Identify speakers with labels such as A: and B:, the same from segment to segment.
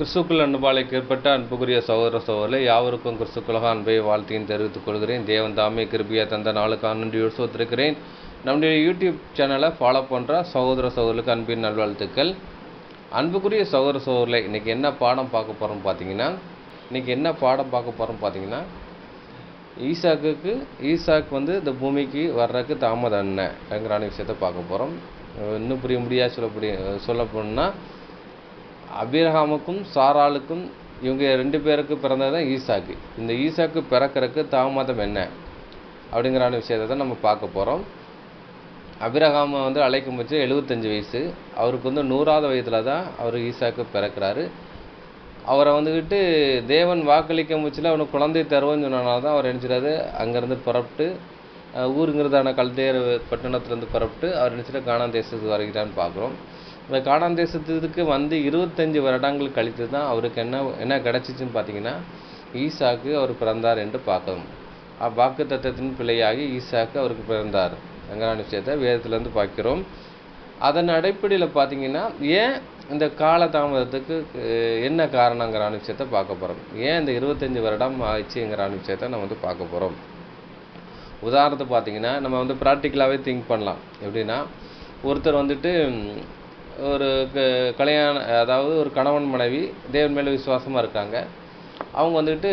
A: கிறிஸ்துக்குள் அன்பாலைக்கு ஏற்பட்ட அன்புக்குரிய சகோதர சகோதரர்களே, யாவருக்கும் கிறிஸ்துக்குள்ளாக அன்பை வாழ்த்தையும் தெரிவித்துக் கொள்கிறேன். தேவன் தாமே கிருபையா தந்த நாளுக்காக நன்றியோடு சோத்திருக்கிறேன். நம்முடைய யூடியூப் சேனலை ஃபாலோ பண்ணுற சகோதர சகோதரர்களுக்கு அன்பின் நல்வாழ்த்துக்கள். அன்புக்குரிய சகோதர சகோதரர்களே, இன்றைக்கி என்ன பாடம் பார்க்க போகிறோம் பார்த்தீங்கன்னா ஈசாக்கு வந்து இந்த பூமிக்கு வர்றதுக்கு தாமதம் என்னங்கிற விஷயத்தை பார்க்க போகிறோம். இன்னும் புரிய முடியாது சொல்ல போனோம்னா, அபிரகாமுக்கும் சாராளுக்கும் இவங்க 2 பேருக்கு பிறந்தது தான் ஈசாக்கு. இந்த ஈசாக்கு பிறக்கிறதுக்கு தாமதம் என்ன அப்படிங்கிற விஷயத்தை தான் நம்ம பார்க்க போகிறோம். அபிரகாமை வந்து அழைக்கும் போது 75 வயசு, அவருக்கு வந்து 100வது வயதில் தான் அவர் ஈசாக்கு பிறக்கிறாரு. அவரை வந்துக்கிட்டு தேவன் வாக்களிக்க முச்சில் அவனுக்கு குழந்தை தருவோன்னு சொன்னனால தான் அவர் நினச்சிடாது அங்கேருந்து புறப்பட்டு ஊருங்கிறதான கல்தேர் பட்டணத்துலேருந்து புறப்பட்டு அவர் நினச்சிட்டு கானான் தேசத்துக்கு வருகிறான்னு பார்க்குறோம். இந்த கானான் தேசத்துக்கு வந்து 25 வருடங்கள் கழித்து தான் அவருக்கு என்ன கிடச்சிச்சின்னு பார்த்தீங்கன்னா, ஈசாக்கு அவர் பிறந்தார் என்று பார்க்கணும். வாக்கு தத்தத்தின் பிள்ளையாகி ஈசாக்கு அவருக்கு பிறந்தார் என்கிற விஷயத்தை வேதத்திலேருந்து பார்க்கிறோம். அதன் அடிப்படையில் பார்த்தீங்கன்னா, ஏன் இந்த கால தாமதத்துக்கு என்ன காரணங்கிற விஷயத்தை பார்க்க போகிறோம். ஏன் இந்த 25 வருடம் ஆயிடுச்சுங்கிற விஷயத்தை நம்ம வந்து பார்க்க போகிறோம். உதாரணத்துக்கு பார்த்தீங்கன்னா, நம்ம வந்து ப்ராக்டிக்கலாகவே திங்க் பண்ணலாம். எப்படின்னா, ஒருத்தர் வந்துட்டு ஒரு கல்யாணம், அதாவது ஒரு கணவன் மனைவி தேவன் மேலே விசுவாசமாக இருக்காங்க. அவங்க வந்துக்கிட்டு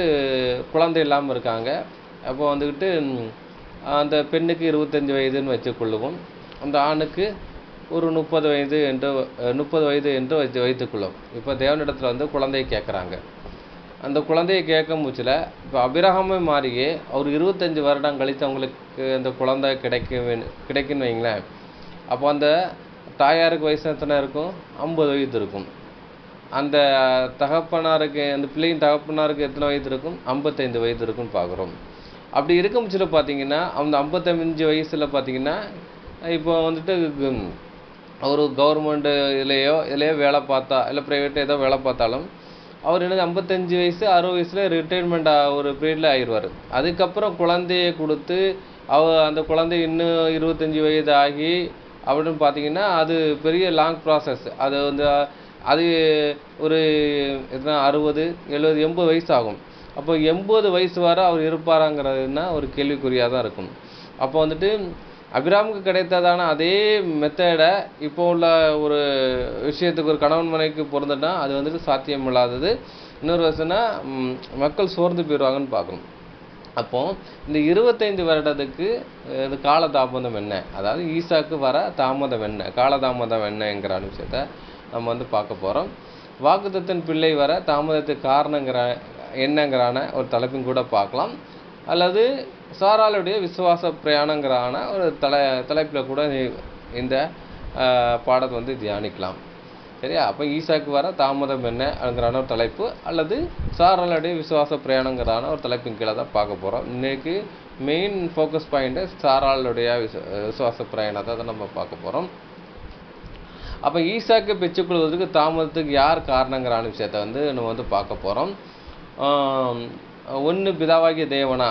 A: குழந்தை இல்லாமல் இருக்காங்க. அப்போ வந்துக்கிட்டு அந்த பெண்ணுக்கு 25 வயதுன்னு வச்சுக்கொள்ளுவோம். அந்த ஆணுக்கு ஒரு 30 வயது என்று வைத்துக்கொள்ளும். இப்போ தேவனிடத்தில் வந்து குழந்தையை கேட்குறாங்க. அந்த குழந்தையை கேட்கும் முச்சில் இப்போ அபிரகாமே மாறியே அவர் 25 வருடம் கழித்து அவங்களுக்கு அந்த குழந்தை கிடைக்குன்னு வைங்களேன். அப்போ அந்த தாயாருக்கு வயசு எத்தனை இருக்கும்? 50 வயது இருக்கும். அந்த தகப்பனாருக்கு, அந்த பிள்ளையின் தகப்பனாருக்கு எத்தனை வயது இருக்கும்? 55 வயது இருக்குன்னு பார்க்குறோம். அப்படி இருக்கும் பட்சத்தில் பார்த்தீங்கன்னா, அந்த 55 வயசில் பார்த்தீங்கன்னா, இப்போ வந்துட்டு அவர் கவர்மெண்ட் இதுலேயோ வேலை பார்த்தா, இல்லை ப்ரைவேட் ஏதோ வேலை பார்த்தாலும் அவர் 55 வயசு 60 வயசில் ரிட்டைர்மெண்ட் ஒரு பீரியடில் ஆயிடுவார். அதுக்கப்புறம் குழந்தையை கொடுத்து அந்த குழந்தை இன்னும் 25 வயது ஆகி அப்படின்னு பார்த்தீங்கன்னா, அது பெரிய லாங் ப்ராசஸ். அது ஒரு 60, 70, 80 வயசு ஆகும். அப்போ 80 வயசு வரை அவர் இருப்பாராங்கிறதுனா ஒரு கேள்விக்குறியாக தான் இருக்கும். அப்போ வந்துட்டு அபிராமுக்கு கிடைத்ததான அதே மெத்தடை இப்போ உள்ள ஒரு விஷயத்துக்கு ஒரு கணவன் மனைவிக்கு பொருந்துன்னா அது வந்துட்டு சாத்தியம் இல்லாதது. இன்னொரு வருஷம்னா மக்கள் சோர்ந்து போயிடுவாங்கன்னு பார்க்கணும். அப்போது இந்த 25 வருடத்துக்கு இது காலதாமதம் என்ன, அதாவது ஈசாக்கு வர தாமதம் என்ன, காலதாமதம் என்னங்கிற விஷயத்தை நம்ம வந்து பார்க்க போகிறோம். வாக்குத்தத்தின் பிள்ளை வர தாமதத்துக்கு காரணங்கிற என்னங்கிறான ஒரு தலைப்பும் கூட பார்க்கலாம். அல்லது சாராளுடைய விசுவாச பிரயாணங்கிறான ஒரு தலைப்பில் கூட இந்த பாடத்தை வந்து தியானிக்கலாம். சரியா? அப்போ ஈசாக்கு வர தாமதம் என்னங்கிறான ஒரு தலைப்பு, அல்லது சாராளுடைய விசுவாச பிரயாணங்கிறான ஒரு தலைப்பின் கீழே தான் பார்க்க போகிறோம். இன்றைக்கு மெயின் ஃபோக்கஸ் பாயிண்ட்டு சாராளுடைய விசுவாச பிரயாணத்தை தான் நம்ம பார்க்க போகிறோம். அப்போ ஈசாக்கு பெற்றுக்கொள்வதற்கு தாமதத்துக்கு யார் காரணங்கிறான விஷயத்தை வந்து நம்ம வந்து பார்க்க போகிறோம். ஒன்று பிதாவாகிய தேவனா,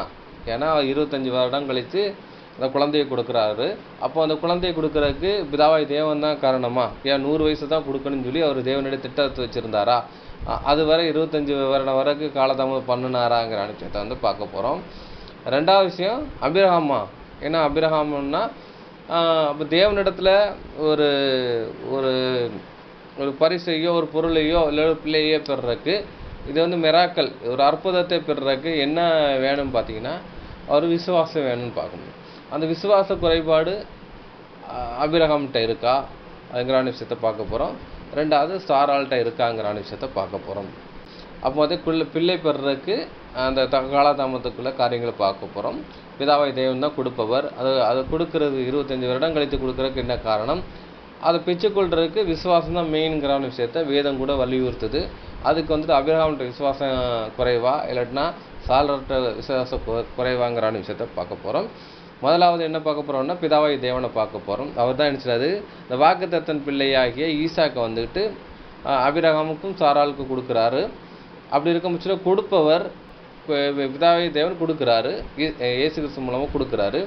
A: ஏன்னா 25 வருடம் கழித்து அந்த குழந்தையை கொடுக்குறாரு. அப்போ அந்த குழந்தையை கொடுக்குறதுக்கு பிதாவாய் தேவன் தான் காரணமா? ஏன் 100 வயசு தான் கொடுக்கணும்னு சொல்லி அவர் தேவனுடைய திட்டத்தை வச்சுருந்தாரா? அது வரை 25 வருடம் வரைக்கும் காலதாமதம் பண்ணினாராங்கிற விஷயத்தை வந்து பார்க்க போகிறோம். ரெண்டாவது விஷயம் அபிரகாமா. ஏன்னா அபிரகாம்னா அப்போ தேவனிடத்தில் ஒரு ஒரு ஒரு பரிசையோ ஒரு பொருளையோ இல்லை ஒரு பிள்ளையோ பெறுறதுக்கு, இது வந்து மிராக்கல், ஒரு அற்புதத்தை பெறுறதுக்கு என்ன வேணும்னு பார்த்தீங்கன்னா, அவர் விசுவாசம் வேணும்னு பார்க்கணும். அந்த விசுவாச குறைபாடு அபிரகாம்கிட்ட இருக்கா அதுங்கிற விஷயத்தை பார்க்க போகிறோம். ரெண்டாவது சாராள்கிட்ட இருக்காங்கிற விஷயத்தை பார்க்க போகிறோம். அப்போ வந்து பிள்ளை பெறுறதுக்கு அந்த காலதாமதத்துக்குள்ள காரியங்களை பார்க்க போகிறோம். பிதாவாய் தேவன் தான் கொடுப்பவர். அதை கொடுக்கறது 25 வருடம் கழித்து கொடுக்குறதுக்கு என்ன காரணம்? அதை பெற்றுக்கொள்றதுக்கு விசுவாசம் தான் மெயின்ங்கிற விஷயத்தை வேதம் கூட வலியுறுத்துது. அதுக்கு வந்துட்டு அபிரகாம்கிட்ட விசுவாசம் குறைவா, இல்லாட்டினா சாராள்கிட்ட விசுவாசம் குறைவாங்கிற விஷயத்தை பார்க்க போகிறோம். முதலாவது என்ன பார்க்க போகிறோம்னா, பிதாவாய் தேவனை பார்க்க போகிறோம். அவர் தான் நினச்சிடாது இந்த வாக்குத்தத்தன் பிள்ளையாகிய ஈசாக்கை வந்துட்டு அபிரகாமுக்கும் சாராளுக்கும் கொடுக்குறாரு. அப்படி இருக்க பட்சத்தில் கொடுப்பவர் பிதாவாய் தேவன் கொடுக்குறாரு, இயேசு கிறிஸ்து மூலமாக கொடுக்குறாரு.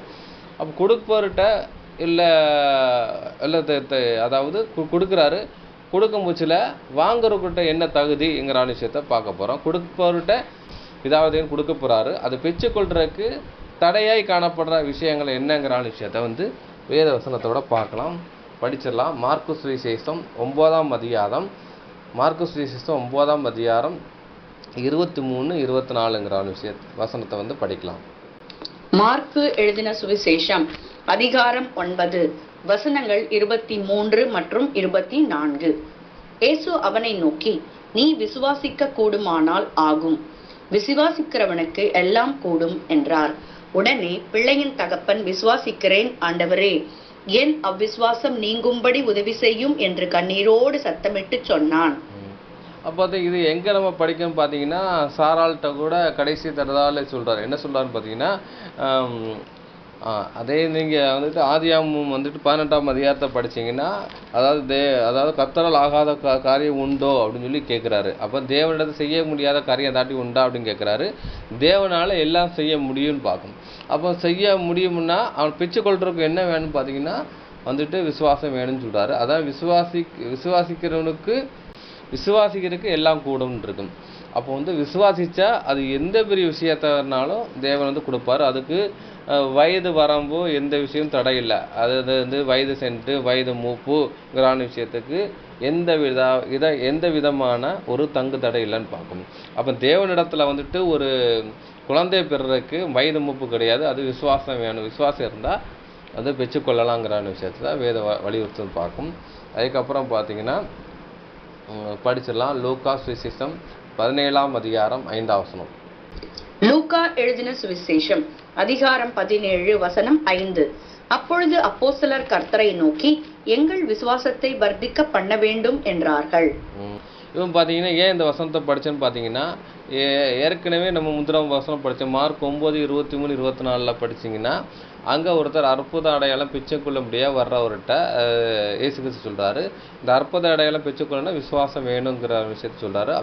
A: அப்போ கொடுப்பவர்கிட்ட இல்லை அதாவது கொடுக்குறாரு. கொடுக்கும் பட்சத்தில் வாங்குறவர்கிட்ட என்ன தகுதிங்கிறான விஷயத்த பார்க்க போகிறோம். கொடுப்பவர்கிட்ட பிதாவதேவன் கொடுக்க போகிறாரு. அது பெற்றுக்கொள்றதுக்கு தடையாய் காணப்படுற விஷயங்கள் என்னங்கிறான விஷயத்த வந்து வேத வசனத்தோட பார்க்கலாம், படிச்சிடலாம். மார்க்கு சுவிசேஷம் 9ஆம் அதிகாரம், மார்க்கு சுவிசேஷம் 9ஆம் அதிகாரம் 23, 24 வசனத்தை வந்து படிக்கலாம்.
B: மார்க்கு எழுதின சுவிசேஷம் அதிகாரம் 9 வசனங்கள் 23 மற்றும் 24. இயேசு அவனை நோக்கி, நீ விசுவாசிக்க கூடுமானால் ஆகும், விசுவாசிக்கிறவனுக்கு எல்லாம் கூடும் என்றார். உடனே பிள்ளையின் தகப்பன், விசுவாசிக்கிறேன் ஆண்டவரே, என் அவ்விசுவாசம் நீங்கும்படி உதவி செய்யும் என்று கண்ணீரோடு சத்தமிட்டு சொன்னான்.
A: அப்போ இது எங்கே நம்ம படிக்கணும்னு பார்த்தீங்கன்னா, சாராள்கிட்ட கூட கடைசி தரதால சொல்கிறார். என்ன சொல்கிறாருன்னு பார்த்தீங்கன்னா, அதே நீங்கள் வந்துட்டு ஆதியாகமம் வந்துட்டு 18ஆம் அதிகாரத்தை படிச்சிங்கன்னா, அதாவது கர்த்தரால் ஆகாத காரியம் உண்டோ அப்படின்னு சொல்லி கேட்குறாரு. அப்போ தேவனிடத்தை செய்ய முடியாத காரியம் தாட்டி உண்டா அப்படின்னு கேட்குறாரு. தேவனால் எல்லாம் செய்ய முடியும்னு பார்க்கணும். அப்போ செய்ய முடியும்னா அவன் பெற்றுக்கொள்றதுக்கு என்ன வேணும்னு பார்த்தீங்கன்னா வந்துட்டு விசுவாசம் வேணும்னு சொல்கிறாரு. அதான் விசுவாசிக்கிறதுக்கு எல்லாம் கூடும்னு இருக்கும். அப்போ வந்து விசுவாசித்தா அது எந்த பெரிய விஷயத்தினாலும் தேவன் வந்து கொடுப்பாரு. அதுக்கு வயது வரம்போ எந்த விஷயம் தடை இல்லை. அது வந்து வயது சென்று வயது மூப்புங்கிறான விஷயத்துக்கு எந்த விதமான ஒரு தங்கு தடை இல்லைன்னு பார்க்கணும். அப்போ தேவனிடத்துல வந்துட்டு ஒரு குழந்தை பெறுறதுக்கு வயது மூப்பு கிடையாது. அது விசுவாசம் வேணும். விசுவாசம் இருந்தால் அது பெற்றுக்கொள்ளலாங்கிறான விஷயத்தை தான் வேத வலியுறுத்தல் பார்க்கும். அதுக்கப்புறம் பார்த்தீங்கன்னா படிச்சிடலாம். லூக்கா சுவிசேஷம் 17ஆம் அதிகாரம் 5ஆம் வசனம்.
B: லூக்கா எழுதின சுவிசேஷம் அதிகாரம் 17 வசனம் 5. அப்பொழுது அப்போஸ்தலர் கர்த்தரை நோக்கி, எங்கள் விசுவாசத்தை வர்த்திக்க பண்ண வேண்டும் என்றார்கள்.
A: இவன் பார்த்தீங்கன்னா ஏன் இந்த வசனத்தை படித்தேன்னு பார்த்தீங்கன்னா, ஏற்கனவே நம்ம முந்திரம் வசனம் படித்தோம். மார்க் 9, 23, 24 படிச்சிங்கன்னா, அங்கே ஒருத்தர் அற்புத அடையாளம் பிச்சைக்குள்ள முடியாது வர்றவர்கிட்ட இயேசு கிறிஸ்து சொல்கிறாரு, இந்த அற்புத அடையாளம் பிச்சைக்குள்ளனா விசுவாசம் வேணுங்கிற விஷயத்த சொல்கிறாரு.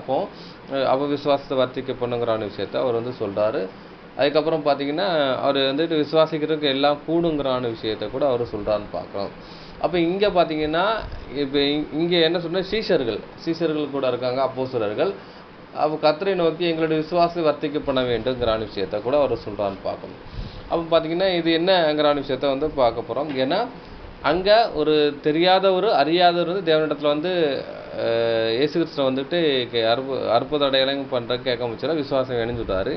A: அப்போ விசுவாசத்தை வர்த்திக்க பண்ணுங்கிற விஷயத்த அவர் வந்து சொல்கிறாரு. அதுக்கப்புறம் பார்த்தீங்கன்னா அவர் வந்துட்டு விசுவாசிக்கிறதுக்கு எல்லாம் கூடுங்கிறான விஷயத்த கூட அவர் சொல்கிறான்னு பார்க்குறோம். அப்போ இங்கே பார்த்தீங்கன்னா இப்போ இங்கே என்ன சொன்னால் சீஷர்கள் கூட இருக்காங்க, அப்போஸ்தலர்கள். அப்போ கர்த்தரை நோக்கி எங்களுடைய விசுவாசத்தை வர்த்திக்க பண்ண வேண்டுங்கிற விஷயத்த கூட அவர் சொல்கிறான்னு பார்க்கணும். அப்போ பார்த்தீங்கன்னா இது என்னங்கிற விஷயத்த வந்து பார்க்க போகிறோம். ஏன்னா அங்கே ஒரு தெரியாதவர் அறியாதவர் வந்து தேவனிடத்தில் வந்து இயேசு கிறிஸ்துவை வந்துட்டு அற்புத அடையாளம் பண்ணுறதுக்கு கேட்க முடிச்சல விசுவாசம் வேணும்னு சொல்கிறாரு.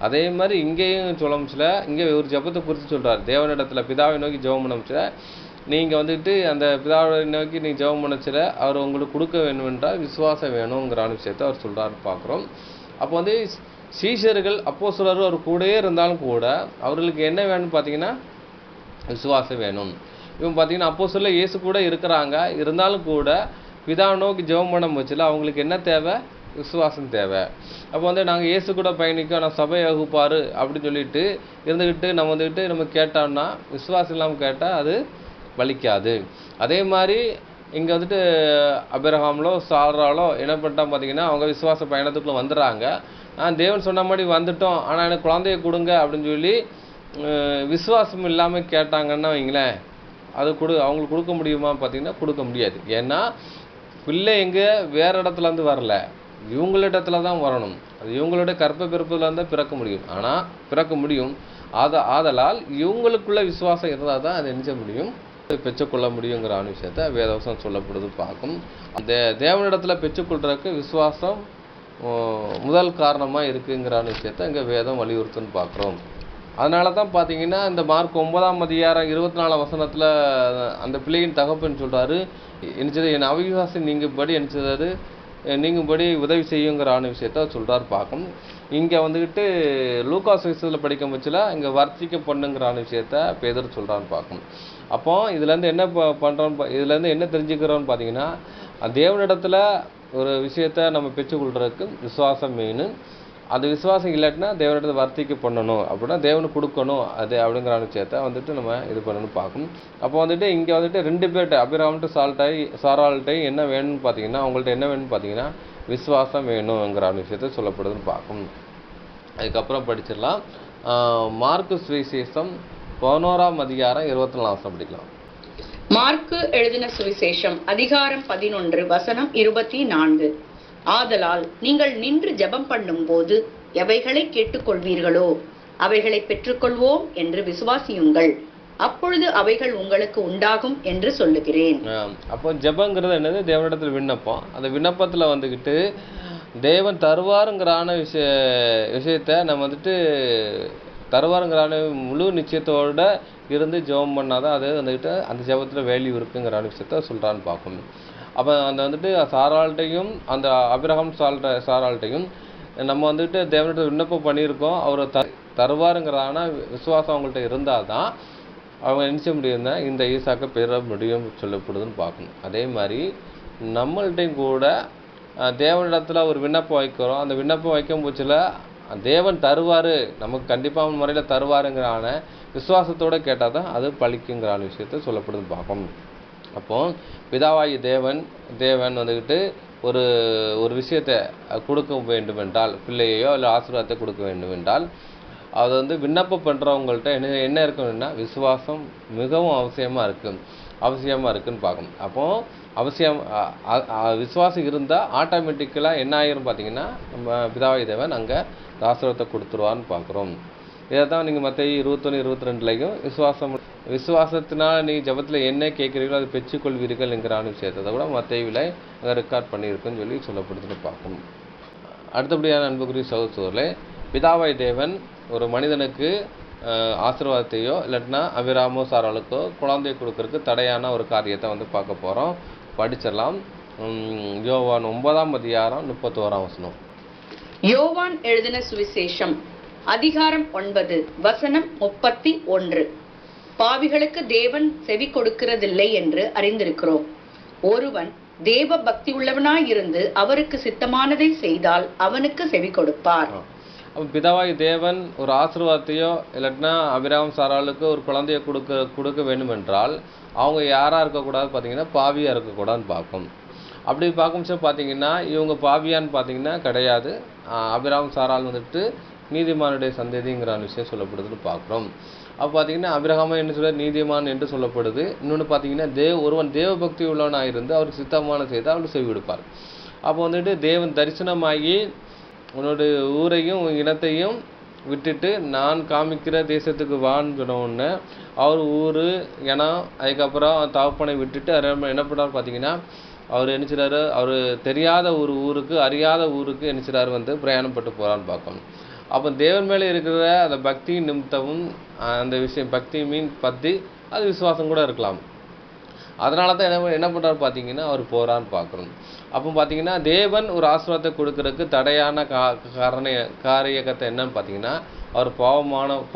A: அதே மாதிரி இங்கேயும் சொல்ல முடிச்சல, இங்கே ஒரு ஜபத்தை குறித்து சொல்கிறார். தேவனிடத்தில் பிதாவை நோக்கி ஜெபம் பண்ண முடிச்சல, நீங்கள் வந்துட்டு அந்த பிதாவை நோக்கி நீங்கள் ஜெபம் பண்ணச்சில அவர் உங்களுக்கு கொடுக்க வேணுமென்றால் விசுவாசம் வேணுங்கிற விஷயத்தை அவர் சொல்கிறாருன்னு பார்க்குறோம். அப்போ வந்து சீஷர்கள் அப்போஸ்தலர் அவர் கூடயே இருந்தாலும் கூட அவர்களுக்கு என்ன வேணும்னு பார்த்தீங்கன்னா விசுவாசம் வேணும். இவன் பார்த்தீங்கன்னா அப்போஸ்தலர் இயேசு கூட இருக்கிறாங்க, இருந்தாலும் கூட பிதாவை நோக்கி ஜெபம் பண்ண முச்சில அவங்களுக்கு என்ன தேவை? விசுவாசம் தேவை. அப்போ வந்து நாங்கள் இயேசு கூட பயணிக்க நான் சபை வகுப்பார் அப்படின்னு சொல்லிட்டு இருந்துக்கிட்டு நம்ம வந்துக்கிட்டு நம்ம கேட்டோம்னா விசுவாசம் இல்லாமல் கேட்டால் அது வலிக்காது. அதே மாதிரி இங்கே வந்துட்டு அபிரகாம்லோ சாராலோ என்ன பண்ணிட்டான் பார்த்தீங்கன்னா அவங்க விசுவாச பயணத்துக்குள்ளே வந்துடுறாங்க. தேவன் சொன்ன மாதிரி வந்துட்டோம், ஆனால் எனக்கு குழந்தைய கொடுங்க அப்படின்னு சொல்லி விசுவாசம் இல்லாமல் கேட்டாங்கன்னா வைங்களேன், அது அவங்களுக்கு கொடுக்க முடியுமா பார்த்தீங்கன்னா கொடுக்க முடியாது. ஏன்னா பிள்ளை எங்கே வேறு இடத்துலேருந்து வரல, இவங்களிடத்துல தான் வரணும். அது இவங்களுடைய கற்ப பிறப்புலேருந்து பிறக்க முடியும். ஆனால் பிறக்க முடியும். ஆதலால் இவங்களுக்குள்ள விசுவாசம் இருந்தால் தான் அதை நினைச்ச முடியும், பெற்றுக்கொள்ள முடியுங்கிற விஷயத்தை வேதவசனம் சொல்லப்படுது பார்க்கும். அந்த தேவனிடத்தில் பெற்றுக்கொள்றதுக்கு விசுவாசம் முதல் காரணமாக இருக்குங்கிற விஷயத்தை இங்கே வேதம் வலியுறுத்துன்னு பார்க்குறோம். அதனால தான் பார்த்தீங்கன்னா இந்த மார்க் 9ஆம் அதிகாரம் 24ஆம் வசனத்தில் அந்த பிள்ளையின் தகப்பன்னு சொல்கிறாரு, என்னச்சது என் அவிசுவாசம் நீங்கும்படி உதவி செய்யுங்கிற விஷயத்த சொல்கிறார் பார்க்கும். இங்கே வந்துக்கிட்டு லூக்கா சுவிசேஷத்தில் படிக்கும் பட்சத்தில் இங்கே வர்த்திக்க பண்ணுங்கிற விஷயத்த பேதர் சொல்கிறான்னு பார்க்கும். அப்போ இதுலேருந்து என்ன இதுலேருந்து என்ன தெரிஞ்சுக்கிறோன்னு பார்த்தீங்கன்னா, தேவனிடத்தில் ஒரு விஷயத்த நம்ம பெற்றுக்கொள்றதுக்கு விசுவாசம் மெயின். அது விசுவாசம் இல்லாட்டினா தேவனிடத்தை வர்த்திக்க பண்ணணும், அப்படின்னா தேவனுக்கு கொடுக்கணும் அது அப்படிங்கிற விஷயத்த வந்துட்டு நம்ம இது பண்ணணும் பார்க்கணும். அப்போ வந்துட்டு இங்கே வந்துட்டு 2 பேர்கிட்ட அபிரகாம்ட்டு சாராள்கிட்டையும் என்ன வேணும்னு பார்த்தீங்கன்னா அவங்கள்ட்ட என்ன வேணும்னு பார்த்தீங்கன்னா விசுவாசம் வேணுங்கிற விஷயத்த சொல்லப்படுதுன்னு பார்க்கும். அதுக்கப்புறம் படிச்சிடலாம். மார்க்கு சுவிசேஷம் 11ஆம் அதிகாரம் 24ஆம் வசனம் படிக்கலாம்.
B: மார்க்கு எழுதின சுவிசேஷம் அதிகாரம் 11 வசனம் 24. ஆதலால் நீங்கள் நின்று ஜெபம் பண்ணும்போது எவைகளை கேட்டுக்கொள்வீர்களோ அவைகளை பெற்றுக்கொள்வோம் என்று விசுவாசியுங்கள், அப்பொழுது அவைகள் உங்களுக்கு உண்டாகும் என்று சொல்லுகிறேன்.
A: அப்போ ஜெபங்கிறது என்னது? தேவனிடத்தில் விண்ணப்பம். அந்த விண்ணப்பத்தில் வந்துக்கிட்டு தேவன் தருவாருங்கிறான விஷயத்தை நம்ம வந்துட்டு தருவாருங்கிறான முழு நிச்சயத்தோடு இருந்து ஜெபம் பண்ணாதான் அது வந்துக்கிட்டு அந்த ஜெபத்தில் வேல்யூ இருக்குங்கிறான விஷயத்த சொல்கிறான்னு பார்க்கணும். அப்போ அந்த வந்துட்டு சாராள்கிட்டையும் அந்த அபிரகாம் சாராள்கிட்டையும் நம்ம வந்துட்டு தேவனிடத்தில் விண்ணப்பம் பண்ணியிருக்கோம், அவர் தருவாருங்கிறான விசுவாசம் அவங்கள்ட்ட இருந்தால் தான் அவங்க நினச்ச முடியும்னா இந்த ஈசாக்கை பெற முடியும் சொல்லப்படுதுன்னு பார்க்கணும். அதே மாதிரி நம்மள்கிட்டையும் கூட தேவனிடத்தில் ஒரு விண்ணப்பம் வைக்கிறோம். அந்த விண்ணப்பம் வைக்கும் போச்சில் தேவன் தருவார், நமக்கு கண்டிப்பான முறையில் தருவாருங்கிறான விசுவாசத்தோடு கேட்டால் தான் அது பழிக்குங்கிறான விஷயத்த சொல்லப்படுதுன்னு பார்க்கணும். அப்போது பிதாவாகி தேவன் வந்துக்கிட்டு ஒரு விஷயத்தை கொடுக்க வேண்டுமென்றால், பிள்ளையோ இல்லை ஆசீர்வாதத்தை கொடுக்க வேண்டுமென்றால் அது வந்து விண்ணப்பம் பண்ணுறவங்கள்ட்ட என்ன இருக்கணும்னா விசுவாசம் மிகவும் அவசியமாக இருக்குன்னு பார்க்கணும். அப்போது விசுவாசம் இருந்தால் ஆட்டோமேட்டிக்கலாக என்ன ஆகிரும் பார்த்தீங்கன்னா நம்ம பிதாவாகி தேவன் அங்கே ஆசீர்வாதத்தை கொடுத்துருவான்னு பார்க்குறோம். இதை தான் நீங்கள் மத்தேயு 21-22லையும் விசுவாசத்தினால் நீங்கள் ஜெபத்தில் என்ன கேட்குறீங்களோ அதை பெற்றுக்கொள்வீர்கள் என்கிறான விஷயத்தை கூட மத்தேயுவில் அங்கே ரெக்கார்ட் பண்ணியிருக்குன்னு சொல்லி சொல்லப்படுதுன்னு பார்க்கணும். அடுத்தபடியான அன்புக்குரிய சகோதரர்களே, பிதாவாகி தேவன் ஒரு மனிதனுக்கு ஆசீர்வாதத்தையோ இல்லாட்டினா அபிராமோ சாராளுக்கோ குழந்தையை கொடுக்கறதுக்கு தடையான ஒரு காரியத்தை வந்து பார்க்க போகிறோம். படிச்சிடலாம். யோவான் 9ஆம் அதிகாரம் 31ஆம் வசனம்.
B: யோவான் எழுதின சுவிசேஷம் அதிகாரம் 9 வசனம் 31. பாவிகளுக்கு தேவன் செவி கொடுக்கிறதில்லை என்று அறிந்திருக்கிறோம். ஒருவன் தேவ பக்தி உள்ளவனாயிருந்து அவருக்கு சித்தமானதை செய்தால் அவனுக்கு செவி கொடுப்பார்.
A: பிதாவாகி தேவன் ஒரு ஆசீர்வாதத்தையோ இல்லாட்டினா அபிராம் சாராளுக்கு ஒரு குழந்தைய கொடுக்க வேண்டுமென்றால் அவங்க யாராக இருக்கக்கூடாது பார்த்தீங்கன்னா பாவியாக இருக்கக்கூடாதுன்னு பார்க்கும். அப்படி பார்க்கும்போது பார்த்தீங்கன்னா இவங்க பாவியான்னு பார்த்தீங்கன்னா கிடையாது. அபிராம் சாரால் வந்துட்டு நீதிமானுடைய சந்ததிங்கிற விஷயம் சொல்லப்படுதுன்னு பார்க்குறோம். அப்போ பார்த்தீங்கன்னா அபிரகாம என்ன சொல்ல நீதிமான் என்று சொல்லப்படுது. இன்னொன்று பார்த்தீங்கன்னா ஒருவன் தேவ பக்தி உள்ளவனாக இருந்து அவருக்கு சித்தமான செய்து அவருக்கு செவி கொடுப்பார். அப்போ வந்துட்டு தேவன் தரிசனமாகி உன்னோட ஊரையும் இனத்தையும் விட்டுட்டு நான் காமிக்கிற தேசத்துக்கு வான்னு சொன்னோடனே அவர் ஊர் இனம் அதுக்கப்புறம் தகப்பனை விட்டுட்டு என்ன பண்ணார் பார்த்தீங்கன்னா அவர் நினச்சிடாரு, அவர் தெரியாத ஒரு ஊருக்கு அறியாத ஊருக்கு நினச்சிடாரு வந்து பிரயாணப்பட்டு போகிறான்னு பார்க்கணும். அப்போ தேவன் மேலே இருக்கிற அந்த பக்தி நிமித்தமும் அந்த விஷயம் பக்தி பற்றி அது விசுவாசம் கூட இருக்கலாம். அதனால தான் என்ன பண்ணுறாரு பார்த்தீங்கன்னா அவர் போகிறான்னு பார்க்குறோம். அப்போ பார்த்தீங்கன்னா தேவன் ஒரு ஆசீர்வாதத்தை கொடுக்கறதுக்கு தடையான காரியத்தை என்னன்னு பார்த்தீங்கன்னா அவர்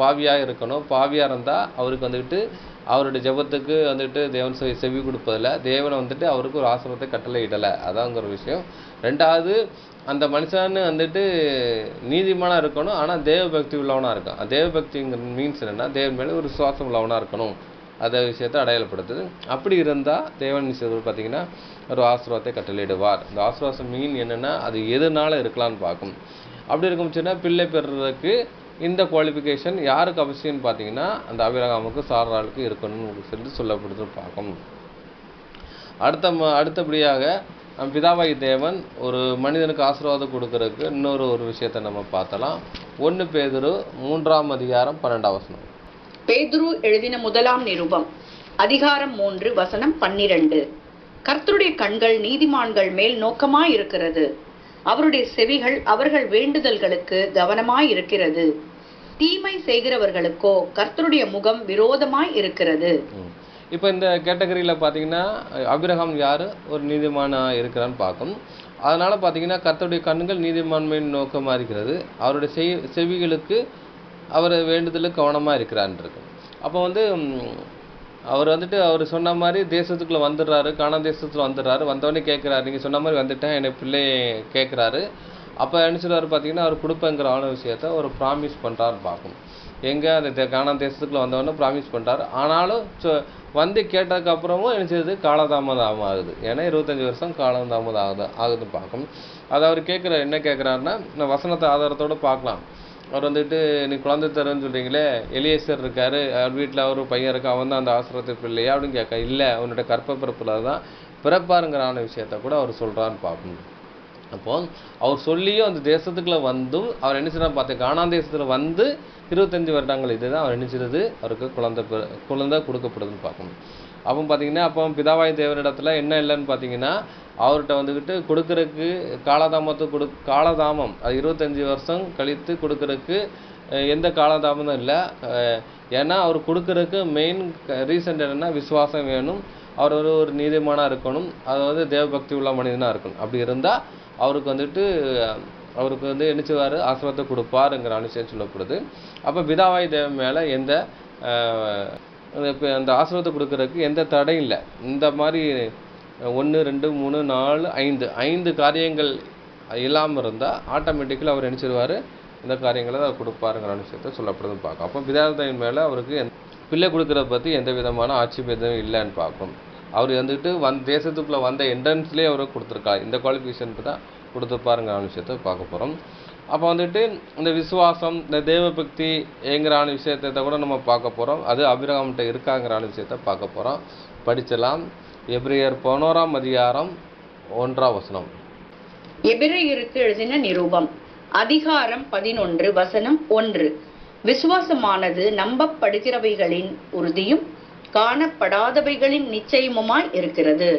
A: பாவியாக இருக்கணும். பாவியாக இருந்தால் அவருக்கு வந்துக்கிட்டு அவருடைய ஜெபத்துக்கு வந்துட்டு தேவன் செவி கொடுப்பதில்ல. தேவனை வந்துட்டு அவருக்கு ஒரு ஆசீர்வாதத்தை கட்டளையிடலை. அதாங்கிற விஷயம். ரெண்டாவது அந்த மனுஷன்னு வந்துட்டு நீதிமானாக இருக்கணும், ஆனால் தேவ பக்தி உள்ளவனாக இருக்கும். தேவ பக்திங்கிற மீன்ஸ் என்னென்னா தேவன் மேலே ஒரு விசுவாசம் உள்ளவனாக இருக்கணும். அதை விஷயத்தை அடையாளப்படுத்துது. அப்படி இருந்தால் தேவன் விஷயத்தில் பார்த்தீங்கன்னா ஒரு ஆசீர்வாதத்தை கட்டளையிடுவார். இந்த ஆசீர்வாதம் மீன் என்னென்னா அது எதுனால இருக்கலாம்னு பார்க்கும். அப்படி இருக்கும்ச்சுன்னா பிள்ளை பெறுறதுக்கு இந்த குவாலிஃபிகேஷன் யாருக்கு அவசியம்னு பார்த்தீங்கன்னா அந்த அபிரகாமுக்கு சாராளுக்கு இருக்கணும்னு சொல்லி சொல்லப்படுதுன்னு பார்க்கும். அடுத்தபடியாக பிதாவாகி தேவன் ஒரு மனிதனுக்கு ஆசீர்வாதம் கொடுக்கறதுக்கு இன்னொரு விஷயத்தை நம்ம பார்த்தலாம். 1 பேதுரு 3ஆம் அதிகாரம் 12ஆம் வசனம்.
B: பேதுரு எழுதின முதலாம் நிருபம் அதிகாரம் 3 வசனம் 12. கர்த்தருடைய கண்கள் நீதிமான்கள் மேல் நோக்கமாயிருக்கிறது, அவருடைய செவிகள் அவர்கள் வேண்டுதல்களுக்கு கவனமாயிருக்கிறது. தீமை செய்கிறவர்களுக்கோ கர்த்தருடைய முகம் விரோதமாய் இருக்கிறது.
A: இப்போ இந்த கேட்டகரியில் பார்த்தீங்கன்னா அபிரகாம் யார் ஒரு நீதிமானாக இருக்கிறான்னு பார்க்கும். அதனால் பார்த்தீங்கன்னா கர்த்தருடைய கண்கள் நீதிமான்மையின் நோக்கமாக இருக்கிறது, அவருடைய செவிகளுக்கு அவர் வேண்டுதலுக்கு கவனமாக இருக்கிறான்னு இருக்கு. அப்போ வந்து அவர் வந்துட்டு அவர் சொன்ன மாதிரி தேசத்துக்குள்ளே வந்துடுறாரு, கானான் தேசத்தில் வந்துடுறாரு. வந்தவொடனே கேட்குறாரு, நீங்கள் சொன்ன மாதிரி வந்துட்டேன் என்னை பிள்ளை கேட்குறாரு. அப்போ என்ன சொல்லுவார் பார்த்தீங்கன்னா அவர் கொடுப்பேங்கிற விஷயத்த ஒரு ப்ராமிஸ் பண்ணுறாருன்னு பார்க்கும். எங்கே அந்த கானான் தேசத்துக்குள்ளே வந்தவொடனே ப்ராமிஸ் பண்ணுறாரு. ஆனாலும் வந்து கேட்டதுக்கப்புறமும் என்ன செய்யுது காலதாமதம் ஆகுது. ஏன்னா 25 வருஷம் காலதாமதம் ஆகுதுன்னு பார்க்கும். அது அவர் என்ன கேட்குறாருன்னா வசனத்தை ஆதாரத்தோடு பார்க்கலாம். அவர் வந்துட்டு நீ குழந்தை தரேன்னு சொல்கிறீங்களே, எலியேசர் இருக்கார், அவர் வீட்டில் ஒரு பையன் இருக்கா, அவன் தான் அந்த ஆசிரமத்து பிள்ளையா அப்படின்னு கேட்க, இல்லை அவனோட கற்ப பிறப்பில் தான் பிறப்பாருங்கிறான விஷயத்த கூட அவர் சொல்கிறான்னு பார்க்கணும். அப்போது அவர் சொல்லியும் அந்த தேசத்துக்குள்ளே வந்தும் அவர் என்ன செய்யறாரு பார்த்து, கானான் தேசத்தில் வந்து 25 வருடங்கள் இதுதான் அவர் நினைச்சிருது அவருக்கு குழந்தை கொடுக்கப்படுதுன்னு பார்க்கணும். அப்போ பார்த்தீங்கன்னா அப்போ பிதாவாய் தேவனிடத்துல என்ன இல்லைன்னு பார்த்தீங்கன்னா அவர்கிட்ட வந்துக்கிட்டு கொடுக்கறதுக்கு காலதாமம் அது 25 வருஷம் கழித்து கொடுக்கறதுக்கு எந்த காலதாமதம் இல்லை. ஏன்னா அவர் கொடுக்கறதுக்கு மெயின் ரீசன் என்னென்னா விசுவாசம் வேணும், அவர் ஒரு நீதிமானாக இருக்கணும், அதாவது தேவபக்தி உள்ள மனிதனாக இருக்கணும். அப்படி இருந்தால் அவருக்கு வந்துட்டு அவருக்கு வந்து நினைச்சுவார் ஆசிரமத்தை கொடுப்பாருங்கிற விஷயம் சொல்லப்படுது. அப்போ பிதாவாய் தேவன் மேலே எந்த அந்த ஆசிரமத்தை கொடுக்கறதுக்கு எந்த தடையும் இல்லை. இந்த மாதிரி 1 2 3 4 5 காரியங்கள் இல்லாமல் இருந்தால் ஆட்டோமேட்டிக்கலாக அவர் நினச்சிடுவார் இந்த காரியங்களை அவர் கொடுப்பாருங்கிற விஷயத்த சொல்லப்படுதுன்னு பார்க்கும். அப்போ பிதாவாயின் மேலே அவருக்கு பிள்ளை கொடுக்கறத பற்றி எந்த விதமான ஆட்சேபம் இல்லைன்னு பார்க்கும். அவர் வந்துட்டு தேசத்துக்குள்ளே வந்த என்ட்ரன்ஸ்லேயே அவரை கொடுத்துருக்காரு, இந்த குவாலிஃபிகேஷனுக்கு தான் கொடுத்துருப்பாருங்கிற விஷயத்த பார்க்க போகிறோம். அப்போ வந்துட்டு இந்த விசுவாசம் இந்த தேவபக்தி என்கிறான விஷயத்தை கூட நம்ம பார்க்க போகிறோம். அது ஆபிரகாம்கிட்ட இருக்காங்கிறான விஷயத்த பார்க்க போகிறோம். படிச்சலாம். எபிரேயர் 11ஆம் அதிகாரம் 1ஆம் வசனம்.
B: எபிரேயருக்கு எழுதின நிருபம் அதிகாரம் 11 வசனம் 1. விசுவாசமானது நம்பப்படுகிறவைகளின் உறுதியும் காணப்படாதவைகளின் நிச்சயமுமாய் இருக்கிறது.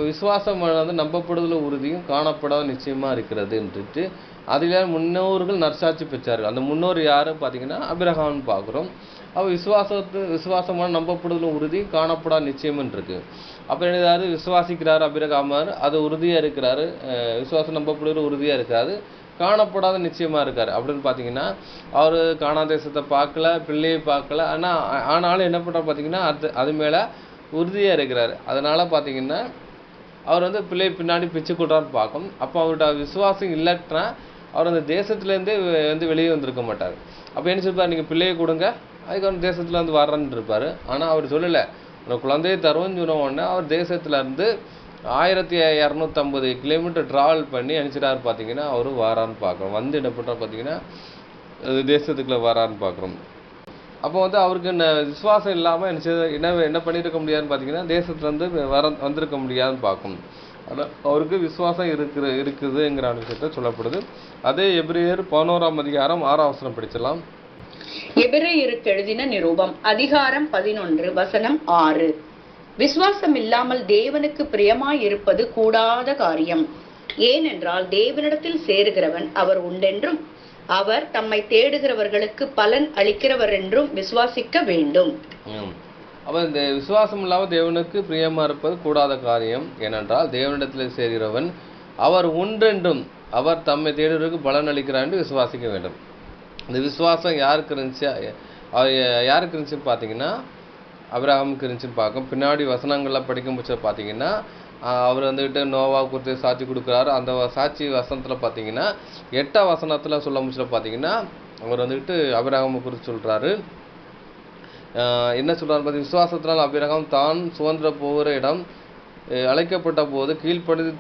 A: விசுவாசம் வந்து நம்பப்படுதல உறுதியும் காணப்படாத நிச்சயமா இருக்கிறதுன்ட்டு அதில் முன்னோர்கள் நற்சாட்சி பெற்றார்கள். அந்த முன்னோர் யாரு பார்த்தீங்கன்னா ஆபிரகாம்னு பார்க்குறோம். அப்போ விசுவாசமான நம்பப்படுதலும் உறுதி காணப்படாத நிச்சயம்னு இருக்கு. அப்போ என்னது விசுவாசிக்கிறாரு ஆபிரகாமர், அது உறுதியாக இருக்கிறாரு, விசுவாசம் நம்பப்படுதல் உறுதியாக இருக்காது, காணப்படாத நிச்சயமாக இருக்கார். அப்படின்னு பார்த்தீங்கன்னா அவர் கானான் தேசத்தை பார்க்கல, பிள்ளையை பார்க்கல, ஆனாலும் என்ன பண்ணுறாரு பார்த்தீங்கன்னா அது மேலே உறுதியாக இருக்கிறார். அதனால் பார்த்தீங்கன்னா அவர் வந்து பிள்ளை பின்னாடி பிச்சு கொடுறான்னு பார்க்கும். அப்போ அவர்கிட்ட விசுவாசம் இல்லைன்னா அவர் அந்த தேசத்துலேருந்தே வந்து வெளியே வந்திருக்க மாட்டார். அப்போ என்ன சொல்லிப்பார், நீங்கள் பிள்ளையை கொடுங்க, அதுக்கு அவர் தேசத்தில் வந்து வர்றன்னு இருப்பார். ஆனால் அவர் சொல்லலை, உங்கள் குழந்தையை தருவோன்னு சொன்ன உடனே அவர் தேசத்துலேருந்து 1250 கிலோமீட்டர் ட்ராவல் பண்ணி அனுப்பிச்சிட்டாரு. பார்த்தீங்கன்னா அவர் வாரான்னு பார்க்குறோம். வந்து என்ன பண்ணுறாரு பார்த்தீங்கன்னா தேசத்துக்குள்ளே வரான்னு பார்க்குறோம். அப்போ வந்து அவருக்கு விசுவாசம் இல்லாமல் என்ன பண்ணியிருக்க முடியாதுன்னு பார்த்தீங்கன்னா தேசத்துலேருந்து வந்திருக்க முடியாதுன்னு பார்க்கணும். ஆனால் அவருக்கு விசுவாசம் இருக்குதுங்கிற விஷயத்த சொல்லப்படுது. அதே எபிரேயர் 11ஆம் அதிகாரம் 6ஆம் வசனம் படிச்சலாம்.
B: எபிரேயருக்கு எழுதின நிருபம் அதிகாரம் 11 வசனம் 6. விசுவாசம் இல்லாமல் தேவனுக்கு பிரியமாய் இருப்பது கூடாத காரியம். ஏனென்றால் தேவனிடத்தில் சேருகிறவன் அவர் உண்டென்றும் அவர் தம்மை தேடுகிறவர்களுக்கு பலன் அளிக்கிறவர் என்றும் விசுவாசிக்க வேண்டும்.
A: அப்போ இந்த விசுவாசம் இல்லாமல் தேவனுக்கு பிரியமா இருப்பது கூடாத காரியம். ஏனென்றால் தேவனிடத்தில் சேர்கிறவன் அவர் உண்டென்றும் அவர் தம்மை தேடுவதற்கு பலன் அளிக்கிறார் என்று விசுவாசிக்க வேண்டும். இந்த விசுவாசம் யாருக்கு இருந்துச்சுன்னு பார்த்தீங்கன்னா ஆபிரகாமுக்கு இருந்துச்சுன்னு பார்க்கும். பின்னாடி வசனங்கள்லாம் படிக்கும் பட்சம் பார்த்தீங்கன்னா அவர் வந்துக்கிட்டு நோவா குறித்து சாட்சி கொடுக்குறாரு. அந்த சாட்சி வசனத்தில் பார்த்தீங்கன்னா 8ஆம் வசனத்தில் சொல்ல முடிச்சல பார்த்தீங்கன்னா அவர் வந்துக்கிட்டு ஆபிரகாமை குறித்து சொல்கிறாரு. என்ன சொல்கிறாரு பார்த்தீங்கன்னா, விசுவாசத்தினால் ஆபிரகாம் தான் சுதந்திர போகிற இடம் அழைக்கப்பட்ட போது கீழ்ப்படிந்து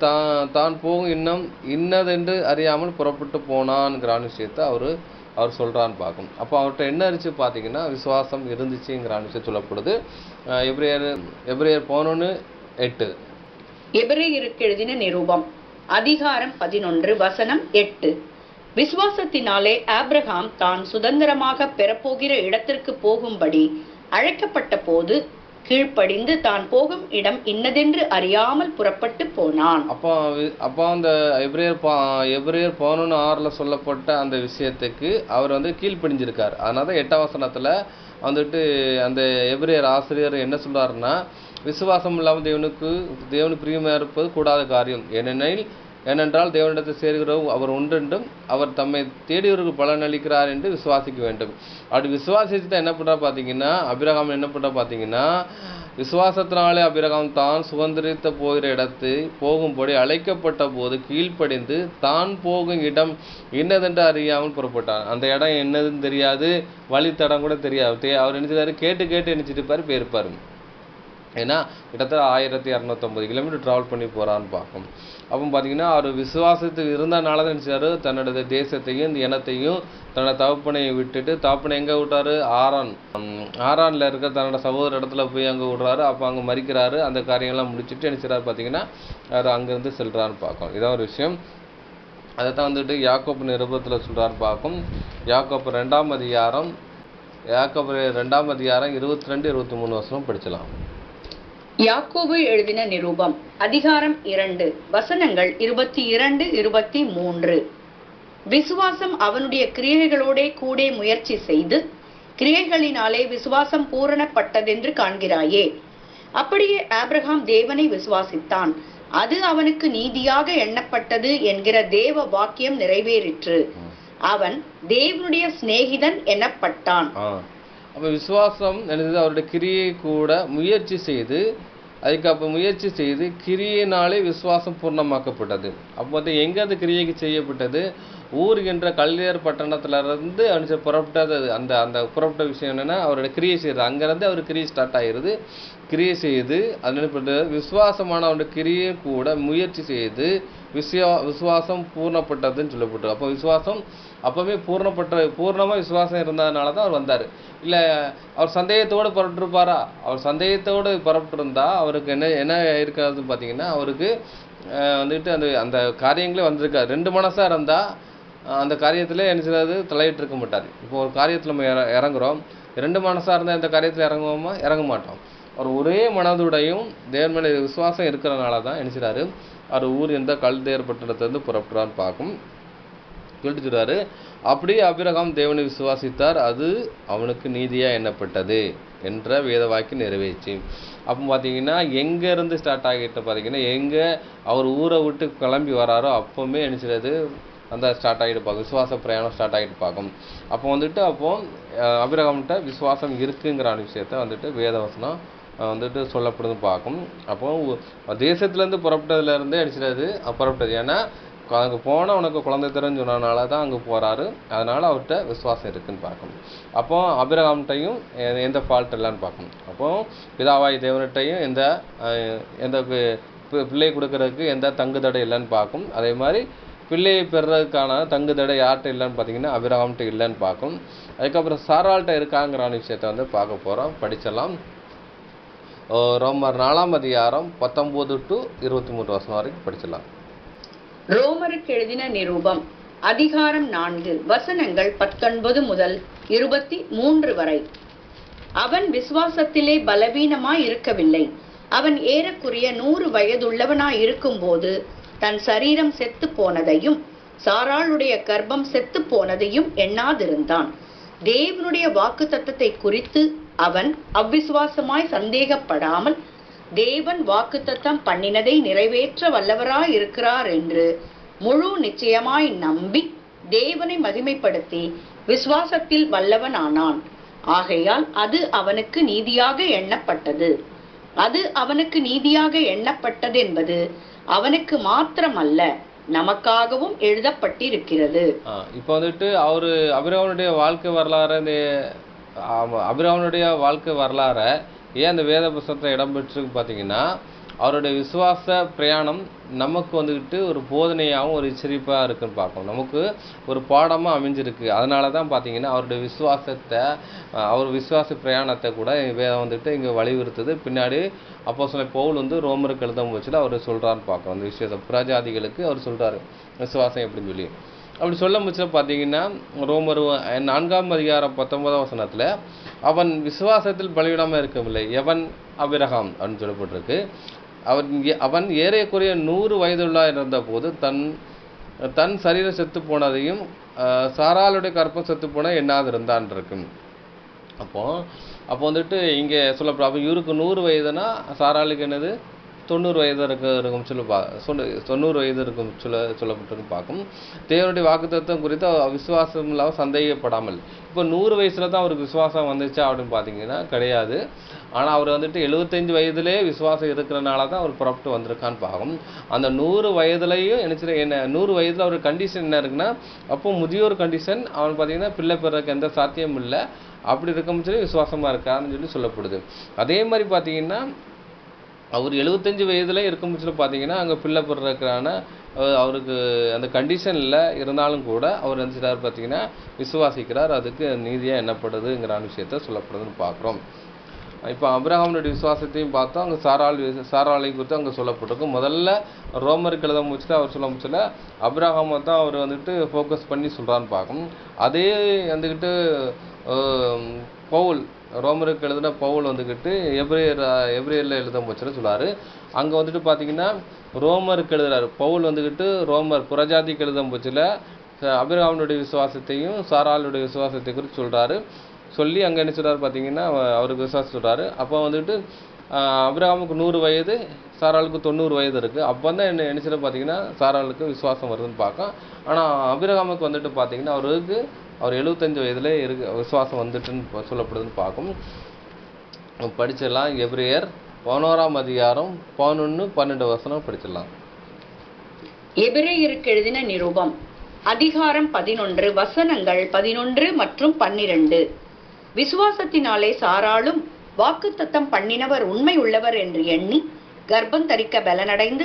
A: தான் போகும் இன்னும் இன்னதென்று அறியாமல் புறப்பட்டு போனான்ங்கிற விஷயத்தை அவர் சொல்கிறான்னு பார்க்கணும். அப்போ அவர்கிட்ட என்ன இருந்துச்சு பார்த்தீங்கன்னா விசுவாசம் இருந்துச்சுங்கிற விஷயம் சொல்லப்படுது. எபிரேயர் 11:8.
B: எபிரேயருக்கு எழுதின நிருபம் அதிகாரம் 11 வசனம் 8. விசுவாசத்தினாலே ஆபிரகாம் தான் சுதந்திரமாக பெறப்போகிற இடத்திற்கு போகும்படி அழைக்கப்பட்ட போது கீழ்ப்படிந்து தான் போகும் இடம் இன்னதென்று அறியாமல் புறப்பட்டு போனான்.
A: அப்போ அந்த எபிரேயர் 11:6 சொல்லப்பட்ட அந்த விஷயத்துக்கு அவர் வந்து கீழ்ப்படிஞ்சிருக்கார். அதனால தான் 8ஆம் வசனத்தில் வந்துட்டு அந்த எபிரேயர் ஆசிரியர் என்ன சொல்றாருன்னா, விசுவாசம் இல்லாமல் தேவனுக்கு பிரியமாக இருப்பது கூடாத காரியம். ஏனென்றால் தேவனிடத்தை சேர்கிறவர் அவர் ஒன்றென்றும் அவர் தம்மை தேடியவருக்கு பலன் அளிக்கிறார் என்று விசுவாசிக்க வேண்டும். அப்படி விசுவாசித்து தான் என்ன பண்ணுறா பார்த்தீங்கன்னா ஆபிரகாம் என்ன பண்ணுறா பார்த்தீங்கன்னா விசுவாசத்தினாலே ஆபிரகாம் தான் சுதந்திரித்த போகிற இடத்து போகும்படி அழைக்கப்பட்ட போது கீழ்ப்படிந்து தான் போகும் இடம் என்னதென்று அறியாமல் புறப்பட்டார். அந்த இடம் என்னதுன்னு தெரியாது, வழித்தடம் கூட தெரியாது. அவர் நினைச்சாரு கேட்டு நினைச்சிட்டு இருப்பார், போயிருப்பார். ஏன்னா கிட்டத்தட்ட 1250 கிலோமீட்டர் ட்ராவல் பண்ணி போகிறான்னு பார்க்கும். அப்போ பார்த்தீங்கன்னா அவர் விசுவாசத்துக்கு இருந்தனால தான் நினச்சாரு தன்னோட தேசத்தையும் இந்த இனத்தையும் தன்னோட தகப்பனையை விட்டுட்டு, தகப்பனை எங்கே விட்டாரு? ஆரானில் இருக்க தன்னோட சகோதர இடத்துல போய் அங்கே விடுறாரு. அப்போ அங்கே மறிக்கிறாரு. அந்த காரியங்கள்லாம் முடிச்சுட்டு நினச்சாரு பார்த்தீங்கன்னா அவர் அங்கேருந்து செல்கிறான்னு பார்க்கும். இதான் ஒரு விஷயம். அதை தான் வந்துட்டு யாக்கோப்பு நிருபத்தில் சொல்கிறான்னு பார்க்கும். யாக்கோப்பு 2ஆம் அதிகாரம் 22, 23 வசனம் படிச்சலாம்.
B: யாக்கோபு எழுதின நிருபம் அதிகாரம் 2 வசனங்கள் 22, 23. விசுவாசம் அவனுடைய கிரியைகளோடே கூட முயற்சி செய்து கிரியைகளினாலே விசுவாசம் பூரணப்பட்டதென்று காண்கிறாயே. அப்படியே ஆபிரகாம் தேவனை விசுவாசித்தான், அது அவனுக்கு நீதியாக எண்ணப்பட்டது என்கிற தேவ வாக்கியம் நிறைவேறிற்று. அவன் தேவனுடைய சிநேகிதன் எண்ணப்பட்டான்.
A: அப்போ விசுவாசம் என்னது? அவருடைய கிரியை கூட முயற்சி செய்து, அதுக்கு முயற்சி செய்து கிரியினாலே விசுவாசம் பூர்ணமாக்கப்பட்டது. அப்போ வந்து எங்கே அது கிரியைக்கு செய்யப்பட்டது? ஊர் என்ற கல்லியர் பட்டணத்திலிருந்து புறப்பட்டது. அந்த அந்த புறப்பட்ட விஷயம் என்னென்னா அவருடைய கிரியை செய்கிறது. அங்கேருந்து அவர் கிரியை ஸ்டார்ட் ஆகிருது. கிரியை செய்து அது என்ன விசுவாசமான அவருடைய கிரியை கூட முயற்சி செய்து விசுவாசம் பூர்ணப்பட்டதுன்னு சொல்லப்பட்டது. அப்போ விசுவாசம் அப்போவே பூர்ணமாக விசுவாசம் இருந்ததுனால தான் அவர் வந்தார். இல்லை அவர் சந்தேகத்தோடு புறப்பட்டுருப்பாரா? அவர் சந்தேகத்தோடு புறப்பட்டுருந்தா அவருக்கு என்ன இருக்காது பார்த்தீங்கன்னா, அவருக்கு வந்துட்டு அந்த காரியங்களே வந்திருக்காது. 2 மனசாக இருந்தால் அந்த காரியத்தில் என்ன செய்யாது? தலையிட்டு இருக்க மாட்டார். இப்போ ஒரு காரியத்தில் நம்ம இறங்குறோம், 2 மனசாக இருந்தால் இந்த காரியத்தில் இறங்குவோமா? இறங்க மாட்டோம். அவர் ஒரே மனதுடையும் தேவன் மேலே விசுவாசம் இருக்கிறனால தான் என்ன செய்கிறாரு? அவர் ஊர் எந்த கல்தேர் பட்டணத்திலிருந்து புறப்பட்டுறான்னு பார்க்கும். சொல்லிட்டு அப்படியே ஆபிரகாம் தேவனை விசுவாசித்தார், அது அவனுக்கு நீதியாக எண்ணப்பட்டது என்ற வேத வாக்கியம் நிறைவேற்றி. அப்போ பார்த்தீங்கன்னா எங்கேருந்து ஸ்டார்ட் ஆகிட்டு பார்த்தீங்கன்னா, எங்கே அவர் ஊரை விட்டு கிளம்பி வராரோ அப்போவுமே நினச்சிறது அந்த ஸ்டார்ட் ஆகிட்டு பார்க்கும். விசுவாச பிரயாணம் ஸ்டார்ட் ஆகிட்டு பார்க்கும். அப்போ வந்துட்டு ஆபிரகாம்கிட்ட விசுவாசம் இருக்குங்கிற விஷயத்த வந்துட்டு வேதவசனம் வந்துட்டு சொல்லப்படுதுன்னு பார்க்கும். அப்போ தேசத்துலேருந்து புறப்பட்டதுலேருந்தே அடிச்சிடாது புறப்பட்டது. ஏன்னா அங்கே போனால் உனக்கு குழந்தை தரேன்னு சொன்னனால தான் அங்கே போகிறாரு. அதனால் அவர்கிட்ட விசுவாசம் இருக்குதுன்னு பார்க்கணும். அப்போ ஆபிரகாம்கிட்டையும் எந்த ஃபால்ட் இல்லைன்னு பார்க்கணும். அப்போ பிதாவாய் தேவன்கிட்டையும் எந்த பிள்ளை கொடுக்கறதுக்கு எந்த தங்கு தடை இல்லைன்னு பார்க்கும். அதே மாதிரி பிள்ளையை பெறுறதுக்கான தங்கு தடை யார்கிட்ட இல்லைன்னு பார்த்தீங்கன்னா ஆபிரகாம்கிட்ட இல்லைன்னு பார்க்கும். அதுக்கப்புறம் சாராள்கிட்ட இருக்காங்கிற விஷயத்த வந்து பார்க்க போகிறோம். படிச்சிடலாம். ரோமர் 4ஆம் அதிகாரம் 19 to 23 வசனம் வரைக்கும் படிச்சிடலாம்.
B: ரோமருக்கு எழுதின நிருபம் அதிகாரம் 4 வசனங்கள் 19 முதல் 23 வரை. அவன் விசுவாசத்திலே பலவீனமாய் இருக்கவில்லை. அவன் ஏறக்குறைய 100 வயதுள்ளவனாய் இருக்கும்போது தன் சரீரம் செத்து போனதையும் சாராளுடைய கர்ப்பம் செத்து போனதையும் எண்ணாதிருந்தான். தேவனுடைய வாக்குத்தத்தத்தை குறித்து அவன் அவ்விசுவாசமாய் சந்தேகப்படாமல் தேவன் வாக்குத்தத்தம் பண்ணினதை நிறைவேற்ற வல்லவராய் இருக்கிறார் என்று முழு நிச்சயமாய் நம்பி தேவனை மகிமைப்படுத்தி விசுவாசத்தில் வல்லவனானான். ஆகையால் அது அவனுக்கு நீதியாக எண்ணப்பட்டது. அது அவனுக்கு நீதியாக எண்ணப்பட்டது என்பது அவனுக்கு மாத்திரமல்ல, நமக்காகவும் எழுதப்பட்டிருக்கிறது.
A: இப்போ வந்துட்டு அவரு அபிரகாமுடைய வாழ்க்கை வரலாறை ஏன் அந்த வேத புத்தகத்தில் இடம்பெற்றிருக்கு பார்த்தீங்கன்னா, அவருடைய விசுவாச பிரயாணம் நமக்கு வந்துக்கிட்டு ஒரு போதனையாகவும் ஒரு எச்சரிப்பாக இருக்குன்னு பார்க்கணும். நமக்கு ஒரு பாடமாக அமைஞ்சிருக்கு. அதனால தான் பார்த்தீங்கன்னா அவருடைய அவர் விசுவாச பிரயாணத்தை கூட வேதம் வந்துட்டு இங்கே வலியுறுத்துது. பின்னாடி அப்போஸ்தலன் பவுல் வந்து ரோமருக்கு எழுதும் போச்சுல அவர் சொல்கிறான்னு பார்க்கணும். அந்த விஷயத்தை பிரஜாதிகளுக்கு அவர் சொல்கிறாரு விசுவாசம் எப்படின்னு சொல்லி. அப்படி சொல்லும் பட்சத்தில் பார்த்தீங்கன்னா ரோமர் 4ஆம் அதிகாரம் 19ஆம் வசனத்தில் அவன் விசுவாசத்தில் பலவீனமாக இருக்கவில்லை. எவன்? ஆபிரகாம் அப்படின்னு சொல்லப்பட்டிருக்கு. அவன் ஏறக்குறைய 100 வயதுள்ளாக இருந்த போது தன் சரீரம் செத்து போனதையும் சாராளுடைய கற்பம் செத்து போன எண்ணாதிருந்தான் இருக்கு. அப்போ வந்துட்டு இங்கே சொல்லப்படும். அப்போ இவருக்கு 100 வயதுனா சாராளுக்கு என்னது 90 வயது இருக்கும் 90 வயது இருக்கும் சொல்லப்பட்டிருக்கு பார்க்கும். தேவனுடைய வாக்குத்தத்தம் குறித்து விசுவாசம் இல்லாமல் சந்தேகப்படாமல். இப்போ 100 வயசுல தான் அவருக்கு விசுவாசம் வந்துச்சா அப்படின்னு பார்த்தீங்கன்னா கிடையாது. ஆனால் அவர் வந்துட்டு 75 வயதுலே விசுவாசம் இருக்கிறனால தான் அவர் புறப்பட்டு வந்திருக்கான்னு பார்க்கும். அந்த 100 வயதுலையும் என்ன 100 வயதில் அவர் கண்டிஷன் என்ன இருக்குன்னா, அப்போ முதியோர் கண்டிஷன். அவன் பார்த்தீங்கன்னா பிள்ளை பெறக்கு எந்த சாத்தியமும் இல்லை. அப்படி இருக்கும் சொல்லி விசுவாசமாக இருக்கான்னு சொல்லி சொல்லப்படுது. அதே மாதிரி பார்த்தீங்கன்னா அவர் 75 வயதில் இருக்கும் பட்சத்தில் பார்த்தீங்கன்னா அங்கே பிள்ளை பிறக்கிறக்கான அவருக்கு அந்த கண்டிஷனில் இருந்தாலும் கூட அவர் என்ன செய்கிறார் பார்த்தீங்கன்னா விசுவாசிக்கிறார். அதுக்கு நீதியாக என்னப்படுதுங்கிற விஷயத்த சொல்லப்படுதுன்னு பார்க்குறோம். இப்போ ஆபிரகாமுடைய விசுவாசத்தையும் பார்த்தோம். அங்கே சாராளை குறித்து அங்கே சொல்லப்பட்டிருக்கும். முதல்ல ரோமருக்கு எழுத முடிச்சுட்டு அவர் சொல்ல முடிச்சல ஆபிரகாமை தான் அவர் வந்துட்டு ஃபோக்கஸ் பண்ணி சொல்கிறான்னு பார்க்கணும். அதே வந்துக்கிட்டு பவுல் ரோமருக்கு எழுதின பவுல் வந்துக்கிட்டு எப்ரேயரில் எழுத முடிச்சுன்னு சொல்கிறாரு. அங்கே வந்துட்டு பார்த்தீங்கன்னா ரோமருக்கு எழுதுறாரு பவுல் வந்துக்கிட்டு ரோமர் புறஜாதிக்கு எழுத போச்சில் ஆபிரகாமுடைய விசுவாசத்தையும் சாராளுடைய விசுவாசத்தை குறித்து சொல்கிறாரு. சொல்லி அங்கே என்ன சொல்கிறாரு பார்த்தீங்கன்னா அவருக்கு விசுவாசம் சொல்கிறாரு. அப்போ வந்துட்டு ஆபிரகாமுக்கு 100 வயது, சாராளுக்கு 90 வயது இருக்குது. அப்போ தான் என்ன சொல்ல பார்த்தீங்கன்னா சாராளுக்கு விசுவாசம் வருதுன்னு பார்க்க. ஆனால் ஆபிரகாமுக்கு வந்துட்டு பார்த்தீங்கன்னா அவர் 75 வயதில் விசுவாசம் வந்துட்டுன்னு சொல்லப்படுதுன்னு பார்க்கும். படிச்சிடலாம். எபிரேயர் 11ஆம் அதிகாரம் 11-12 வசனம் படிச்சிடலாம்.
B: எபிரேயருக்கு எழுதின நிருபம் அதிகாரம் 11 வசனங்கள் 11 மற்றும் 12. விசுவாசத்தினாலே சாராளும் வாக்குத்தத்தம் பண்ணினவர் உண்மை உள்ளவர் என்று எண்ணி கர்ப்பம் தரிக்க பலனடைந்து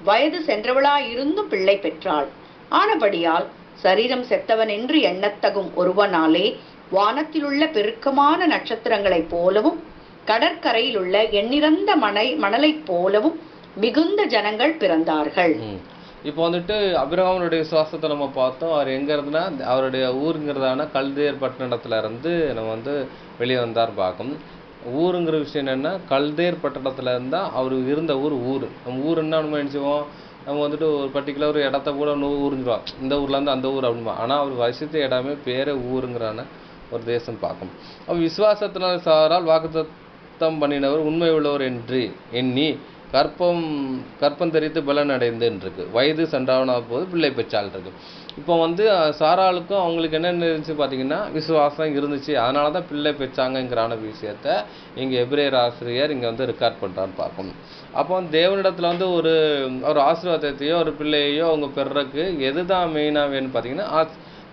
B: வயது சென்றவளாயிருந்தும் பிள்ளை பெற்றாள். ஆனபடியால் சரீரம் செத்தவன் என்று எண்ணத்தகும் ஒருவனாலே வானத்திலுள்ள பெருக்கமான நட்சத்திரங்களைப் போலவும் கடற்கரையில் உள்ள எண்ணிறந்த மணலைப் போலவும் மிகுந்த ஜனங்கள் பிறந்தார்கள்.
A: இப்போ வந்துட்டு ஆபிரகாமுடைய விசுவாசத்தை நம்ம பார்த்தோம். அவர் எங்கே இருந்துன்னா அவருடைய ஊருங்கிறதான கல்தேர் பட்டணத்தில் இருந்து நம்ம வந்து வெளியே வந்தார் பார்க்கும். ஊருங்கிற விஷயம் என்னென்னா கல்தேர் பட்டணத்தில் இருந்தால் அவர் இருந்த ஊர். நம்ம ஊருன்னா நம்ம நினச்சிவோம் நம்ம வந்துட்டு ஒரு பர்டிகுலர் ஒரு இடத்த கூட ஊருஞ்சிடுவோம், இந்த ஊர்லேருந்து அந்த ஊர் அப்படிமா. ஆனால் அவர் வசித்த இடமே பேரே ஊருங்கிறான ஒரு தேசம் பார்க்கும். அவர் விசுவாசத்தினால் சாரால் வாக்குத்தத்தம் பண்ணினவர் உண்மை உள்ளவர் என்று எண்ணி கற்பம் தெரித்து பலன் அடைந்துருக்கு. வயது சென்றாவனா போது பிள்ளை பெற்றால் இருக்கு. இப்போ வந்து சாராளுக்கும் அவங்களுக்கு என்ன இருந்துச்சு பார்த்தீங்கன்னா விசுவாசம் இருந்துச்சு. அதனால தான் பிள்ளை பெற்றாங்கங்கிறான விஷயத்த இங்கே எபிரேயர் ஆசிரியர் இங்கே வந்து ரெக்கார்ட் பண்ணுறான்னு பார்க்கணும். அப்போ வந்து தேவனிடத்தில் வந்து ஒரு ஆசீர்வாதத்தையோ ஒரு பிள்ளையோ அவங்க பெறறதுக்கு எது தான் மெயினாக வேணும்னு பார்த்தீங்கன்னா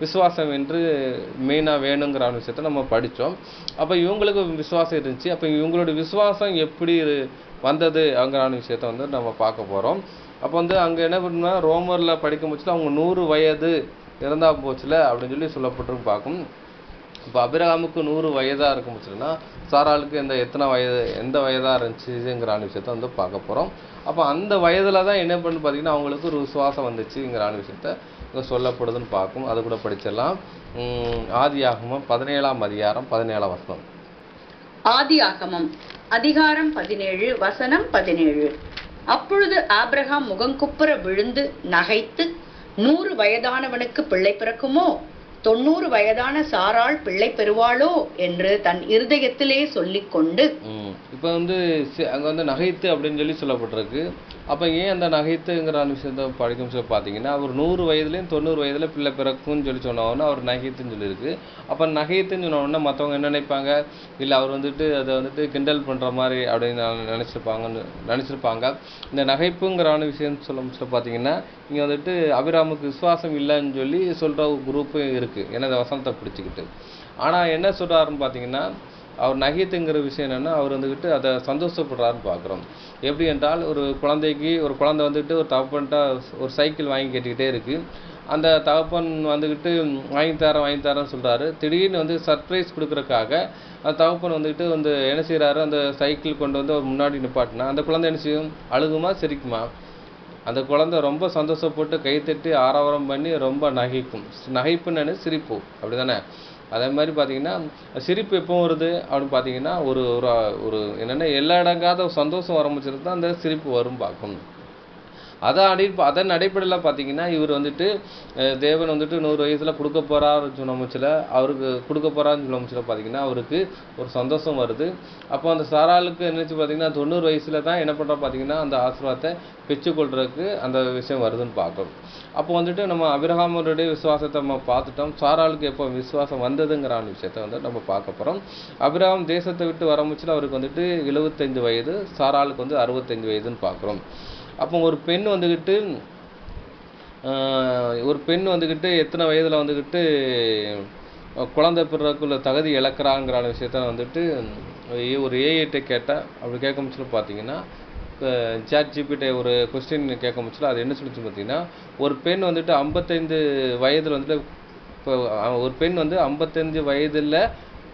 A: விசுவாசம் என்று மெயினாக வேணுங்கிற விஷயத்தை நம்ம படித்தோம். அப்போ இவங்களுக்கு விசுவாசம் இருந்துச்சு. அப்போ இவங்களோட விசுவாசம் எப்படி வந்தது அவங்கிறான விஷயத்த வந்து நம்ம பார்க்க போகிறோம். அப்போ வந்து அங்கே என்ன பண்ணா ரோமரில் படிக்கும் போச்சுல அவங்க 100 வயது இருந்தால் போச்சுல அப்படின்னு சொல்லி சொல்லப்பட்டிருக்கு பார்க்கும். இப்போ ஆபிரகாமுக்கு 100 வயதாக இருக்கும் போச்சுன்னா சாராளுக்கு எந்த வயதாக இருந்துச்சுங்கிற விஷயத்த வந்து பார்க்க போகிறோம். அப்போ அந்த வயதில் தான் என்ன பண்ணு பார்த்தீங்கன்னா அவங்களுக்கு ஒரு விசுவாசம் வந்துச்சுங்கிற விஷயத்த இங்கே சொல்லப்படுதுன்னு பார்க்கும். அது கூட படிச்சிடலாம். ஆதியாகமம் 17ஆம் அதிகாரம் 17ஆம் வசனம்.
B: ஆதியாகமம் அதிகாரம் 17 வசனம் 17. அப்பொழுது ஆபிரகாம் முகங்குப்புற விழுந்து நகைத்து 100 வயதானவனுக்கு பிள்ளை பிறக்குமோ 90 வயதான சாராள் பிள்ளை பெறுவாளோ என்று தன் இருதயத்திலே சொல்லிக் கொண்டு.
A: இப்போ வந்து அங்கே வந்து நகைத்து அப்படின்னு சொல்லி சொல்லப்பட்டிருக்கு. அப்போ ஏன் அந்த நகைத்துங்கிற விஷயத்த படிக்கும் சொல்லி பார்த்தீங்கன்னா அவர் 100 வயதுலேயும் 90 வயதில் பிள்ளை பிறக்கும்னு சொல்லி சொன்னவொன்னே அவர் நகைத்துன்னு சொல்லியிருக்கு. அப்போ நகைத்துன்னு சொன்னோடனே மற்றவங்க என்ன நினைப்பாங்க, இல்லை அவர் வந்துட்டு அதை வந்துட்டு கிண்டல் பண்ணுற மாதிரி அப்படின்னு நினச்சிருப்பாங்க. இந்த நகைப்புங்கிற விஷயம் சொல்ல பார்த்தீங்கன்னா இங்கே வந்துட்டு ஆபிரகாமுக்கு விசுவாசம் இல்லைன்னு சொல்லி சொல்கிற ஒரு குரூப்பு இருக்குது, ஏன்னா இந்த வசனத்தை பிடிச்சிக்கிட்டு. ஆனால் என்ன சொல்கிறாருன்னு பார்த்தீங்கன்னா அவர் நகைத்துங்கிற விஷயம் என்னென்னா அவர் வந்துக்கிட்டு அதை சந்தோஷப்படுறாருன்னு பார்க்குறோம். எப்படி என்றால் ஒரு குழந்தை வந்துட்டு ஒரு தகப்பன்ட்ட ஒரு சைக்கிள் வாங்கி கேட்டுக்கிட்டே இருக்குது. அந்த தகப்பன் வந்துக்கிட்டு வாங்கி தரேன்னு சொல்கிறாரு. திடீர்னு வந்து சர்ப்ரைஸ் கொடுக்குறக்காக அந்த தகப்பன் வந்துக்கிட்டு வந்து என்ன செய்கிறாரு, அந்த சைக்கிள் கொண்டு வந்து அவர் முன்னாடி நிப்பாட்டினா அந்த குழந்தை என்ன செய்யும், அழுகுமா சிரிக்குமா? அந்த குழந்தை ரொம்ப சந்தோஷப்பட்டு கைத்தட்டி ஆரவாரம் பண்ணி ரொம்ப நகைக்கும். நகைப்புன்னு சிரிப்பு அப்படி தானே? அதே மாதிரி பார்த்தீங்கன்னா சிரிப்பு எப்போ வருது அப்படின்னு பார்த்தீங்கன்னா ஒரு என்னென்ன எல்லா இடங்காத சந்தோஷம் ஆரம்பிச்சிருக்கு தான் அந்த சிரிப்பு வரும் பார்க்கும். அதன் அடிப்படையில் பார்த்தீங்கன்னா இவர் வந்துட்டு தேவன் வந்துட்டு 100 வயசில் கொடுக்க போகிறாருன்னு சொன்ன முச்சில் அவருக்கு கொடுக்க போகிறாருன்னு சொன்ன முச்சில் பார்த்தீங்கன்னா அவருக்கு ஒரு சந்தோஷம் வருது. அப்போ அந்த சாராளுக்கு என்னச்சு பார்த்தீங்கன்னா 90 வயசில் தான் என்ன பண்ணுறோம் பார்த்தீங்கன்னா அந்த ஆசீர்வாதத்தை பெற்றுக்கொள்றதுக்கு அந்த விஷயம் வருதுன்னு பார்க்குறோம். அப்போ வந்துட்டு நம்ம ஆபிரகாமுடைய விசுவாசத்தை நம்ம பார்த்துட்டோம். சாராளுக்கு எப்போ விசுவாசம் வந்ததுங்கிற விஷயத்தை வந்து நம்ம பார்க்க போகிறோம். ஆபிரகாம் தேசத்தை விட்டு வர முச்சில் அவருக்கு வந்துட்டு 75 வயது, சாராளுக்கு வந்து 65 வயதுன்னு பார்க்குறோம். அப்போ ஒரு பெண் வந்துக்கிட்டு எத்தனை வயதில் வந்துக்கிட்டு குழந்தை பிறக்குள்ள தகுதி இழக்கிறாங்கிற விஷயத்த வந்துட்டு ஒரு ஏஐட்ட கேட்டால் அப்படி கேட்க முடிச்சு பார்த்தீங்கன்னா சாட் ஜிபிடி ஒரு கொஸ்டின் கேட்க முடிச்சல, அது என்ன சொல்லிச்சு பார்த்தீங்கன்னா, ஒரு பெண் வந்துட்டு 55 வயதில் வந்துட்டு இப்போ ஒரு பெண் வந்து 55 வயதில்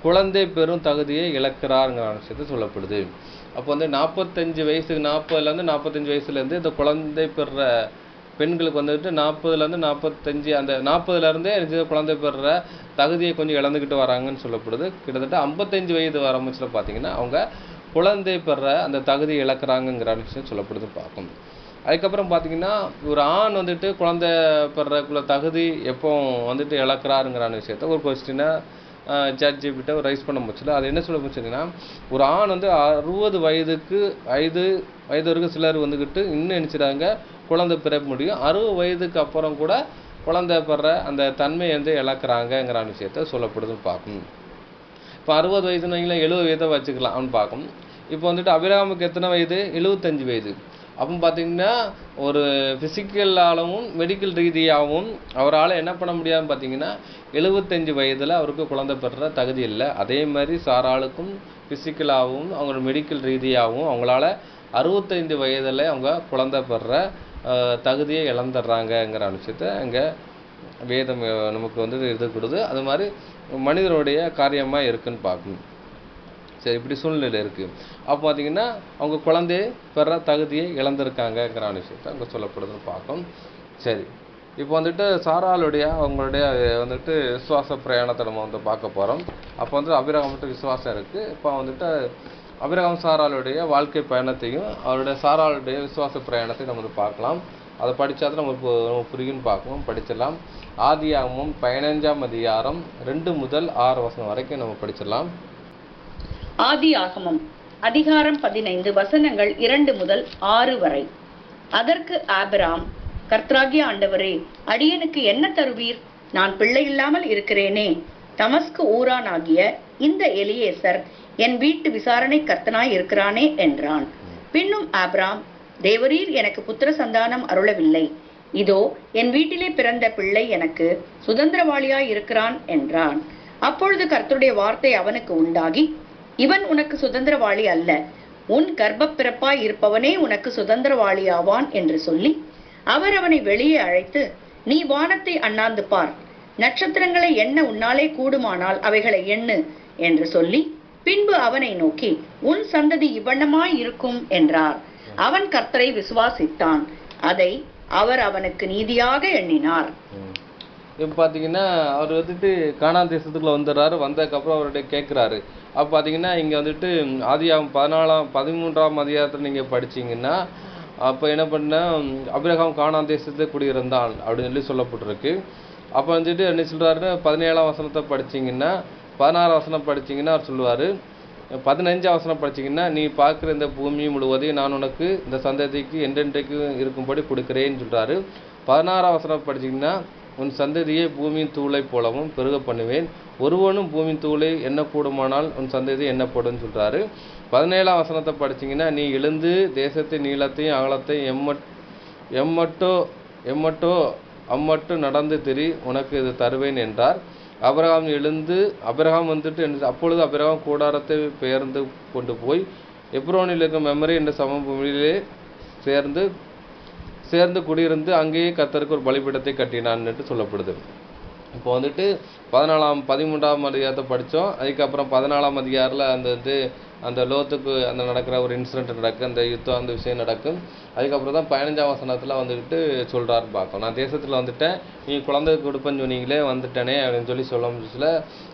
A: குழந்தை பெறும் தகுதியை இழக்கிறாருங்கிற விஷயத்தை சொல்லப்படுது. அப்போ வந்து 45 வயசுக்கு 40லேருந்து 45 வயசுலேருந்து இந்த குழந்தை பெறுற பெண்களுக்கு வந்துட்டு 40லேருந்து 45 அந்த 40லேருந்தே குழந்தை பெறுற தகுதியை கொஞ்சம் இழந்துக்கிட்டு வராங்கன்னு சொல்லப்படுது. கிட்டத்தட்ட 55 வயது ஆரம்பிச்சில் பார்த்தீங்கன்னா அவங்க குழந்தை பெறுற அந்த தகுதியை இழக்கிறாங்கங்கிற விஷயம் சொல்லப்படுது பார்க்கும். அதுக்கப்புறம் பார்த்தீங்கன்னா ஒரு ஆண் வந்துட்டு குழந்தை பெறுறக்குள்ள தகுதி எப்போ வந்துட்டு இழக்கிறாருங்கிற விஷயத்த ஒரு கொஸ்டினை சாட் ஜிபிட்ட ரைஸ் பண்ண முடிச்சல. அது என்ன சொல்ல முடிச்சுன்னா, ஒரு ஆண் வந்து 60 வயதுக்கு 5 வயது வரைக்கும் சிலர் வந்துக்கிட்டு இன்னும் நினச்சிடாங்க குழந்தை பெற முடியும். 60 வயதுக்கு அப்புறம் கூட குழந்தை பெற அந்த தன்மை வந்து இழக்கிறாங்கங்கிற விஷயத்த சொல்லப்படுதுன்னு பார்க்கணும். இப்போ 60 வயதுன்னு 70 வயதை வச்சுக்கலாம்னு பார்க்கணும். இப்போ வந்துட்டு அபிரகாமுக்கு எத்தனை வயது? 75 வயது. அப்போ பார்த்தீங்கன்னா ஒரு ஃபிசிக்கலாகவும் மெடிக்கல் ரீதியாகவும் அவரால் என்ன பண்ண முடியாதுன்னு பார்த்தீங்கன்னா 75 வயதில் அவருக்கு குழந்தை பெறுற தகுதி இல்லை. அதே மாதிரி சாராளுக்கும் ஃபிசிக்கலாகவும் அவங்களோட மெடிக்கல் ரீதியாகவும் அவங்களால 65 வயதில் அவங்க குழந்தை பெறுற தகுதியை இழந்துடுறாங்கங்கிற விஷயத்த அங்கே வேதம் நமக்கு வந்து இது கொடுது. அது மாதிரி மனிதருடைய காரியமாக இருக்குன்னு பார்க்கணும். சரி, இப்படி சூழ்நிலை இருக்குது. அப்போ பார்த்தீங்கன்னா அவங்க குழந்தைய பெற தகுதியை இழந்திருக்காங்கங்கிற விஷயத்தை அங்கே சொல்லப்படுதுன்னு பார்க்கும். சரி, இப்போ வந்துட்டு சாராளுடைய அவங்களுடைய வந்துட்டு விசுவாச பிரயாணத்தை நம்ம வந்து பார்க்க போகிறோம். அப்போ வந்து அபிரகாம்கிட்ட விசுவாசம் இருக்குது. இப்போ வந்துட்டு அபிரகாம் சாராளுடைய வாழ்க்கை பயணத்தையும் அவருடைய சாராளுடைய விசுவாச பிரயாணத்தையும் நம்ம வந்து பார்க்கலாம். அதை படித்தா தான் நம்ம புரியுன்னு பார்க்கணும். படிச்சிடலாம். ஆதியாகமம் 15ஆம் அதிகாரம் 2 முதல் 6 வசனம் வரைக்கும் நம்ம படிச்சிடலாம்.
B: ஆதியாகமம் அதிகாரம் 15 வசனங்கள் 2 முதல் 6 வரை. அதற்கு ஆபிராம், கர்த்தராகிய ஆண்டவரே, அடியனுக்கு என்ன தருவீர்? நான் பிள்ளை இல்லாமல் இருக்கிறேனே. தமஸ்கு ஊரானாகிய இந்த எலியேசர் என் வீட்டு விசாரணை கர்த்தனாய் இருக்கிறானே என்றான். பின்னும் ஆபிராம், தேவரீர் எனக்கு புத்திர சந்தானம் அருளவில்லை. இதோ என் வீட்டிலே பிறந்த பிள்ளை எனக்கு சுதந்திரவாளியாய் இருக்கிறான் என்றான். அப்பொழுது கர்த்தருடைய வார்த்தை அவனுக்கு உண்டாகி, இவன் உனக்கு சுதந்திரவாளி அல்ல, உன் கர்ப்ப பிறப்பாய் இருப்பவனே உனக்கு சுதந்திரவாளியாவான் என்று சொல்லி அவர் அவனை வெளியே அழைத்து, நீ வானத்தை அண்ணாந்து பார், நட்சத்திரங்களை எண்ண உன்னாலே கூடுமானால் அவைகளை எண்ணு என்று சொல்லி பின்பு அவனை நோக்கி, உன் சந்ததி இவ்வண்ணமாய் இருக்கும் என்றார். அவன் கர்த்தரை விசுவாசித்தான். அதை அவர் அவனுக்கு நீதியாக எண்ணினார்.
A: இப்போ பார்த்தீங்கன்னா அவர் வந்துட்டு கானான் தேசத்துக்குள்ள வந்துடுறாரு. வந்ததுக்கப்புறம் அவர்கிட்ட கேட்குறாரு. அப்போ பார்த்தீங்கன்னா இங்கே வந்துட்டு ஆதியாகமம் 13ஆம் அதிகாரத்தில் நீங்கள் படிச்சிங்கன்னா அப்போ என்ன பண்ண அபிரகாம் கானான் தேசத்தில் குடியிருந்தான் அப்படின்னு சொல்லி சொல்லப்பட்டிருக்கு. அப்போ வந்துட்டு என்ன சொல்கிறாருன்னு 17ஆம் வசனத்தை படிச்சிங்கன்னா 16ஆம் வசனம் படிச்சிங்கன்னா அவர் சொல்லுவார். 15ஆம் வசனம் படிச்சிங்கன்னா, நீ பார்க்குற இந்த பூமி முழுவதையும் நான் உனக்கு இந்த சந்ததிக்கு என்றென்றைக்கு இருக்கும்படி கொடுக்குறேன்னு சொல்கிறாரு. 16ஆம் வசனம் படிச்சிங்கன்னா, உன் சந்ததியை பூமியின் தூளை போலவும் பெருக பண்ணுவேன், ஒருவனும் பூமியின் தூளை எண்ணக்கூடுமானால் உன் சந்ததி எண்ணப்படும் சொல்கிறாரு. 17ஆம் வசனத்தை படிச்சிங்கன்னா, நீ எழுந்து தேசத்தின் நீளத்தையும் அகலத்தையும் எம்மட்டோ அம்மட்டும் நடந்து திரி, உனக்கு இது தருவேன் என்றார். அபிரகாம் வந்துட்டு அப்பொழுது அபிரகாம் கூடாரத்தை பெயர்ந்து கொண்டு போய் எப்ரோனில் இருக்கும் மெமரி என்ற சமபூமியிலே சேர்ந்து குடியிருந்து அங்கேயே கர்த்தருக்கு ஒரு பலிபீடத்தை கட்டினான் என்று சொல்லப்படுது. இப்போ வந்துட்டு 13ஆம் அதிகாரத்தை படித்தோம். அதுக்கப்புறம் 14ஆம் அதிகாரத்தில் அந்த லோத்துக்கு அந்த நடக்கிற ஒரு இன்சிடென்ட் நடக்கும், அந்த யுத்தம் அந்த விஷயம் நடக்கும். அதுக்கப்புறம் தான் 15ஆம் வசனத்தில் வந்துக்கிட்டு சொல்கிறாரு பார்க்கணும். நான் தேசத்தில் வந்துட்டேன், நீ குழந்தை கொடுப்பேன்னு சொன்னீங்களே, வந்துட்டேனே அப்படின்னு சொல்ல முடியல.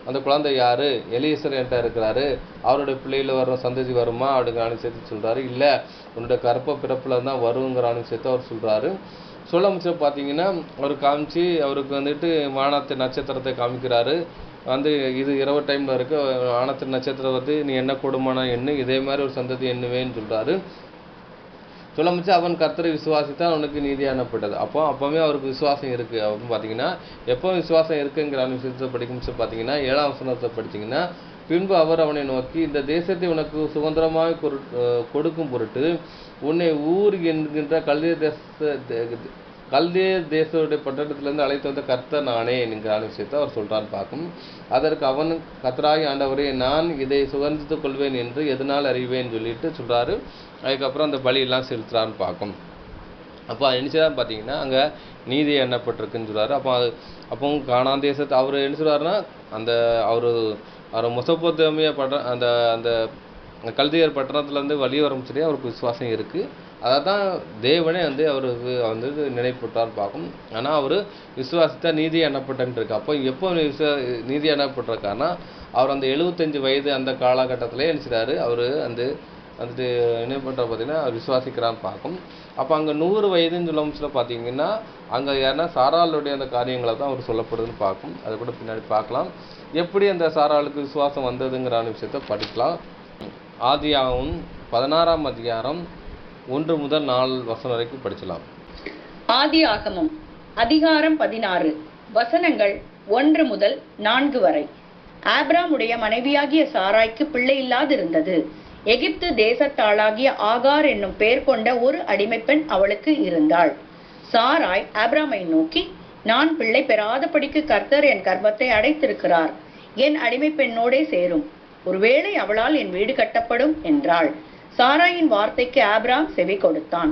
A: அந்த குழந்தை யார்? எலியேசர் என்கிட்ட இருக்கிறாரு, அவருடைய பிள்ளையில் வர சந்ததி வருமா அப்படிங்கிற சேர்த்து சொல்கிறாரு. இல்லை, உன்னோட கர்ப்ப பிறப்பில் தான் வருங்கிற சேர்த்து அவர் சொல்கிறாரு. சொல்ல முடிச்சு பார்த்தீங்கன்னா அவர் காமிச்சு அவருக்கு வந்துட்டு வானத்து நட்சத்திரத்தை காமிக்கிறாரு. இது இரவு டைமில் இருக்க வானத்து நட்சத்திரம் வந்து நீ என்ன கொடுமான எண்ணு, இதே மாதிரி ஒரு சந்ததி எண்ணுவேன்னு சொல்கிறாரு. சொல்ல முடிச்சு அவன் கர்த்தரை விசுவாசித்தான் அவனுக்கு நீதியானப்பட்டது. அப்போவே அவருக்கு விசுவாசம் இருக்குது அப்படின்னு பார்த்தீங்கன்னா, எப்போ விசுவாசம் இருக்குங்கிற விஷயத்தை படிக்க முடிச்சு பார்த்தீங்கன்னா 7ஆம் வசனத்தை படிச்சிங்கன்னா, பின்பு அவர் அவனை நோக்கி, இந்த தேசத்தை உனக்கு சுதந்திரமாக கொடுக்கும் பொருட்டு உன்னை ஊர் என்கின்ற கல்தேயர் தேசத்துடைய பட்டணத்திலிருந்து அழைத்து வந்த கர்த்தர் நானே என்கிற விஷயத்தை அவர் சொல்றான்னு பார்க்கும். அதற்கு அவன், கர்த்தராகிய ஆண்டவரே, நான் இதை சுதந்தித்துக் கொள்வேன் என்று எதனால் அறிவேன்னு சொல்லிட்டு சொல்றாரு. அதுக்கப்புறம் அந்த பலியெல்லாம் செலுத்துறான்னு பார்க்கும். அப்போ நினைச்சுதான் பார்த்தீங்கன்னா அங்கே நீதி எண்ணப்பட்டிருக்குன்னு சொல்றாரு. அப்போ கானான் தேசத்தை அவர் என்ன சொல்றாருன்னா, அவர் மெசொப்பொத்தேமியா அந்த அந்த கல்தேயர் பட்டணத்துலேருந்து வெளியே வரும் சொல்லி அவருக்கு விசுவாசம் இருக்குது. அதை தான் தேவனே அவருக்கு நினைப்பட்டார் பார்க்கும். ஆனால் அவர் விசுவாசித்தா நீதி எண்ணப்பட்டன்ட்டு இருக்கு. அப்போ எப்போ நீதி எண்ணப்பட்டிருக்காருன்னா, அவர் அந்த 75 வயது அந்த காலகட்டத்திலே நினைச்சாரு. அவர் வந்துட்டு என்ன பண்ணுற பார்த்தீங்கன்னா அவர் விசுவாசிக்கிறான்னு பார்க்கும். அப்போ அங்கே 100 வயதுன்னு சொல்ல பார்த்தீங்கன்னா அங்கே யாருன்னா சாராளுடைய அந்த காரியங்களை தான் அவர் சொல்லப்படுதுன்னு பார்க்கும். அதை கூட பின்னாடி பார்க்கலாம். எப்படி அந்த சாராளுக்கு விசுவாசம் வந்ததுங்கிற விஷயத்த படிக்கலாம். ஆதியாகமம் 16ஆம் அதிகாரம் 1 முதல் 4 வசனம் வரைக்கும் படிச்சலாம்.
B: ஆதியாகமம் அதிகாரம் 16 வசனங்கள் 1 முதல் 4 வரை. ஆபிராமுடைய மனைவியாகிய சாராய்க்கு பிள்ளை இல்லாதிருந்தது. எகிப்து தேசத்தாளாகிய ஆகார் என்னும் பெயர் கொண்ட ஒரு அடிமைப்பெண் அவளுக்கு இருந்தாள். சாராய் ஆபிராமை நோக்கி, நான் பிள்ளை பெறாதபடிக்கு கர்த்தர் என் கர்ப்பத்தை அடைத்திருக்கிறார். என் அடிமை பெண்ணோடே சேரும். ஒருவேளை அவளால் என் வீடு கட்டப்படும் என்றாள். சாராயின் வார்த்தைக்கு ஆபிராம் செவி கொடுத்தான்.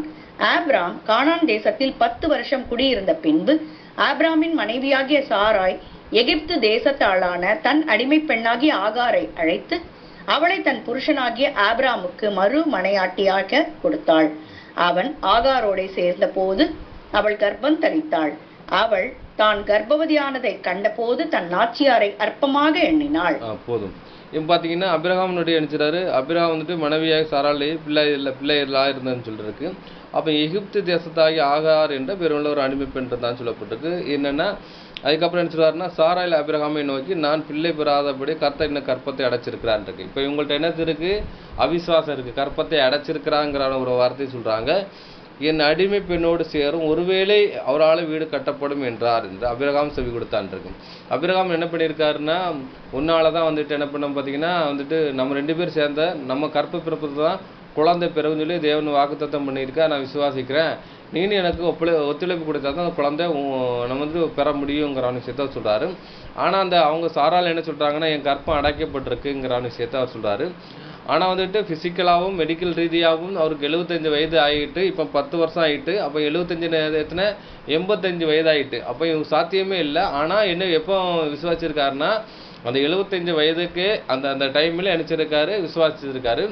B: ஆபிராம் கானான் தேசத்தில் 10 வருஷம் குடியிருந்த பின்பு ஆபிராமின் மனைவியாகிய சாராய் எகிப்து தேசத்தாளான தன் அடிமை பெண்ணாகிய ஆகாரை அழைத்து அவளை தன் புருஷனாகிய ஆபிராமுக்கு மறு மனையாட்டியாக கொடுத்தாள். அவன் ஆகாரோடே சேர்ந்த போது அவள் கர்ப்பம் தரித்தாள். அவள் தான் கர்ப்பவதியானதை கண்டபோது தன் நாச்சியாரை அற்பமாக எண்ணினாள்.
A: போதும். இப்போ பார்த்தீங்கன்னா அபிரகாமனுடைய நினைச்சாரு. அபிரகாம் வந்துட்டு மனைவியாக சாராளே பிள்ளைகளாக இருந்ததுன்னு சொல்லிருக்கு. அப்போ எகிப்து தேசத்தாகி ஆகார் என்ற பெருவுள்ள ஒரு அடிமை பெண் தான் சொல்லப்பட்டிருக்கு. என்னன்னா அதுக்கப்புறம் என்ன சொல்றாருன்னா, சாராயில் அபிரகாமை நோக்கி, நான் பிள்ளை பெறாதபடி கர்த்தர் இன்னும் கற்பத்தை அடைச்சிருக்கிறான் இருக்கு. இப்போ இவங்கள்ட்ட என்ன இருக்கு? அவிசுவாசம் இருக்கு. கற்பத்தை அடைச்சிருக்கிறாங்கிற ஒரு வார்த்தை சொல்றாங்க. என் அடிமை பெண்ணோடு சேரும், ஒருவேளை அவரால் வீடு கட்டப்படும் என்றார் என்று அபிரகாம் செவி கொடுத்தான் இருக்கு. அபிரகாம் என்ன பண்ணியிருக்காருன்னா, உன்னால தான் வந்துட்டு என்ன பண்ண பார்த்தீங்கன்னா வந்துட்டு நம்ம 2 பேர் சேர்ந்த நம்ம கற்ப பிறப்பு தான் குழந்தை பிறகுன்னு சொல்லி தேவன் வாக்குத்தத்தம் பண்ணியிருக்கா. நான் விசுவாசிக்கிறேன். நீனு எனக்கு ஒத்துழைப்பு கொடுத்தா தான் அந்த குழந்தை நம்ம பெற முடியுங்கிற விஷயத்த அவர் சொல்றாரு. ஆனால் அவங்க சாரால் என்ன சொல்றாங்கன்னா, என் கற்பம் அடைக்கப்பட்டிருக்குங்கிற விஷயத்த அவர் சொல்றாரு. ஆனால் வந்துட்டு ஃபிசிக்கலாகவும் மெடிக்கல் ரீதியாகவும் அவருக்கு 75 வயது ஆகிட்டு, இப்போ 10 வருஷம் ஆகிட்டு. அப்போ 75 எத்தனை 85 வயது ஆகிட்டு. அப்போ இவங்க சாத்தியமே இல்லை. ஆனால் என்ன எப்போ விசுவாசிச்சிருக்காருன்னா, அந்த 75 வயதுக்கு அந்த டைமில் நினைச்சிருக்காரு, விசுவாசிச்சிருக்காரு.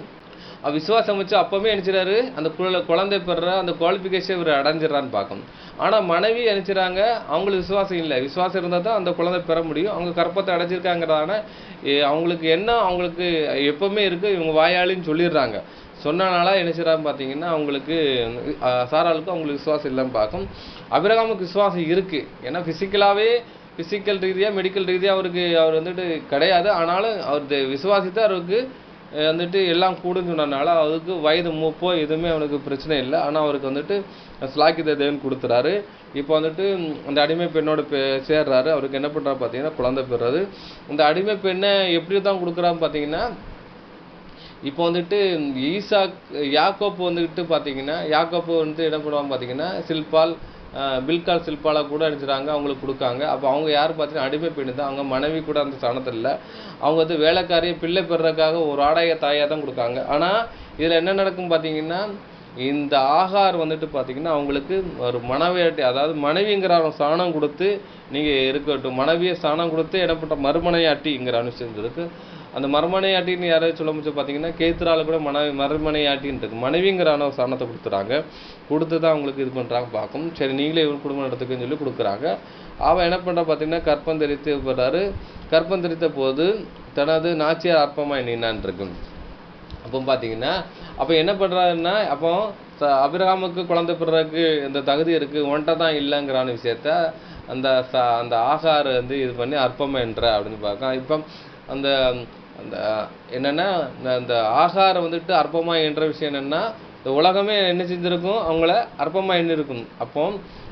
A: விசுவாசம் வச்சு அப்பவுமே நினைச்சிடாரு அந்த குழந்தை பெற அந்த குவாலிஃபிகேஷன் இவர் அடைஞ்சிடறான்னு பார்க்கணும். ஆனால் மனைவி நினைச்சிடறாங்க, அவங்களுக்கு விசுவாசம் இல்லை. விசுவாசம் இருந்தால் தான் அந்த குழந்தை பெற முடியும். அவங்க கற்பத்தை அடைஞ்சிருக்காங்கிறதான அவங்களுக்கு என்ன அவங்களுக்கு எப்பவுமே இருக்குது. இவங்க வாயாளின்னு சொல்லிடுறாங்க. சொன்னனால என்ன செய்கிறாங்க பார்த்தீங்கன்னா, அவங்களுக்கு சாராளுக்கும் அவங்களுக்கு விசுவாசம் இல்லைன்னு பார்க்கும். அபிரகாமுக்கு விசுவாசம் இருக்குது. ஏன்னா ஃபிசிக்கல் ரீதியாக மெடிக்கல் ரீதியாக அவர் வந்துட்டு கிடையாது. ஆனாலும் அவர் விசுவாசித்து அவருக்கு வந்துட்டு எல்லாம் கூடுன்னு சொன்னதுனால அதுக்கு வயது மூப்போ எதுவுமே அவனுக்கு பிரச்சனை இல்லை. ஆனால் அவருக்கு வந்துட்டு ஸ்லாக்கித தேவன் கொடுத்துறாரு. இப்போ வந்துட்டு அந்த அடிமை பெண்ணோட சேர்றாரு. அவருக்கு என்ன பண்ணுறாரு பார்த்தீங்கன்னா, குழந்தை பெறாரு. இந்த அடிமை பெண்ணை எப்படி தான் கொடுக்குறான்னு பார்த்தீங்கன்னா, இப்போ வந்துட்டு யாக்கோப்பு வந்துட்டு பார்த்தீங்கன்னா, யாக்கோப்பு வந்துட்டு என்ன பண்ணுவாங்க பார்த்தீங்கன்னா, பில்கால் சில்பாலா கூட அடிச்சுறாங்க, அவங்களுக்கு கொடுக்காங்க. அப்போ அவங்க யார் பார்த்தீங்கன்னா அடிமை பெண்ணு தான். அவங்க மனைவி கூட அந்த ஸ்தானத்தில் இல்லை. அவங்க வந்து வேலைக்காரியை பிள்ளை பெறதுக்காக ஒரு ஆடைய தாயாக தான் கொடுக்காங்க. ஆனால் இதில் என்ன நடக்கும் பார்த்தீங்கன்னா, இந்த ஆகார் வந்துட்டு பார்த்தீங்கன்னா அவங்களுக்கு ஒரு மனைவியாட்டி, அதாவது மனைவிங்கிற ஸ்தானம் கொடுத்து நீங்கள் இருக்கட்டும், மனைவியை ஸ்தானம் கொடுத்து இடப்பட்ட மறுமனையாட்டிங்கிற அனுசரிச்சு இருக்கு. அந்த மறுமனையாட்டின்னு யாராவது சொல்ல முடிச்சு பார்த்தீங்கன்னா, கேத்துரால கூட மறுமனையாட்டின்னு இருக்கு. மனைவிங்கிற ஸ்தானத்தை கொடுத்து தான் அவங்களுக்கு இது பண்ணுறாங்க பார்க்கும். சரி நீங்களே இவர் குடும்பம் நடத்துக்குன்னு சொல்லி கொடுக்குறாங்க. அவன் என்ன பண்ணுறா பார்த்தீங்கன்னா, கற்பம் தெரித்து போடுறாரு. கற்பம் தெரித்த போது தனது நாச்சியார் அற்பமாக எண்ணினான் இருக்கு. அப்போ பார்த்தீங்கன்னா அப்போ என்ன பண்ணுறாருன்னா, அப்போ அபிரகாமுக்கு குழந்தை பெறறதுக்கு இந்த தகுதி இருக்குது, ஒன்றை தான் இல்லைங்கிறான விஷயத்த அந்த ஆகார் வந்து இது பண்ணி அற்பமாக என்ற அப்படின்னு பார்க்கலாம். இப்போ அந்த அந்த என்னென்னா, அந்த ஆகாரம் வந்துட்டு அற்பமாக என்ற விஷயம் என்னென்னா, இந்த உலகமே என்ன செஞ்சுருக்கும், அவங்கள அற்பமாக எண்ணிருக்கும். அப்போ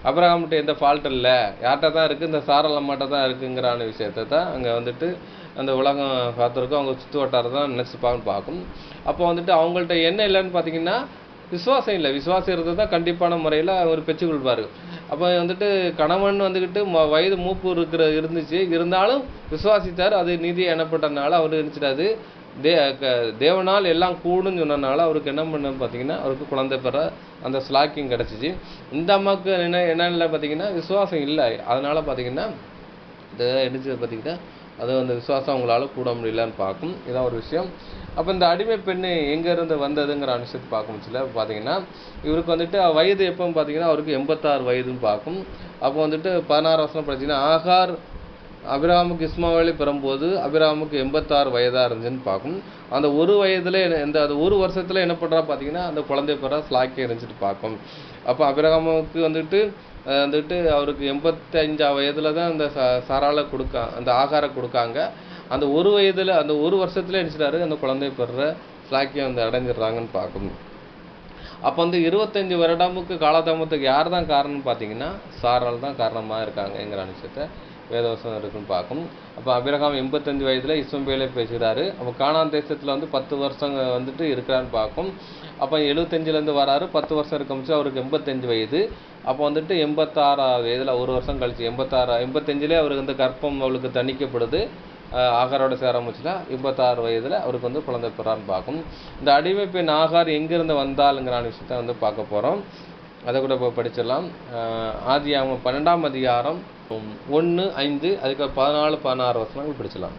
A: அபிரகாம்கிட்ட எந்த ஃபால்ட் இல்லை, யார்கிட்ட தான் இருக்குது, இந்த சாரல் அம்மாட்ட தான் இருக்குங்கிறான விஷயத்த தான் அங்கே வந்துட்டு அந்த உலகம் பார்த்துருக்கோம். அவங்க சுற்று வட்டாரத்தை தான் நினச்சிப்பாங்கன்னு பார்க்கும். அப்போ வந்துட்டு அவங்கள்ட்ட என்ன இல்லைன்னு பார்த்தீங்கன்னா, விசுவாசம் இல்லை. விசுவாசம் இருந்தது தான் கண்டிப்பான முறையில் அவர் பெற்றுக்கொள்வார். அப்போ வந்துட்டு கணவன் வந்துக்கிட்டு வயது மூப்பு இருந்துச்சு, இருந்தாலும் விசுவாசித்தார். அது நீதி எனப்பட்டனால அவர் நினச்சிட்டாரு தேவனால் எல்லாம் கூடுன்னு சொன்னனால அவருக்கு என்ன பண்ண பார்த்தீங்கன்னா அவருக்கு குழந்தை பெற அந்த ஸ்லாக்கிங் கிடச்சிச்சு. இந்த அம்மாவுக்கு என்ன இல்லை பார்த்தீங்கன்னா விசுவாசம் இல்லை. அதனால் பார்த்தீங்கன்னா இந்த என்னச்சு பார்த்தீங்கன்னா அது அந்த விசுவாசம் அவங்களால கூட முடியலன்னு பார்க்கும். இதான் ஒரு விஷயம். அப்போ இந்த அடிமை பெண்ணு எங்கேருந்து வந்ததுங்கிற விஷயத்தை பார்க்கும் சில பார்த்தீங்கன்னா இவருக்கு வந்துட்டு வயது எப்போன்னு பார்த்தீங்கன்னா அவருக்கு 86 வயதுன்னு பார்க்கும். அப்போ வந்துட்டு 16 வருஷம் பார்த்தீங்கன்னா ஆகார் அபிரகாமுக்கு இஸ்மாவேலை பெறும்போது அபிரகாமுக்கு 86 வயதாக இருந்துச்சுன்னு பார்க்கும். அந்த ஒரு வயதில் அந்த ஒரு வருஷத்தில் என்ன பண்ணுறா பார்த்தீங்கன்னா அந்த குழந்தை பெற ஸ்லாக்கியம் இருந்துச்சுட்டு பார்க்கும். அப்போ அபிரகாமுக்கு வந்துட்டு அவருக்கு 85 வயதில் தான் அந்த சாரால அந்த ஆகாரம் கொடுக்காங்க. அந்த ஒரு வயதில் அந்த ஒரு வருஷத்துல நினச்சிட்டாரு அந்த குழந்தை பெறுற ஸ்லாக்கியம் வந்து அடைஞ்சிடுறாங்கன்னு பார்க்கும். அப்போ வந்து 25 வருடமுக்கு காலதாமத்துக்கு யார் தான் காரணம்னு பார்த்தீங்கன்னா சாரால் தான் காரணமாக இருக்காங்கங்கிற விஷயத்தை வேதவசம் இருக்குன்னு பார்க்கும். அப்போ அபிரகாம் 85 வயதில் இஸ்மவேலை பேசுகிறாரு. அப்போ கானான் தேசத்தில் வந்து 10 வருஷம் வந்துட்டு இருக்கிறான்னு பார்க்கும். அப்போ 75லேருந்து வராரு, 10 வருஷம் இருக்கமிச்சு அவருக்கு 85 வயது. அப்போ வந்துட்டு 86 வயதில் ஒரு வருஷம் கழிச்சு 85லே அவருக்கு வந்து கர்ப்பம் அவளுக்கு தணிக்கப்படுது. ஆகாரோட சேர ஆரம்பிச்சுன்னா 86 வயதில் அவருக்கு வந்து குழந்தை பெறான்னு பார்க்கும். இந்த அடிமை பெண் ஆகார் எங்கேருந்து வந்தாலுங்கிற விஷயத்த வந்து பார்க்க போகிறோம். அதை கூட இப்போ படிச்சிடலாம். ஆதியாகமம் 12ஆம் அதிகாரம் 1-5 அதுக்கு 14-16 வசனங்கள் படிச்சிடலாம்.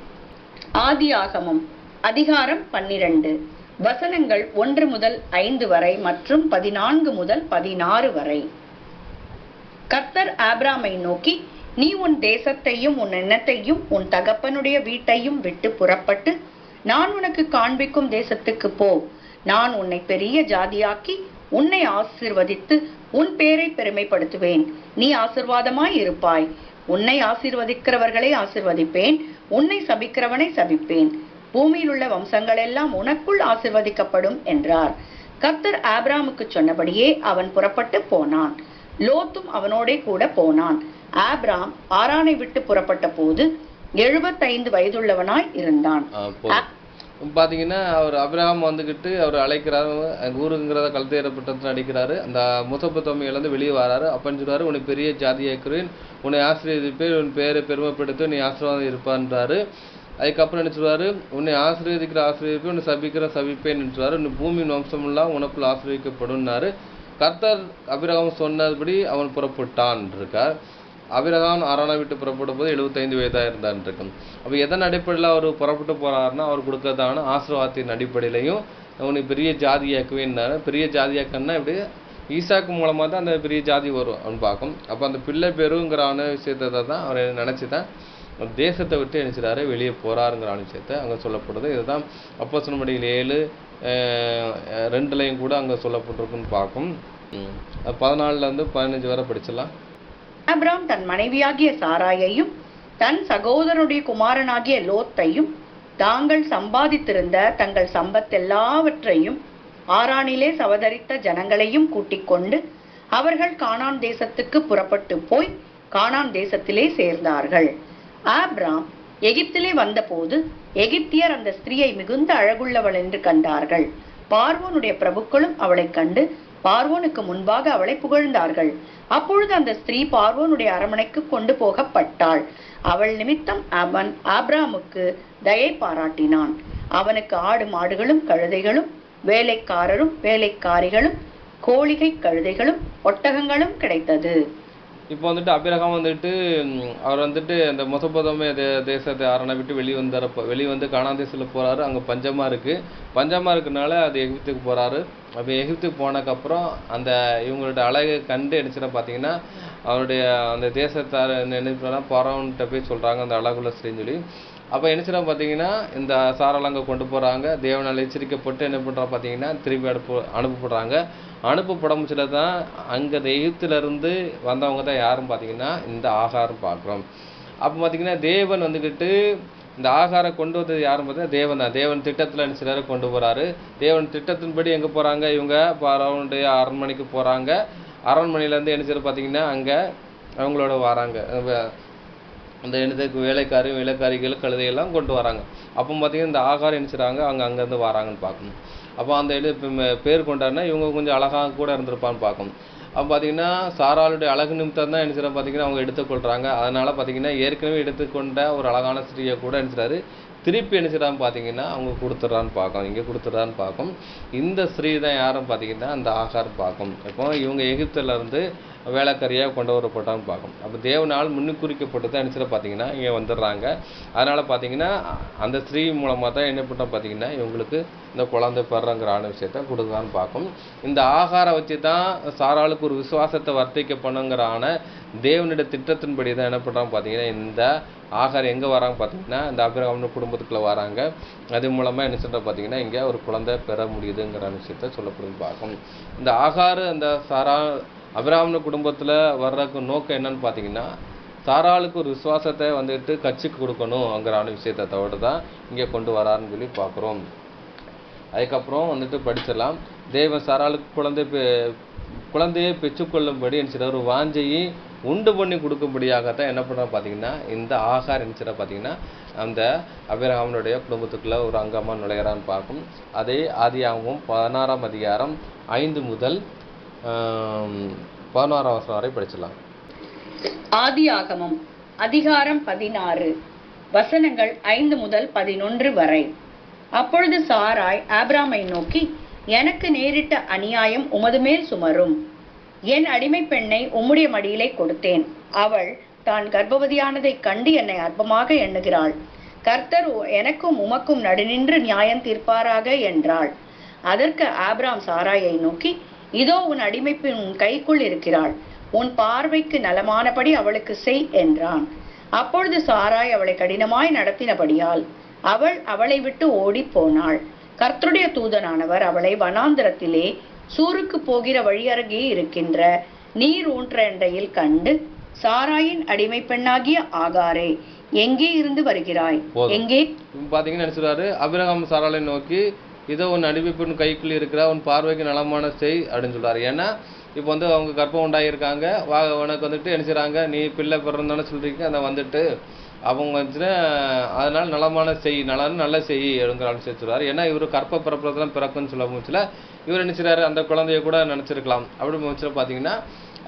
B: ஆதியாகமம் அதிகாரம் 12 வசனங்கள் 1 முதல் 5 வரை மற்றும் 14 முதல் 16 வரை. கர்த்தர் ஆபிராமை நோக்கி, நீ உன் தேசத்தையும் உன் இனத்தையும் உன் தகப்பனுடைய வீட்டையும் விட்டு புறப்பட்டு நான் உனக்கு காண்பிக்கும் தேசத்துக்கு போ. நான் உன்னை பெரிய ஜாதியாக்கி உன்னை ஆசீர்வதித்து உன் பேரை பெருமைப்படுத்துவேன். நீ ஆசீர்வாதமாய் இருப்பாய். உன்னை ஆசீர்வதிக்கிறவர்களை ஆசீர்வதிப்பேன், உன்னை சபிக்கிறவனை சபிப்பேன். பூமியில் உள்ள வம்சங்கள் எல்லாம் உனக்குள் ஆசீர்வதிக்கப்படும் என்றார். கர்த்தர் ஆபிராமுக்கு சொன்னபடியே அவன் புறப்பட்டு போனான். லோத்தும் அவனோடே கூட போனான். ஆபிராம் ஆரானை விட்டு புறப்பட்ட போது 75 வயதுள்ளவனாய் இருந்தான்.
A: பார்த்தீங்கன்னா அவர் அபிரகாம் வந்துக்கிட்டு அவர் அழைக்கிறாரு, ஊருங்கிறத கல்தேறப்பட்டது அடிக்கிறாரு. அந்த மெசொப்பொத்தாமியிலேருந்து வெளியே வராரு. அப்பன்னு சொல்றாரு, உன்னை பெரிய ஜாதியாக்குறேன், உன்னை ஆசீர்வதிப்பேன், உன் பேரை பெருமைப்படுத்த நீ ஆசீர்வாதம் இருப்பான்றாரு. அதுக்கப்புறம் என்ன சொல்வாரு, உன்னை ஆசீர்வதிப்பேன், உன்னை சபிப்பேன் சொல்வாரு. உன் பூமியின் வம்சமெல்லாம் உனக்குள் ஆசீர்வதிக்கப்படும்னாரு. கர்த்தர் அபிரகாம் சொன்னபடி அவன் புறப்பட்டான் இருக்கார். அபிரகாம் ஆரானை விட்டு புறப்படும் போது 75 வயதாக இருந்தான் இருக்கும். அப்போ எதன் அடிப்படையில் அவர் புறப்பட்டு போறாருன்னா அவர் கொடுக்கறதான ஆசீர்வாதத்தின் அடிப்படையிலையும் அவனை பெரிய ஜாதியாக்குவேன்னாரு. பெரிய ஜாதியாக்கன்னா இப்படி ஈசாக்கு மூலமாக தான் அந்த பெரிய ஜாதி வரும் அவன் பார்க்கும். அப்போ அந்த பிள்ளை பெருங்கிறான விஷயத்தை தான் அவர் நினச்சி தான் தேசத்தை விட்டு நினைச்சிடாரு வெளியே போறாருங்கிற விஷயத்தை அங்கே சொல்லப்படுது. இதுதான் அப்போஸ்தலர் 7:2 கூட அங்கே சொல்லப்பட்டிருக்குன்னு பார்க்கும். 14 15 வரை படிச்சிடலாம்.
B: ஆபிராம் தன் மனைவியாகிய சாராயையும் தன் சகோதரனுடைய குமாரனாகிய லோத்தையும் தாங்கள் சம்பாதித்திருந்த தங்கள் சம்பத்தெல்லாவற்றையும் ஆரானிலே சவதரித்த ஜனங்களையும் கூட்டிக் கொண்டு அவர்கள் கானான் தேசத்துக்கு புறப்பட்டு போய் கானான் தேசத்திலே சேர்ந்தார்கள். ஆபிராம் எகிப்திலே வந்தபோது எகிப்தியர் அந்த ஸ்திரீயை மிகுந்த அழகுள்ளவள் என்று கண்டார்கள். பார்வோனுடைய பிரபுக்களும் அவளை கண்டு பார்வோனுக்கு முன்பாக அவளை புகழ்ந்தார்கள். அப்பொழுது அந்த ஸ்திரீ பார்வோனுடைய அரமனைக்கு கொண்டு போகப்பட்டாள். அவள் நிமித்தம் அவன் ஆபிராமுக்கு தயை பாராட்டினான். அவனுக்கு ஆடு மாடுகளும் கழுதைகளும் வேலைக்காரரும் வேலைக்காரிகளும் கோழிகை கழுதைகளும் ஒட்டகங்களும் கிடைத்தது.
A: இப்போ வந்துட்டு அபிரகாம் வந்துட்டு அவர் வந்துட்டு அந்த மெசொப்பொத்தாமிய தேசத்தை ஆரானை விட்டு வெளிவந்து கானான் தேசத்தில் போகிறாரு. அங்கே பஞ்சமாக இருக்குனால அது எகிப்துக்கு போகிறாரு. அப்போ எகிப்துக்கு போனதுக்கப்புறம் அந்த இவங்களோட அழகை கண்டு நினச்சினா பார்த்தீங்கன்னா அவருடைய அந்த தேசத்தார் என்ன பார்வோன்கிட்ட போய் சொல்கிறாங்க அந்த அழகுள்ள ஸ்ரீன்னு சொல்லி. அப்போ என்ன செய்யலாம் பார்த்தீங்கன்னா இந்த சாரால் அங்கே கொண்டு போகிறாங்க. தேவனால் எச்சரிக்கப்பட்டு என்ன பண்ணுறா பார்த்தீங்கன்னா திரும்பி அனுப்பப்படுறாங்க. அனுப்பப்படமுச்சில தான் அங்கே எகிப்திலிருந்து வந்தவங்க தான் யாரும் பார்த்தீங்கன்னா இந்த ஆகாரம் பார்க்குறோம். அப்போ பார்த்தீங்கன்னா தேவன் வந்துக்கிட்டு இந்த ஆகாரம் கொண்டு வந்தது யாரும் பார்த்தீங்கன்னா தேவன் தான். தேவன் திட்டத்தில் என்ன செய்றாரு, கொண்டு போகிறாரு. தேவன் திட்டத்தின்படி எங்கே போகிறாங்க, இவங்க பார்வோனுடைய அரண்மனைக்கு போகிறாங்க. அரண்மனையிலேருந்து என்ன செய்யறது பார்த்தீங்கன்னா அங்கே அவங்களோட வராங்க அந்த என்னதுக்கு வேலைக்காரிகள் கழுதையெல்லாம் கொண்டு வராங்க. அப்போ பார்த்தீங்கன்னா இந்த ஆகாரம் என்ன செய்றாங்க அங்கேருந்து வராங்கன்னு பார்க்கணும். அப்போ அந்த பேர் கொண்டாருன்னா இவங்க கொஞ்சம் அழகாக கூட இருந்திருப்பான்னு பார்க்கணும். அப்போ பார்த்தீங்கன்னா சாராளுடைய அழகு நிமித்தம் தான் என்ன செய்யறாங்க பார்த்தீங்கன்னா அவங்க எடுத்துக்கொள்கிறாங்க. அதனால் பார்த்தீங்கன்னா ஏற்கனவே எடுத்துக்கொண்ட ஒரு அழகான ஸ்திரியை கூட என்ன செய்றாரு திருப்பி என்ன செய்றான்னு பார்த்தீங்கன்னா அவங்க கொடுத்துட்றான்னு பார்க்கும், இங்கே கொடுத்துட்றான்னு பார்க்கும். இந்த ஸ்திரீ தான் யாரும் பார்த்தீங்கன்னா அந்த ஆகார் பார்க்கும். இப்போ இவங்க எகிப்திலேருந்து வேலைக்காரியாக கொண்டு வரப்பட்டான்னு பார்க்கும். அப்போ தேவனால் முன்னுக்குறிக்கப்பட்டு தான் என்ன செய்ய பார்த்தீங்கன்னா இங்கே வந்துடுறாங்க. அதனால் பார்த்தீங்கன்னா அந்த ஸ்திரீ மூலமாக தான் என்ன பண்ணுறோம் பார்த்தீங்கன்னா இவங்களுக்கு இந்த குழந்தை பெறங்கிற விஷயத்த கொடுக்கலான்னு பார்க்கும். இந்த ஆகாரை வச்சு தான் சாராளுக்கு ஒரு விசுவாசத்தை வர்த்திக்க பண்ணுங்கிறான தேவனுடைய திட்டத்தின்படி தான் என்ன பண்ணுறாங்க பார்த்தீங்கன்னா இந்த ஆகார் எங்கே வராங்க பார்த்தீங்கன்னா இந்த ஆபிரகாம் குடும்பத்துக்குள்ளே வராங்க. அது மூலமாக என்ன சொல்கிற பார்த்தீங்கன்னா இங்கே ஒரு குழந்தை பெற முடியுதுங்கிற விஷயத்த சொல்லப்படுதுன்னு பார்க்கும். இந்த ஆகார் அந்த ஆபிரகாம் குடும்பத்தில் வர்றதுக்கு நோக்கம் என்னன்னு பார்த்தீங்கன்னா சாராளுக்கு ஒரு விசுவாசத்தை வந்துட்டு கட்சிக்கு கொடுக்கணுங்கிற விஷயத்தை தவிர தான் இங்கே கொண்டு வராருன்னு சொல்லி பார்க்குறோம். அதுக்கப்புறம் வந்துட்டு படிச்சிடலாம். தேவன் சாராளுக்கு குழந்தையை பெற்றுக்கொள்ளும்படி என்ன ஒரு வாஞ்சையை உண்டு பண்ணி கொடுக்கும்படியாகத்தான் என்ன பண்ணுறோம் பார்த்தீங்கன்னா இந்த ஆகார் என்ன பார்த்தீங்கன்னா அந்த ஆபிரகாமுடைய குடும்பத்துக்குள்ள ஒரு அங்கமாக நுழையிறான்னு பார்க்கும். அதே ஆதியாகமம் 16ஆம் அதிகாரம் 5 முதல் 16 வசனம் வரை படிச்சிடலாம்.
B: ஆதியாகமம் அதிகாரம் 16 வசனங்கள் 5 முதல் 11 வரை. அப்பொழுது சாராய் ஆபிராமை நோக்கி, எனக்கு நேரிட்ட அநியாயம் உமது மேல் சுமரும். என் அடிமை பெண்ணை உம்முடைய மடியிலே கொடுத்தேன். அவள் தான் கர்ப்பவதியானதைக் கண்டு என்னை அற்பமாக எண்ணுகிறாள். கர்த்தர் எனக்கும் உமக்கும் நடுநின்று நியாயம் தீர்ப்பாராக என்றாள். அதற்கு ஆபிராம் சாராயை நோக்கி, இதோ உன் அடிமை பெண் உன் கைக்குள் இருக்கிறாள். உன் பார்வைக்கு நலமானபடி அவளுக்கு செய் என்றான். அப்பொழுது சாராய் அவளை கடினமாய் நடத்தினபடியால் அவள் அவளை விட்டு ஓடி போனாள். கர்த்தருடைய தூதனானவர் அவளை வனாந்திரத்திலே சூருக்கு போகிற வழியருகே இருக்கின்ற நீர் ஊற்றண்டையில் கண்டு, சாராயின் அடிமை பெண்ணாகிய ஆகாரே, எங்கே இருந்து வருகிறாய்? எங்கே
A: பாத்தீங்கன்னா சொல்றாரு, ஆபிரகாம் சாராளை நோக்கி, இதோ உன் அடிமை பெண் கைக்குள் இருக்கிற, உன் பார்வைக்கு நலமான செய் அப்படின்னு சொல்றாரு. ஏன்னா இப்போ வந்து அவங்க கர்ப்பம் உண்டாகியிருக்காங்க, உனக்கு வந்துட்டு என்ன செய்றாங்க, நீ பிள்ளை பிறந்தானே சொல்றீங்க, அதை வந்துட்டு அவங்க வந்துட்டு அதனால நலமான செய், நல்ல செய் அப்படிங்கிற சொல்றாரு. ஏன்னா இவர் கற்ப பிறப்புறதுலாம் பிறக்குன்னு சொல்ல முச்சுல இவர் நினைச்சாரு அந்த குழந்தைய கூட நினைச்சிருக்கலாம். அப்படி முச்சுல பார்த்தீங்கன்னா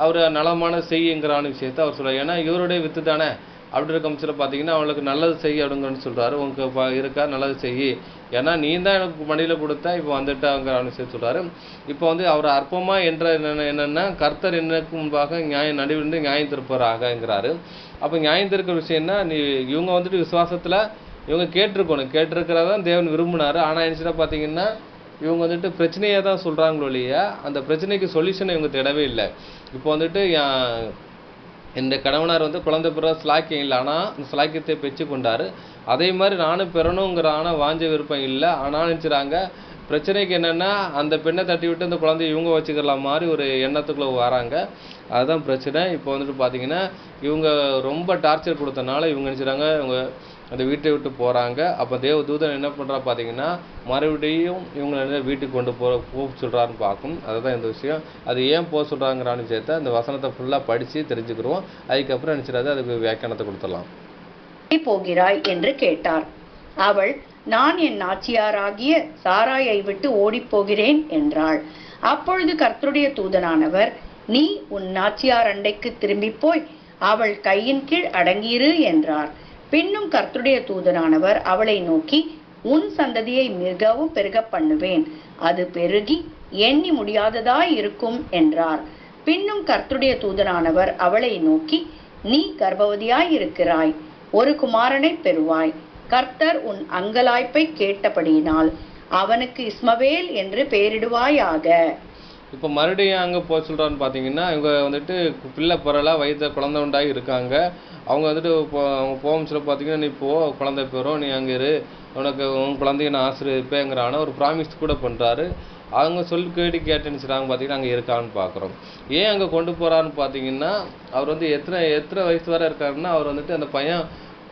A: அவர் நலமான செய்யுங்கிற விஷயத்த அவர் சொல்றாரு. ஏன்னா இவருடைய வித்து தானே. அப்படி இருக்க முச்சில் பார்த்தீங்கன்னா அவளுக்கு நல்லது செய் அப்படிங்கன்னு சொல்றாரு. உங்களுக்கு இருக்கா நல்லது செய், ஏன்னா நீ தான் எனக்கு மடியில் கொடுத்தா இப்போ வந்துட்டாங்கிற விஷயம் சொல்றாரு. இப்போ வந்து அவர் அற்பமாக என்ற என்னன்னா கர்த்தர் எனக்கு முன்பாக நடுவிலிருந்து நியாயம் திருப்பராகங்கிறாரு. அப்போ நியாயம் திருக்கிற விஷயம்னா இவங்க வந்துட்டு விசுவாசத்தில் இவங்க கேட்டிருக்கிறதான் தேவன் விரும்பினாரு. ஆனால் என்ன பார்த்தீங்கன்னா இவங்க வந்துட்டு பிரச்சனையை தான் சொல்கிறாங்களோ இல்லையா, அந்த பிரச்சனைக்கு சொல்யூஷனை இவங்க தேடவே இல்லை. இப்போ வந்துட்டு இந்த கணவனார் வந்து குழந்தை பெற ஸ்லாக்கியம் இல்லை, ஆனால் அந்த ஸ்லாக்கியத்தை பெற்று கொண்டாரு. அதே மாதிரி நானும் பெறணுங்கிற ஆனால் வாஞ்ச விருப்பம் இல்லை. ஆனால் நினச்சிறாங்க பிரச்சனைக்கு என்னென்னா அந்த பெண்ணை தட்டி விட்டு அந்த குழந்தைய இவங்க வச்சுக்கலாம் மாதிரி ஒரு எண்ணத்துக்குள்ளே வராங்க. அதுதான் பிரச்சனை. இப்போ வந்துட்டு பார்த்தீங்கன்னா இவங்க ரொம்ப டார்ச்சர் கொடுத்தனால இவங்க நினச்சிறாங்க இவங்க அந்த வீட்டை விட்டு போகிறாங்க. அப்போ தேவதூதன் என்ன பண்ணுறா பார்த்தீங்கன்னா மறுபடியும் இவங்களை வீட்டுக்கு கொண்டு போக சொல்கிறான்னு பார்க்கும். அதுதான் இந்த விஷயம். அது ஏன் போக சொல்கிறாங்கிறான்னு விஷயத்தை அந்த வசனத்தை ஃபுல்லாக படித்து தெரிஞ்சுக்கிறோம். அதுக்கப்புறம் நினச்சிடாது அதுக்கு வியாக்கியானத்தை கொடுத்துடலாம்.
B: போகிறாய் என்று கேட்டார். அவள், நான் என் நாச்சியாராகிய சாராயை விட்டு ஓடிப்போகிறேன் என்றாள். அப்பொழுது கர்த்தருடைய தூதனானவர், நீ உன் நாச்சியார் அண்டைக்கு திரும்பி போய் அவள் கையின் கீழ் அடங்கியிரு என்றார். பின்னும் கர்த்தருடைய தூதனானவர் அவளை நோக்கி, உன் சந்ததியை மிகவும் பெருக பண்ணுவேன், அது பெருகி எண்ணி முடியாததாய் இருக்கும் என்றார். பின்னும் கர்த்தருடைய தூதனானவர் அவளை நோக்கி, நீ கர்ப்பவதியாய் இருக்கிறாய், ஒரு குமாரனை பெறுவாய். கர்த்தர் உன் அங்கலாய்ப்பை கேட்டபடியினால் அவனுக்கு இஸ்மவேல் என்று பெயரிடுவாயாக.
A: இப்போ மறுபடியும் அங்கே போக சொல்கிறான்னு பார்த்தீங்கன்னா இவங்க வந்துட்டு பிள்ளை பிறலாம் வயிற்று குழந்தை உண்டாகி இருக்காங்க. அவங்க வந்துட்டு அவங்க போகும் சொல்ல பார்த்தீங்கன்னா நீ போ, குழந்தை பெறும், நீ அங்கே இரு, உனக்கு உன் குழந்தைய நான் ஆசிரியப்பேங்கிறான ஒரு ப்ராமிஸ் கூட பண்ணுறாரு. அவங்க சொல்லி கேட்டுச்சுறாங்க பார்த்தீங்கன்னா அங்கே இருக்கான்னு பார்க்குறோம். ஏன் அங்கே கொண்டு போகிறான்னு பார்த்தீங்கன்னா அவர் வந்து எத்தனை வயசு வரை இருக்காருன்னா அவர் வந்துட்டு அந்த பையன்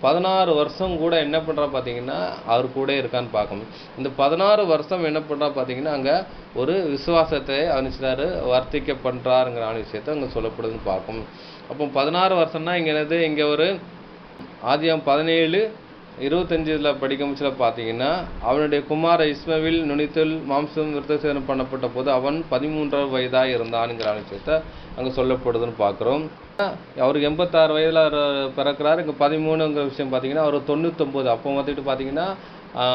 A: 16 வருஷம் கூட என்ன பண்ணுறா பார்த்தீங்கன்னா அவர் கூட இருக்கான்னு பார்க்கணும். இந்த 16 வருஷம் என்ன பண்ணுறா பார்த்தீங்கன்னா அங்கே ஒரு விசுவாசத்தை அனுப்பிச்சிட்டாரு, வர்த்திக்க பண்ணுறாருங்கிற விஷயத்தை அங்கே சொல்லப்படுதுன்னு பார்க்கணும். அப்போ 16 வருஷம்னா இங்கே என்னது, இங்கே ஒரு ஆதியாகமம் 17 25 படிக்கும்போது பார்த்தீங்கன்னா அவனுடைய குமார இஸ்மவேல் நுனித்தல் மாம்சம் விருத்தசேதனம் பண்ணப்பட்ட போது அவன் 13 வயதாக இருந்தான்ங்கிற விஷயத்தை அங்கே சொல்லப்படுதுன்னு பார்க்குறோம். அவருக்கு 86 வயதில் பிறக்கிறாரு. இங்கே 13ங்கிற விஷயம் பார்த்தீங்கன்னா அவர் 99, அப்போ வந்துட்டு பார்த்தீங்கன்னா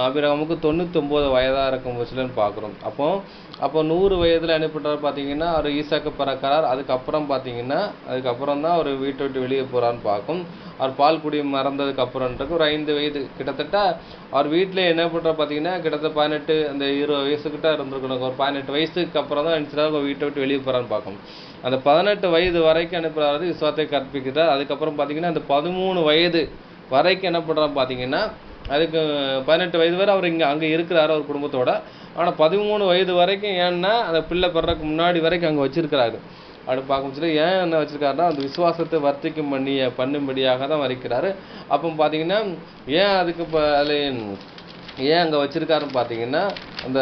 A: ஆபிரகாமுக்கு 99 வயதாக இருக்கும் போச்சுலன்னு பார்க்குறோம். அப்போ 100 வயதில் என்ன பண்ணுறாரு பார்த்தீங்கன்னா அவர் ஈசாக்கு பிறக்கிறார். அதுக்கப்புறம் தான் அவர் வீட்டை விட்டு வெளியே போகிறான்னு பார்க்கும். அவர் பால் குடி மறந்ததுக்கு அப்புறம்ன்றது ஒரு 5 வயது கிட்டத்தட்ட அவர் வீட்டில் என்ன பண்ணுறாரு பார்த்தீங்கன்னா கிட்டத்தட்ட 18 அந்த 20 வயசுக்கிட்ட இருந்திருக்கணும். ஒரு 18 வயசுக்கு அப்புறம் தான் நினச்சிட்டாரு வீட்டை விட்டு வெளியே போகிறான்னு பார்க்கும். அந்த 18 வயது வரைக்கும் அனுப்புறாரு, விசுவாசத்தை கற்பிக்கிறார். அதுக்கப்புறம் பார்த்தீங்கன்னா அந்த 13 வயது வரைக்கும் என்ன பண்ணுறாரு பார்த்தீங்கன்னா அதுக்கு 18 வயது வரை அவர் அங்கே இருக்கிறாரு அவர் குடும்பத்தோட. ஆனால் 13 வயது வரைக்கும் ஏன்னா அந்த பிள்ளை பிறகு முன்னாடி வரைக்கும் அங்கே வச்சிருக்கிறாரு. அப்படி பார்க்கும்போது ஏன் என்ன வச்சிருக்காருன்னா அந்த விசுவாசத்தை வர்த்திக்கும் பண்ணும்படியாக தான் வரைக்கிறாரு. அப்போ பார்த்தீங்கன்னா ஏன் அதுக்கு ஏன் அங்கே வச்சிருக்காருன்னு பார்த்தீங்கன்னா அந்த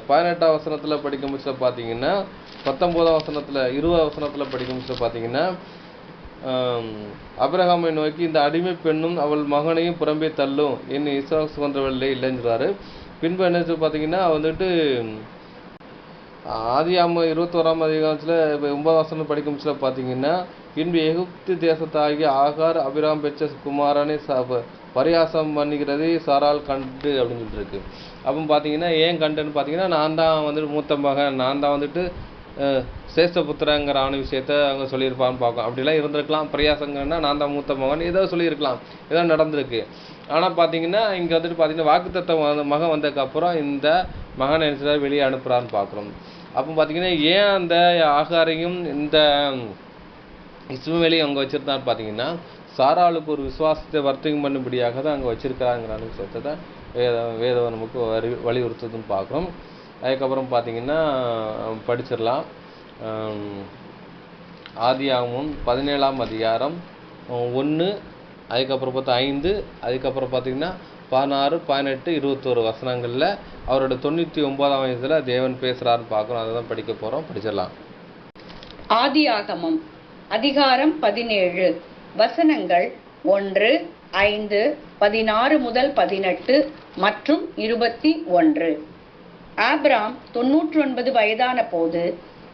A: 18ஆம் வசனத்தில் படிக்கும்போது பார்த்தீங்கன்னா 19ஆம் வசனத்தில் 20ஆம் வசனத்தில் படிக்கும்போது பார்த்தீங்கன்னா ஆபிரகாமை நோக்கி இந்த அடிமை பெண்ணும் அவள் மகனையும் புறம்பே தள்ளும் என் ஈசாக்கு சுதந்திரவல்லே இல்லைன்றாரு. பின்பு என்ன பார்த்தீங்கன்னா வந்துட்டு ஆதியாகமம் 21ஆம் அதிகாரத்தில் இப்போ 9ஆம் வசனம் படிக்கும்போது பார்த்தீங்கன்னா பின்பு எகிப்து தேசத்தாகிய ஆகார் ஆபிரகாம் பெற்ற குமாரனை பரியாசம் பண்ணிக்கிறதே சாரால் கண்டு அப்படின்னு சொல்லிட்டு இருக்கு. அப்போ பார்த்தீங்கன்னா ஏன் கண்டுன்னு பார்த்தீங்கன்னா நான் தான் வந்துட்டு மூத்த மகன், நான் தான் வந்துட்டு சேஷ்டபுத்திரங்கிற விஷயத்த அவங்க சொல்லியிருப்பான்னு பார்க்கும். அப்படிலாம் இருந்திருக்கலாம். பிரயாசங்கன்னா நான் தான் மூத்த மகன் ஏதோ சொல்லியிருக்கலாம், ஏதோ நடந்திருக்கு. ஆனால் பார்த்தீங்கன்னா இங்கே வந்துட்டு பார்த்தீங்கன்னா வாக்குத்தத்தம் மகன் வந்ததுக்கப்புறம் இந்த மகனை நினைச்சா வெளியே அனுப்புகிறான்னு பார்க்குறோம். அப்போ பார்த்தீங்கன்னா ஏன் அந்த ஆகாரையும் இந்த இஸ்மவேலையும் அங்கே வச்சுருந்தான்னு பார்த்தீங்கன்னா சாராளுக்கு ஒரு விசுவாசத்தை வர்த்தகம் பண்ணும்படியாக தான் அங்கே வச்சுருக்கிறாங்கிற விஷயத்தை தான் வேதம் நமக்கு வலியுறுத்துதுன்னு பார்க்குறோம். அதுக்கப்புறம் பார்த்தீங்கன்னா படிச்சிடலாம். ஆதியாகமம் 17ஆம் அதிகாரம் 1, அதுக்கப்புறம் பார்த்தா 5, அதுக்கப்புறம் பார்த்தீங்கன்னா 16, 18, 21 வசனங்களில் அவரோட 99ஆம் வயசில் தேவன் பேசுகிறாருன்னு பார்க்குறோம். அதை தான் படிக்க போகிறோம். படிச்சிடலாம்.
B: ஆதியாகமம் அதிகாரம் 17 வசனங்கள் 1, 5, 16 முதல் 18 மற்றும் 21. ஆபிராம் 99 வயதான போது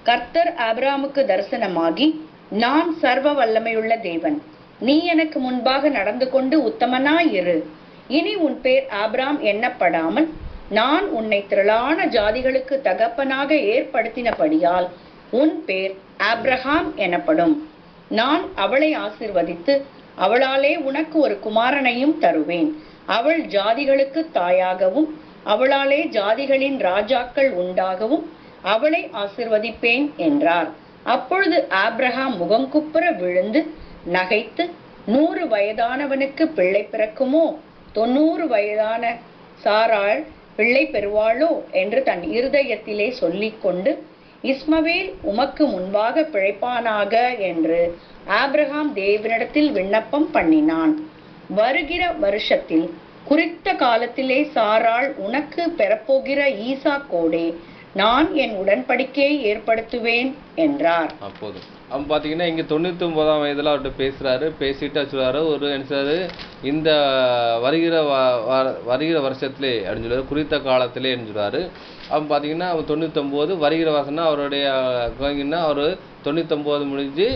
B: கர்த்தர் ஆபிராமுக்கு தரிசனமாகி, நான் சர்வ வல்லமையுள்ள தேவன், நீ எனக்கு முன்பாக நடந்து கொண்டு உத்தமனாயிரு. இனி உன் பேர் ஆபிராம் எண்ணப்படாமல் நான் உன்னை திரளான ஜாதிகளுக்கு தகப்பனாக ஏற்படுத்தினபடியால் உன் பேர் ஆபிரகாம் எனப்படும். நான் அவளை ஆசீர்வதித்து அவளாலே உனக்கு ஒரு குமாரனையும் தருவேன். அவள் ஜாதிகளுக்கு தாயாகவும் அவளாலே ஜாதிகளின் ராஜாக்கள் உண்டாகவும் அவளை ஆசீர்வதிப்பேன் என்றார். அப்பொழுது ஆபிரகாம் முகங்குப்புற விழுந்து நகைத்து, 100 வயதானவனுக்கு பிள்ளை பிறக்குமோ, 90 வயதான சாராள் பிள்ளை பெறுவாளோ என்று தன் இருதயத்திலே சொல்லிக்கொண்டு, இஸ்மவேல் உமக்கு முன்பாக பிழைப்பானாக என்று ஆபிரகாம் தேவனிடத்தில் விண்ணப்பம் பண்ணினான். வருகிற வருஷத்தில் குறித்த காலத்திலே சாராள் உனக்கு பெறப்போகிற ஈசாக்கோடே நான் என் உடன்படிக்கையை ஏற்படுத்துவேன் என்றார்.
A: அப்போது அவன் பார்த்தீங்கன்னா இங்கே 99ஆம் வயதில் அவர்கிட்ட பேசுகிறாரு. பேசிட்டு சொல்கிறாரு ஒரு நினைச்சாரு இந்த வருகிற வருஷத்துலே அப்படின்னு சொல்லுவார், குறித்த காலத்திலே சொல்கிறாரு. அவன் பார்த்தீங்கன்னா அவன் 99 வருகிற வருஷம்னா அவருடைய அவர் 99 முடிஞ்சு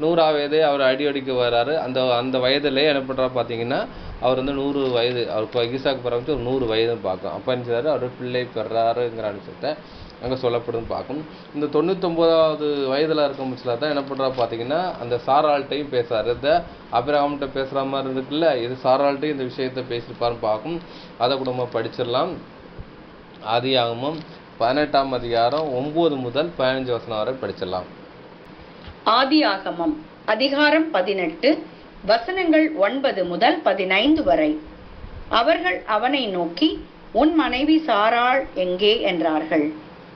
A: 100ஆம் வயதே அவர் அடிக்க வர்றாரு. அந்த வயதிலே என்ன பண்ணுறாரு பார்த்தீங்கன்னா அவர் 100 வயது, அவருக்கு ஈசாக்கு பிறகு ஒரு 100 வயதுன்னு பார்க்கும். அப்போ என்ன செய்றாரு, அவர் பிள்ளை பெறாருங்கிற விஷயத்தை அங்கே சொல்லப்படுதுன்னு பார்க்கும். இந்த 99ஆவது வயதில் இருக்கும் பட்சத்தில் தான் என்ன பண்ணுறா பார்த்தீங்கன்னா அந்த சாராள்கிட்டையும் பேசுகிறார். இந்த ஆபிரகாம்கிட்ட பேசுகிற மாதிரி இருக்குல்ல, இது சாராள்கிட்டையும் இந்த விஷயத்தை பேசியிருப்பாருன்னு பார்க்கும். அதை கூட நம்ம படிச்சிடலாம். ஆதியாகமம் 18ஆம் அதிகாரம் 9 முதல் 15 வசனம் வரை படிச்சிடலாம்.
B: ஆதியாகமம் அதிகாரம் 18 வசனங்கள் 9 முதல் 15 வரை. அவர்கள் அவனை நோக்கி, உன் மனைவி சாராள் எங்கே என்றார்கள்.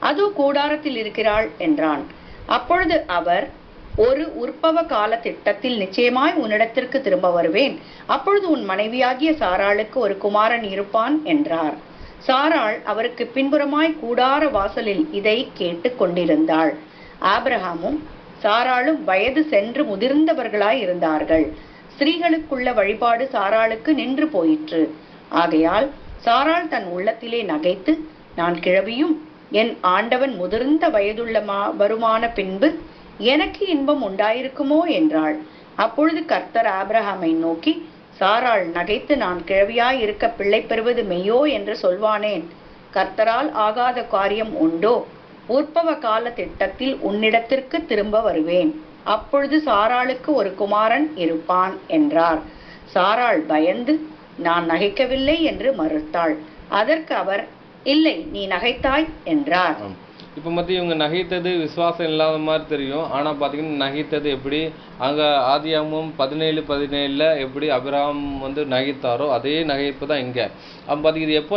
B: அதோ கூடாரத்தில் இருக்கிறாள் என்றான். அப்பொழுது அவர், ஒரு உற்பவ கால திட்டத்தில் நிச்சயமாய் உன்னிடத்திற்கு திரும்ப வருவேன். அப்பொழுது உன் மனைவியாகிய சாராளுக்கு ஒரு குமாரன் இருப்பான் என்றார். சாராள் அவருக்கு பின்புறமாய் கூடார வாசலில் இதை கேட்டு கொண்டிருந்தாள். ஆபிரகாமும் சாராளும் வயது சென்று முதிர்ந்தவர்களாய் இருந்தார்கள். ஸ்திரீகளுக்குள்ள வழிபாடு சாராளுக்கு நின்று போயிற்று. ஆகையால் சாராள் தன் உள்ளத்திலே நகைத்து, நான் கிழவியும் என் ஆண்டவன் முதிர்ந்த வயதுள்ள வருமான பின்பு எனக்கு இன்பம் உண்டாயிருக்குமோ என்றாள். அப்பொழுது கர்த்தர் ஆபிரகாமை நோக்கி, சாராள் நகைத்து நான் கிழவியாய் இருக்க பிள்ளை பெறுவது மெய்யோ என்று சொல்வானேன்? கர்த்தரால் ஆகாத காரியம் உண்டோ? உற்பவ கால திட்டத்தில் உன்னிடத்திற்கு திரும்ப வருவேன். அப்பொழுது சாராளுக்கு ஒரு குமாரன் இருப்பான் என்றார். சாராள் பயந்து, நான் நகைக்கவில்லை என்று மறுத்தாள். அதற்கு அவர், இல்லை, நீ நகைத்தாய் என்றார்.
A: இப்போ மத்திய இவங்க நகைத்தது விசுவாசம் இல்லாத மாதிரி தெரியும். ஆனால் பார்த்தீங்கன்னா நகைத்தது எப்படி, அங்கே ஆதியாகமம் 17:17 எப்படி அபிரகாம் வந்து நகைத்தாரோ அதே நகைப்பு தான் இங்கே. அப்போ பார்த்தீங்கன்னா இது எப்போ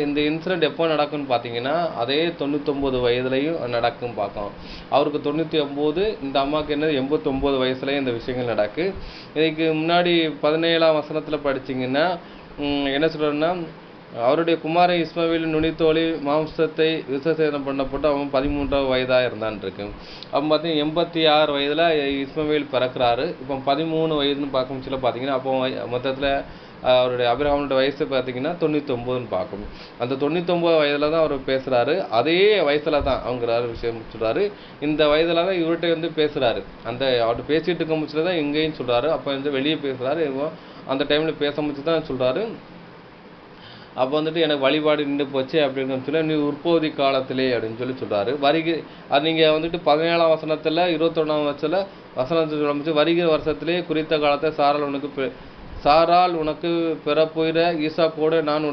A: இந்த இன்சிடென்ட் எப்போ நடக்கும்னு பார்த்தீங்கன்னா அதே 99 வயதுலையும் நடக்கும் பார்க்கலாம். அவருக்கு 99, இந்த அம்மாவுக்கு என்னது 89 வயசுலையும் இந்த விஷயங்கள் நடக்கு. இதுக்கு முன்னாடி 17ஆம் வசனத்தில் படிச்சிங்கன்னா என்ன சொல்கிறேன்னா, அவருடைய குமாரன் இஸ்மவேலின் நுனித்தோழி மாம்சத்தை விசேஷம் பண்ணப்பட்டு அவன் 13ஆவது வயதாக இருந்தான் இருக்கு. அப்போ பார்த்தீங்கன்னா 86 வயதில் இஸ்மவேல் பிறக்கிறாரு. இப்போ 13 வயதுன்னு பார்க்கும் சொல்ல பார்த்தீங்கன்னா அப்போ மொத்தத்தில் அவருடைய அபிரகாமோட வயசு பார்த்தீங்கன்னா 99ன்னு பார்க்கணும். அந்த 99 வயதில் தான் அவர் பேசுகிறாரு. அதே வயசில் தான் அவங்க விஷயம் சொல்கிறாரு. இந்த வயதில் தான் இவர்கிட்ட வந்து பேசுகிறாரு. அந்த அவர்கிட்ட பேசிகிட்டு இருக்க முடிச்சல தான் எங்கேயும் சொல்கிறாரு. அப்போ வந்து வெளியே பேசுகிறாரு. அந்த டைமில் பேச முடிச்சு தான் சொல்கிறாரு. அப்போ வந்துட்டு எனக்கு வழிபாடு நின்று போச்சு அப்படின்னு சொல்லி, நீ உற்பத்தி காலத்திலே அப்படின்னு சொல்லி சொல்கிறாரு. அது நீங்கள் வந்துட்டு 17ஆம் வசனத்தில் 21ஆம் வசனத்தில் சொல்ல, வருகிற வருஷத்திலே குறித்த காலத்தை சாராள் உனக்கு பெறப்போகிற ஈசாக்கோடு நான்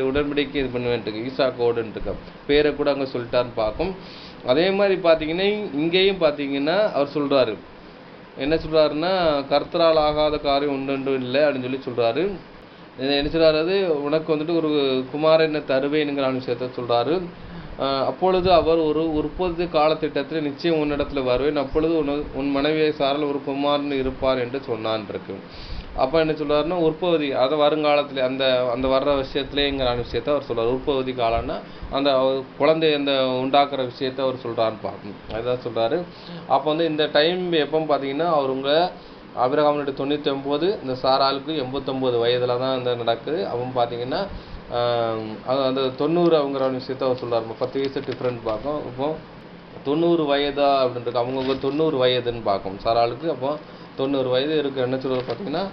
A: உடன்படிக்கை இது பண்ணுவேன்ட்டு, ஈசாக்கோடுன்ட்டு பேரை கூட அங்கே சொல்லிட்டாருன்னு பார்க்கும். அதே மாதிரி பார்த்தீங்கன்னா இங்கேயும் பார்த்தீங்கன்னா அவர் சொல்கிறாரு, என்ன சொல்கிறாருன்னா, கர்த்தரால் ஆகாத காரியம் உண்டு இல்லை அப்படின்னு சொல்லி சொல்கிறாரு. என்ன சொல்கிறாரு, உனக்கு வந்துட்டு ஒரு குமாரனை தருவேனுங்கிற விஷயத்த சொல்கிறாரு. அப்பொழுது அவர் ஒரு உற்பத்தி காலத்திட்டத்தில் நிச்சயம் உன்னிடத்தில் வருவேன், அப்பொழுது உன் மனைவியை சாரால் ஒரு குமாரன் இருப்பார் என்று சொன்னான் இருக்கு. அப்போ என்ன சொல்கிறாருன்னா உற்பத்தி, அதை வருங்காலத்தில் அந்த வர்ற விஷயத்துலேங்கிற விஷயத்த அவர் சொல்கிறார். உற்பத்தி காலம்னா அந்த குழந்தை அந்த உண்டாக்குற விஷயத்த அவர் சொல்கிறான்னு பார்க்கணும். அதுதான் சொல்கிறாரு. அப்போ வந்து இந்த டைம் எப்போன்னு பார்த்தீங்கன்னா அவருங்க அபிரகாமுடைய 99, இந்த சாராளுக்கு 89 வயதில் தான் அந்த நடக்குது. அவன் பார்த்தீங்கன்னா அந்த 90 அவங்கிற விஷயத்த அவர் சொல்கிறார். 10 வயசு டிஃப்ரெண்ட் பார்க்கும். இப்போ 90 வயதா அப்படின்றது அவங்க 90 வயதுன்னு பார்க்கும் சாராளுக்கு. அப்போ 90 வயது இருக்குது. என்ன சொல்கிறது பார்த்தீங்கன்னா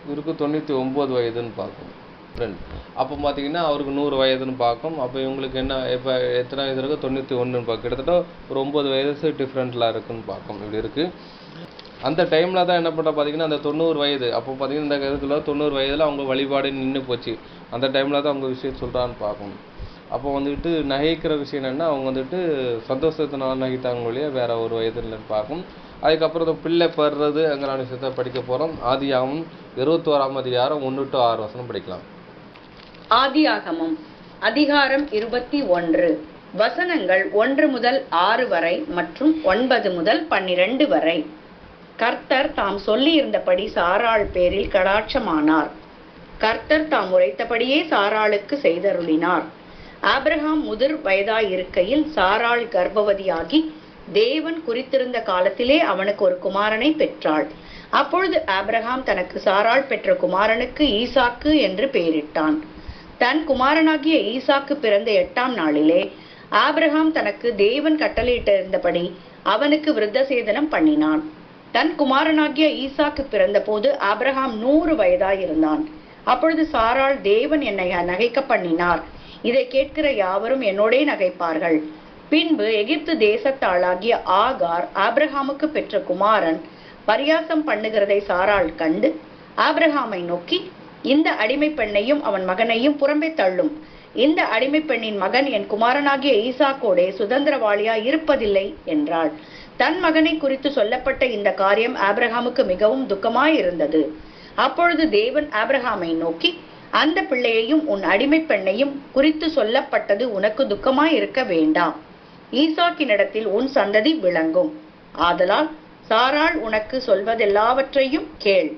A: இவருக்கு 99 வயதுன்னு பார்க்கும் ஃப்ரெண்ட். அப்போ பார்த்தீங்கன்னா அவருக்கு 100 வயதுன்னு பார்க்கும். அப்போ இவங்களுக்கு என்ன இப்போ எத்தனை வயது இருக்குது, 91ன்னு பார்க்கும். கிட்டத்தட்ட ஒரு 9 வயசு டிஃப்ரெண்ட்டில் இருக்குன்னு பார்க்கும். இப்படி இருக்குது. அந்த டைமில் தான் என்ன பண்ணுறா பார்த்தீங்கன்னா அந்த 90 வயது, அப்போ பார்த்தீங்கன்னா இந்த கருத்தில் 90 வயதில் அவங்க வழிபாடு நின்று போச்சு. அந்த டைமில் தான் அவங்க விஷயம் சொல்கிறான்னு பார்க்கணும். அப்போ வந்துட்டு நகைக்கிற விஷயம் என்னென்னா அவங்க வந்துட்டு சந்தோஷத்தினால நகைத்தாங்க வழியாக வேறு ஒரு வயதுன்னு பார்க்கும். அதுக்கப்புறம் பிள்ளை பெறுறதுங்கிற விஷயத்தை படிக்க போகிறோம். ஆதியாகமம் 21ஆம் அதிகாரம் 1 to 6 வசனம் படிக்கலாம்.
B: ஆதியாகமம் அதிகாரம் 21 வசனங்கள் 1 முதல் 6 வரை மற்றும் 9 முதல் 12 வரை. கர்த்தர் தாம் சொல்லியிருந்தபடி சாராள் பேரில் கடாட்சமானார். கர்த்தர் தாம் உரைத்தபடியே சாராளுக்கு செய்தருளினார். ஆபிரகாம் முதிர் வயதாயிருக்கையில் சாராள் கர்ப்பவதியாகி தேவன் குறித்திருந்த காலத்திலே அவனுக்கு ஒரு குமாரனை பெற்றாள். அப்பொழுது ஆபிரகாம் தனக்கு சாராள் பெற்ற குமாரனுக்கு ஈசாக்கு என்று பெயரிட்டான். தன் குமாரனாகிய ஈசாக்கு பிறந்த 8ஆம் நாளிலே ஆபிரகாம் தனக்கு தேவன் கட்டளையிட்டிருந்தபடி அவனுக்கு விருத்தசேதனம் பண்ணினான். தன் குமாரனாகிய ஈசாக்கு பிறந்த போது ஆபிரகாம் 100 வயதாயிருந்தான். அப்பொழுது சாராள், தேவன் என்னை நகைக்க பண்ணினார், இதை கேட்கிற யாவரும் என்னோடே நகைப்பார்கள். பின்பு எகிப்து தேசத்தாளாகிய ஆகார் ஆபிரகாமுக்கு பெற்ற குமாரன் பரியாசம் பண்ணுகிறதை சாராள் கண்டு ஆபிரகாமை நோக்கி, இந்த அடிமை பெண்ணையும் அவன் மகனையும் புறம்பே தள்ளும். இந்த அடிமை பெண்ணின் மகன் என் குமாரனாகிய ஈசாக்கோடே சுதந்திரவாளியா இருப்பதில்லை என்றாள். தன் மகனை குறித்து சொல்லப்பட்ட இந்த காரியம் ஆபிரகாமுக்கு மிகவும் துக்கமாயிருந்தது. அப்பொழுது தேவன் ஆபிரகாமை நோக்கி, அந்த பிள்ளையையும் உன் அடிமை பெண்ணையும் குறித்து சொல்லப்பட்டது உனக்கு துக்கமாய் இருக்க வேண்டாம். ஈசாக்கினிடத்தில் உன் சந்ததி விளங்கும். ஆதலால் சாராள் உனக்கு சொல்வதெல்லாவற்றையும் கேள்.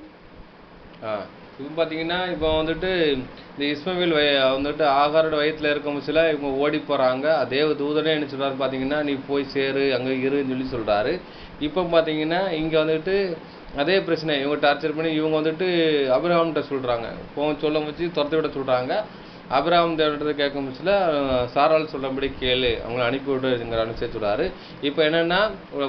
A: இப்போ பார்த்தீங்கன்னா இப்போ வந்துட்டு இந்த இஸ்மவேல் வந்துட்டு ஆகாரோட வயிற்றுல இருக்கும் சில இவங்க ஓடி போகிறாங்க. தேவ தூதனே என்ன சொல்கிறாரு பார்த்தீங்கன்னா, நீ போய் சேரு, அங்கே இருன்னு சொல்லி சொல்கிறாரு. இப்போ பார்த்தீங்கன்னா இங்கே வந்துட்டு அதே பிரச்சனை இவங்க டார்ச்சர் பண்ணி இவங்க வந்துட்டு ஆபிரகாம்கிட்ட சொல்கிறாங்க, சொல்ல வச்சு துரத்தி விட சொல்கிறாங்க. ஆபிரகாம் தேவனிடத்தை கேட்க முச்சில் சாராள் சொல்கிறபடி கேளு, அவங்கள அனுப்பி விடுங்கிற அனுப்பிச்சு சொல்கிறாரு. இப்போ என்னென்னா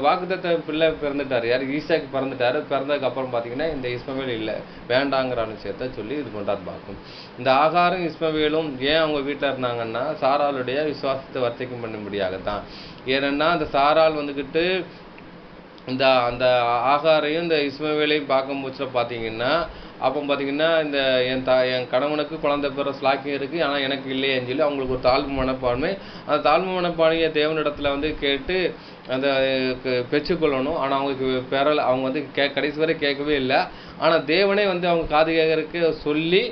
A: வாக்குத்தத்த பிள்ளை பிறந்துட்டார், யார் ஈசாக்கு பிறந்துட்டார். பிறந்ததுக்கு அப்புறம் பார்த்தீங்கன்னா இந்த இஸ்மவேல் இல்லை வேண்டாங்கிற அனுப்பிச்சத்தை சொல்லி இது பண்ணுறாரு பார்க்கும். இந்த ஆகாரும் இஸ்மவேலும் ஏன் அவங்க வீட்டில் இருந்தாங்கன்னா சாராளுடைய விசுவாசத்தை வர்த்திக்கும் பண்ணும்படியாகத்தான். ஏன்னா அந்த சாராள் வந்துக்கிட்டு அந்த ஆகாரையும் இந்த இஸ்மவேலையும் பார்க்கும் போச்சுல பார்த்தீங்கன்னா அப்போ பார்த்தீங்கன்னா இந்த என் கணவனுக்கு குழந்தை பெற ஸ்லாக்கியம் இருக்குது, ஆனால் எனக்கு இல்லையேன்னு சொல்லி அவங்களுக்கு ஒரு தாழ்வு மனப்பான்மை. அந்த தாழ்வு மனப்பான்மையை தேவனிடத்தில் வந்து கேட்டு அந்த பெற்றுக்கொள்ளணும். ஆனால் அவங்களுக்கு பெறலை, அவங்க வந்து கடைசி வரை கேட்கவே இல்லை. ஆனால் தேவனே வந்து அவங்க காது கேட்கறதுக்கு சொல்லி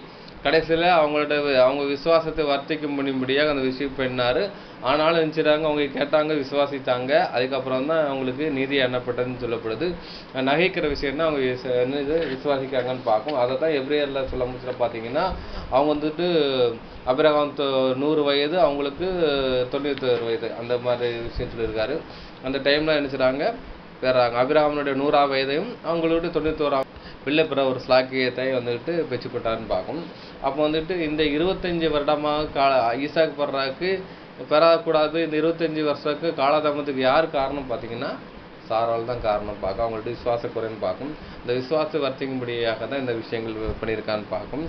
A: கடைசியில் அவங்க விசுவாசத்தை வர்த்திக்கும் பண்ணும்படியாக அந்த விஷயம் பண்ணார். ஆனாலும் நினச்சிட்டாங்க, அவங்க கேட்டாங்க, விசுவாசித்தாங்க. அதுக்கப்புறம் தான் அவங்களுக்கு நீதி எண்ணப்பட்டதுன்னு சொல்லப்படுது. நகைக்கிற விஷயம்னா அவங்க இது விசுவாசிக்காங்கன்னு பார்க்கும். அதை தான் எப்ரேயரில் சொல்ல முடிச்சல பார்த்தீங்கன்னா அவங்க வந்துட்டு ஆபிரகாம் 100 வயது, அவங்களுக்கு 91 வயது அந்த மாதிரி விஷயம் சொல்லியிருக்காரு. அந்த டைமில் நினச்சிட்டாங்க பெறாங்க. ஆபிரகாமுடைய 100ஆம் வயதையும் அவங்களோட 91ஆம் பிள்ளை பிற ஒரு ஸ்லாக்கியத்தை வந்துட்டு பெற்றுக்கொண்டாருன்னு பார்க்கும். அப்போ வந்துட்டு இந்த 25 வருடமாக ஈசாக்கு படுறாக்கு பெறக்கூடாது. இந்த 25 வருஷத்துக்கு காலதாமத்துக்கு யார் காரணம் பார்த்தீங்கன்னா சாரால் தான் காரணம் பார்க்கும். அவங்கள்ட்ட விசுவாச குறைன்னு பார்க்கும். இந்த விசுவாச வர்த்திக்கும்படியாக தான் இந்த விஷயங்கள் பண்ணியிருக்கான்னு பார்க்கும்.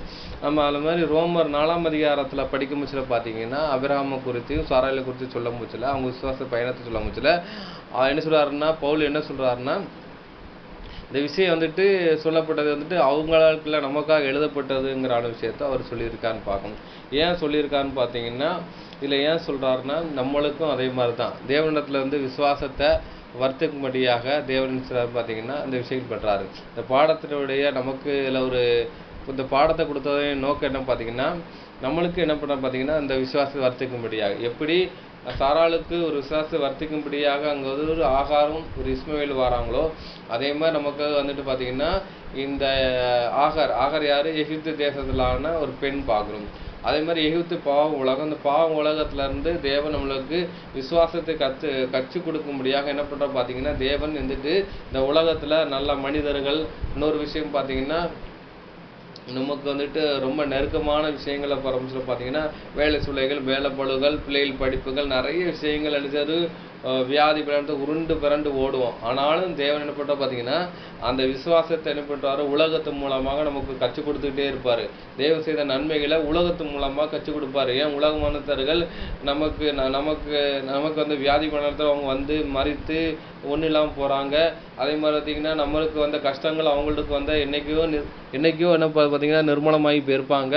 A: நம்ம அது மாதிரி ரோமர் 4ஆம் அதிகாரத்தில் படிக்கும் முச்சில பார்த்தீங்கன்னா ஆபிரகாமை குறித்தும் சாராலை குறித்து சொல்ல முச்சில, அவங்க விசுவாச பயணத்தை சொல்ல முச்சில என்ன சொல்கிறாருன்னா பவுல் என்ன சொல்கிறாருன்னா இந்த விஷயம் வந்துட்டு சொல்லப்பட்டது வந்துட்டு அவங்களுக்குள்ள நமக்காக எழுதப்பட்டதுங்கிறான விஷயத்த அவர் சொல்லியிருக்கான்னு பார்க்கணும். ஏன் சொல்லியிருக்கான்னு பார்த்தீங்கன்னா இதில் ஏன் சொல்கிறாருன்னா நம்மளுக்கும் அதே மாதிரி தான் தேவனிடத்தில் வந்து விசுவாசத்தை வர்த்திக்கும்படியாக தேவன் பார்த்தீங்கன்னா இந்த விஷயம் பண்ணுறாரு. இந்த பாடத்தினுடைய நமக்கு இதில் இந்த பாடத்தை கொடுத்ததே நோக்கம் என்ன பார்த்தீங்கன்னா நம்மளுக்கு என்ன பண்ண பார்த்தீங்கன்னா இந்த விசுவாசத்தை வர்த்திக்கும்படியாக எப்படி சாராளுக்கு ஒரு விசுவாசத்தை வர்த்திக்கும்படியாக அங்கே வந்து ஒரு ஆகாரும் ஒரு இஸ்மவேல் வராங்களோ அதே மாதிரி நமக்கு வந்துட்டு பார்த்தீங்கன்னா இந்த ஆகார் யார் எகிப்து தேசத்திலான ஒரு பெண் பார்க்குறோம். அதே மாதிரி எகிப்து பாவம் உலகம், அந்த பாவம் உலகத்துலேருந்து தேவன் நம்மளுக்கு விசுவாசத்தை கற்றுக் கொடுக்கும்படியாக என்ன பண்ணுறோம் பார்த்தீங்கன்னா தேவன் வந்துட்டு இந்த உலகத்தில் நல்ல மனிதர்கள். இன்னொரு விஷயம் பார்த்தீங்கன்னா நமக்கு வந்துட்டு ரொம்ப நெருக்கமான விஷயங்களை பரம்பிச்சு பார்த்தீங்கன்னா வேலை சூழ்நிலைகள், வேலை பழுகள், பிள்ளைகள் படிப்புகள், நிறைய விஷயங்கள் அடிச்சது வியாதி பிறந்து உருண்டு பிறண்டு ஓடுவோம். ஆனாலும் தேவன் என்ன பண்ணுறோம் பார்த்தீங்கன்னா அந்த விசுவாசத்தை என்ன பண்ணுறாரு உலகத்து மூலமாக நமக்கு கற்றுக் கொடுத்துக்கிட்டே இருப்பார். தேவன் செய்த நன்மைகளை உலகத்து மூலமாக கற்றுக் கொடுப்பாரு. ஏன் உலக மனத்தர்கள் நமக்கு வந்து வியாதி மனத்தில் அவங்க வந்து மறித்து ஒன்றும் இல்லாமல் போகிறாங்க. அதே மாதிரி பார்த்தீங்கன்னா நம்மளுக்கு வந்த கஷ்டங்கள் அவங்களுக்கு வந்து என்னைக்கோ என்ன பார்த்தீங்கன்னா நிர்மூலமாகி போயிருப்பாங்க.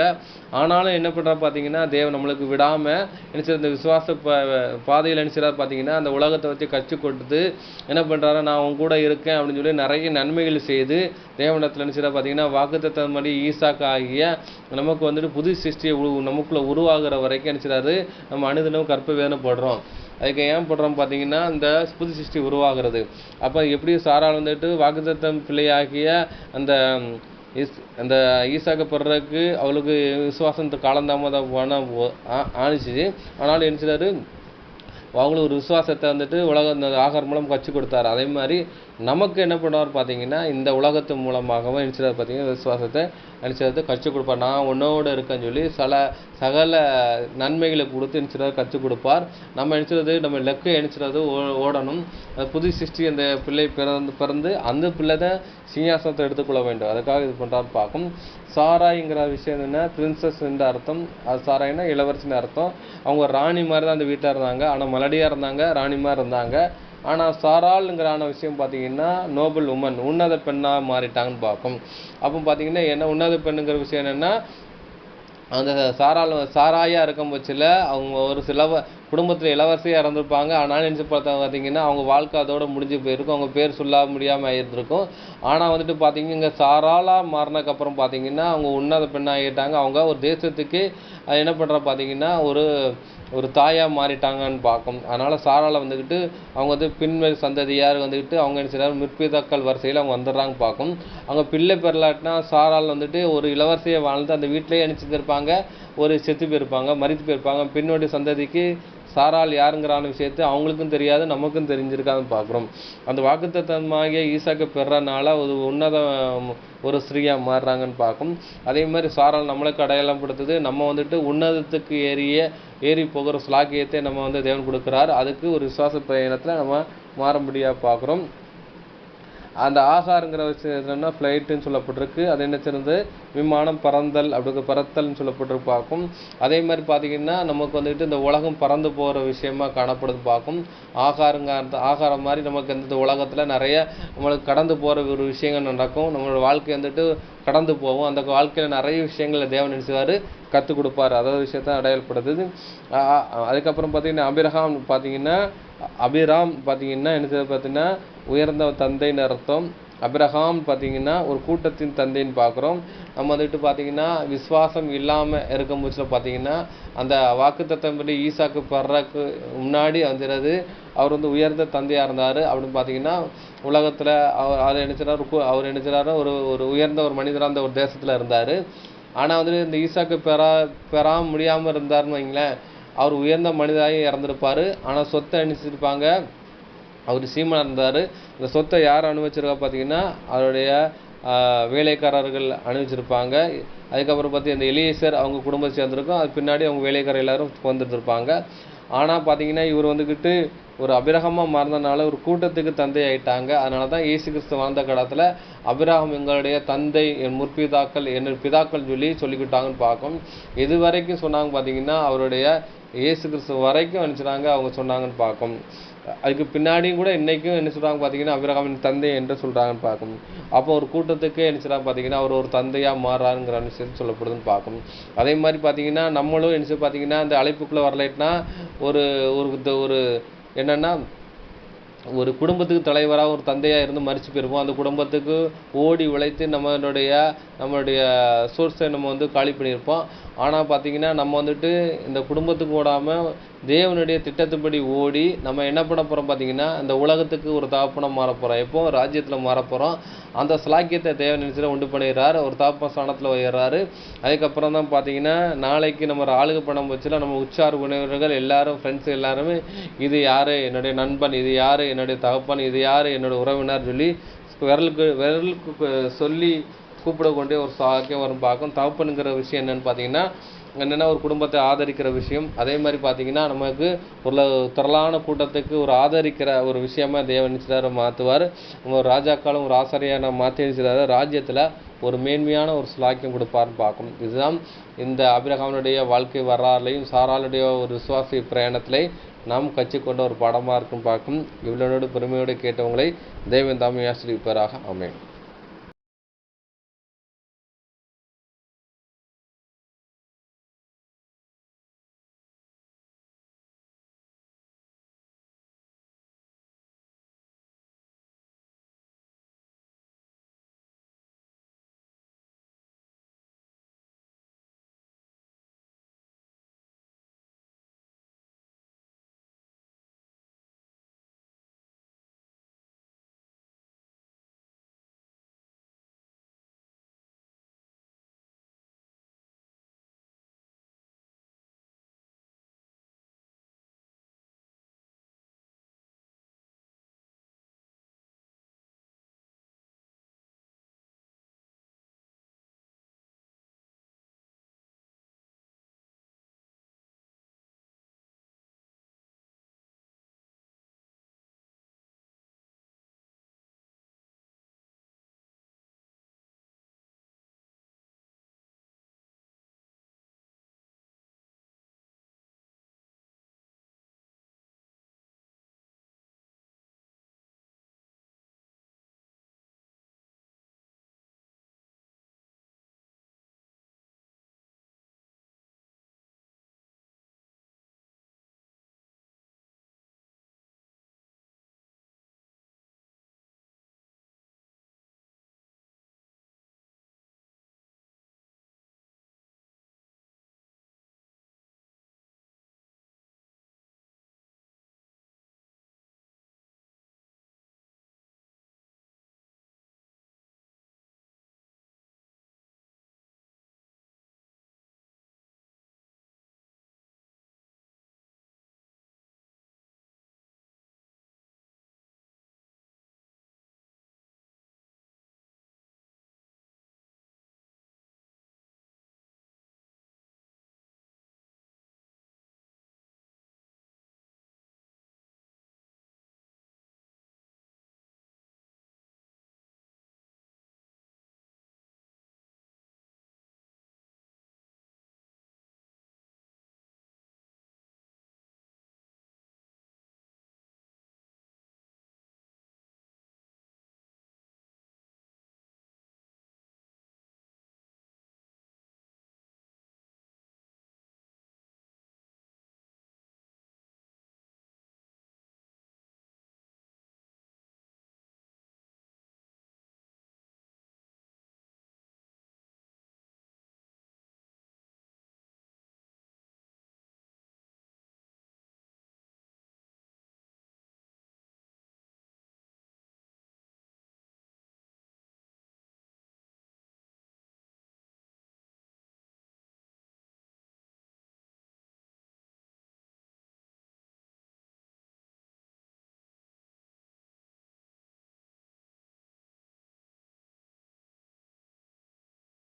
A: ஆனாலும் என்ன பண்ணுறா பார்த்தீங்கன்னா தேவன் நம்மளுக்கு விடாமல் நினச்சிற இந்த விசுவாச பாதையில் நினச்சிடா பார்த்தீங்கன்னா அந்த உலகத்தை வச்சு கற்றுக் கொடுத்து என்ன பண்ணுறாரு நான் உன் கூட இருக்கேன் அப்படின்னு சொல்லி நிறைய நன்மைகள் செய்து தேவனிடத்தில் நினச்சிடா பார்த்தீங்கன்னா வாக்குத்தத்தம் மாதிரி ஈசாக்கு ஆகிய நமக்கு வந்துட்டு புது சிருஷ்டியை நமக்குள்ளே உருவாகிற வரைக்கும் நினச்சிடாரு நம்ம அனுதினமும் கற்ப வேதனைப்படுறோம். அதுக்கு ஏன் போடுறோம் பார்த்தீங்கன்னா இந்த புது சிருஷ்டி உருவாகிறது. அப்போ எப்படி சாரால் வந்துட்டு வாக்குத்தத்தம் பிள்ளையாகிய அந்த ஈசாக்கு படுறதுக்கு அவளுக்கு விசுவாசத்தை காலந்தாமதம் ஆணிச்சு. ஆனாலும் என்ன செய்றாரு அவங்களுக்கு ஒரு விசுவாசத்தை வந்துட்டு இந்த ஆகார் மூலம் கற்றுக் கொடுத்தாரு. அதே மாதிரி நமக்கு என்ன பண்ணுவார் பார்த்தீங்கன்னா இந்த உலகத்து மூலமாகவும் நினச்சது பார்த்தீங்கன்னா விசுவாசத்தை நினச்சதை கற்றுக் கொடுப்பார். நான் உன்னோடு இருக்கேன்னு சொல்லி சகல நன்மைகளை கொடுத்து நினச்சதை கற்றுக் கொடுப்பார். நம்ம நினச்சது நம்ம லெக்கை நினச்சது ஓடணும். புது சிருஷ்டி அந்த பிள்ளை பிறந்து அந்த பிள்ளை தான் சிங்காசனத்தை எடுத்துக்கொள்ள வேண்டும். அதுக்காக இது பண்ணுறாரு பார்க்கும். சாராய்ங்கிற விஷயம் என்ன பிரின்சஸ் என்ற அர்த்தம். அது சாராய்னா இளவரசின்னு அர்த்தம். அவங்க ராணி மாதிரி தான் அந்த வீட்டில் இருந்தாங்க. ஆனால் மலடியாக இருந்தாங்க, ராணி மாதிரி இருந்தாங்க. ஆனால் சாராளுங்கிறான விஷயம் பார்த்தீங்கன்னா நோபல் உமன், உன்னத பெண்ணாக மாறிட்டாங்கன்னு பார்க்கும். அப்போ பார்த்தீங்கன்னா என்ன உன்னத பெண்ணுங்கிற விஷயம் என்னென்னா அந்த சாராயாக இருக்கும் பட்சத்தில் அவங்க ஒரு சில குடும்பத்தில் இளவரசியாக இறந்துருப்பாங்க. ஆனாலும் நினச்சி பார்த்தீங்கன்னா அவங்க வாழ்க்கை அதோட முடிஞ்சு போயிருக்கும். அவங்க பேர் சொல்ல முடியாமல் ஆகியிருந்திருக்கும். ஆனால் வந்துட்டு பார்த்தீங்கன்னா இங்கே சாராளாக மாறினதுக்கப்புறம் பார்த்தீங்கன்னா அவங்க உன்னத பெண்ணாகிட்டாங்க. அவங்க ஒரு தேசத்துக்கு என்ன பண்ணுறா பார்த்தீங்கன்னா ஒரு தாயாக மாறிட்டாங்கன்னு பார்க்கும். அதனால் சாராளை வந்துக்கிட்டு அவங்க வந்து பின்வெளி சந்ததியார் வந்துக்கிட்டு அவங்க என்ன செய்யறாரு முற்பிதாக்கள் வரிசையில் அவங்க வந்துடுறாங்க பார்க்கும். அவங்க பிள்ளை பெறலாட்டினா சாரால் வந்துட்டு ஒரு இளவரசியை வாழ்ந்து அந்த வீட்டிலேயே அனுப்பிச்சிருப்பாங்க. ஒரு செத்து போயிருப்பாங்க, மறித்து போயிருப்பாங்க. பின்னோடி சந்ததிக்கு சாராள் யாருங்கிறான விஷயத்தை அவங்களுக்கும் தெரியாது, நமக்கும் தெரிஞ்சிருக்காதுன்னு பார்க்குறோம். அந்த வாக்குத்தத்தமாகிய ஈசாக்கை பெறனால ஒரு உன்னத ஒரு ஸ்திரீயாக மாறுறாங்கன்னு பார்க்கும். அதே மாதிரி சாராள் நம்மளுக்கு அடையாளம் படுத்துது. நம்ம வந்துட்டு உன்னதத்துக்கு ஏறி போகிற ஸ்லாக்கியத்தை நம்ம வந்து தேவன் கொடுக்குறார். அதுக்கு ஒரு விசுவாச பயணத்தில் நம்ம மாறும்படியாக பார்க்குறோம். அந்த ஆகாருங்கிற விஷயம் ஃப்ளைட்டுன்னு சொல்லப்பட்டிருக்கு. அது என்ன சிறந்து விமானம் பறந்தல் பறத்தல்னு சொல்லப்பட்டிருக்கு பார்க்கும். அதே மாதிரி பார்த்தீங்கன்னா நமக்கு வந்துட்டு இந்த உலகம் பறந்து போகிற விஷயமா காணப்படுது பார்க்கும். ஆகாரம் மாதிரி நமக்கு இந்த உலகத்தில் நிறைய நம்மளுக்கு கடந்து போகிற ஒரு விஷயங்கள் நடக்கும். நம்மளோட வாழ்க்கை வந்துட்டு கடந்து போகும். அந்த வாழ்க்கையில் நிறைய விஷயங்களை தேவன் நினைச்சுவார், கற்றுக் கொடுப்பார். அதாவது விஷயத்தான் அடையாளப்படுத்துது. அதுக்கப்புறம் பார்த்தீங்கன்னா அபிராம் பார்த்தீங்கன்னா என்ன பார்த்தீங்கன்னா உயர்ந்த தந்தைன்னு அர்த்தம். அபிரகாம் பார்த்தீங்கன்னா ஒரு கூட்டத்தின் தந்தைன்னு பார்க்குறோம். நம்ம வந்துட்டு பார்த்தீங்கன்னா விசுவாசம் இல்லாமல் இருக்கும் பட்சத்தில் பார்த்தீங்கன்னா அந்த வாக்குத்தத்தம்படி ஈசாக்கு படுறதுக்கு முன்னாடி வந்துடுறது அவர் வந்து உயர்ந்த தந்தையாக இருந்தார் அப்படின்னு பார்த்தீங்கன்னா உலகத்தில் அவர் நினைச்சார் ஒரு உயர்ந்த ஒரு மனிதராக அந்த ஒரு தேசத்தில் இருந்தார். ஆனால் வந்துட்டு இந்த ஈசாக்கு பெறா முடியாமல் இருந்தார்னு வைங்களேன், அவர் உயர்ந்த மனிதராக இறந்துருப்பார். ஆனால் சொத்தை அனுப்பிச்சிருப்பாங்க. அவர் சீமனாக இருந்தார். இந்த சொத்தை யார் அனுபவிச்சிருக்கா பார்த்தீங்கன்னா அவருடைய வேலைக்காரர்கள் அனுபவிச்சிருப்பாங்க. அதுக்கப்புறம் பார்த்து இந்த எலியேசர் அவங்க குடும்பத்தை சேர்ந்துருக்கும். அது பின்னாடி அவங்க வேலைக்காரர் எல்லாரும் வந்துட்டுருப்பாங்க. ஆனால் பார்த்தீங்கன்னா இவர் வந்துக்கிட்டு ஒரு அபிரகமாக மாறினதுனால ஒரு கூட்டத்துக்கு தந்தை ஆயிட்டாங்க. அதனால தான் இயேசு கிறிஸ்து வாழ்ந்த காலத்தில் அபிரகாம் எங்களுடைய தந்தை, என் முற்பிதாக்கள், என்னோட பிதாக்கள் சொல்லிக்கிட்டாங்கன்னு பார்க்கும். எது வரைக்கும் சொன்னாங்க பார்த்தீங்கன்னா அவருடைய இயேசு கிறிஸ்து வரைக்கும் நினச்சிட்டாங்க அவங்க சொன்னாங்கன்னு பார்க்கும். அதுக்கு பின்னாடியும் கூட இன்றைக்கும் என்ன சொல்கிறாங்க பார்த்தீங்கன்னா அபிரகாமின் தந்தை என்று சொல்கிறாங்கன்னு பார்க்கும். அப்போ ஒரு கூட்டத்துக்கு என்ன சொல்கிறாங்க பார்த்தீங்கன்னா அவர் ஒரு தந்தையாக மாறுறாருங்கிற விஷயம் சொல்லப்படுதுன்னு பார்க்கும். அதே மாதிரி பார்த்தீங்கன்னா நம்மளும் என்ன பார்த்தீங்கன்னா இந்த அழைப்புக்குள்ளே வரலைன்னா ஒரு என்னென்னா ஒரு குடும்பத்துக்கு தலைவராக ஒரு தந்தையாக இருந்து மறித்து போயிருப்போம். அந்த குடும்பத்துக்கு ஓடி உழைத்து நம்மளுடைய சோர்ஸை நம்ம வந்து காலி பண்ணியிருப்போம். ஆனால் பார்த்தீங்கன்னா நம்ம வந்துட்டு இந்த குடும்பத்துக்கு ஓடாமல் தேவனுடைய திட்டத்துப்படி ஓடி நம்ம என்ன பண்ண போகிறோம் பார்த்தீங்கன்னா இந்த உலகத்துக்கு ஒரு தகப்பனம் மாற போகிறோம். எப்போ ராஜ்யத்தில் மாற போகிறோம். அந்த ஸ்லாக்கியத்தை தேவன் நினைச்சு உண்டு பண்ணிடுறாரு. ஒரு தகப்பன் ஸ்தானத்தில் உயர்றாரு. அதுக்கப்புறம் தான் பார்த்தீங்கன்னா நாளைக்கு நம்ம ஆளுக பணம் வச்சுல நம்ம உற்சார் உணவர்கள் எல்லாரும் ஃப்ரெண்ட்ஸ் எல்லாருமே இது யார் என்னுடைய நண்பன், இது யார் என்னுடைய தகப்பன், இது யார் என்னோட உறவினர் சொல்லி விரலுக்கு சொல்லி கூப்பிட கொண்டே ஒரு சாக்கியம் வரும் பார்க்கும். தகப்பனுங்கிற விஷயம் என்னென்னா ஒரு குடும்பத்தை ஆதரிக்கிற விஷயம். அதே மாதிரி பார்த்தீங்கன்னா நமக்கு ஒரு திரளான கூட்டத்துக்கு ஒரு ஆதரிக்கிற ஒரு விஷயமா தேவன் நினைச்சாரு மாற்றுவார். ஒரு ராஜாக்களும் ஒரு ஆசாரியான மாற்றி நினைச்சாரு ராஜ்யத்தில் ஒரு மேன்மையான ஒரு ஸ்லாக்கியம் கொடுப்பார்னு பார்க்கும். இதுதான் இந்த அபிரகாமுடைய வாழ்க்கை வரலாறுலையும் சாராளுடைய ஒரு விசுவாச பிரயாணத்திலே நாம் கற்றுக்கொண்ட ஒரு பாடமாக இருக்கும் பார்க்கும். இவ்வளோடு பெருமையோடு கேட்டவங்களை தேவன் தாமே ஆசீர்வதிப்பாராக. ஆமென்.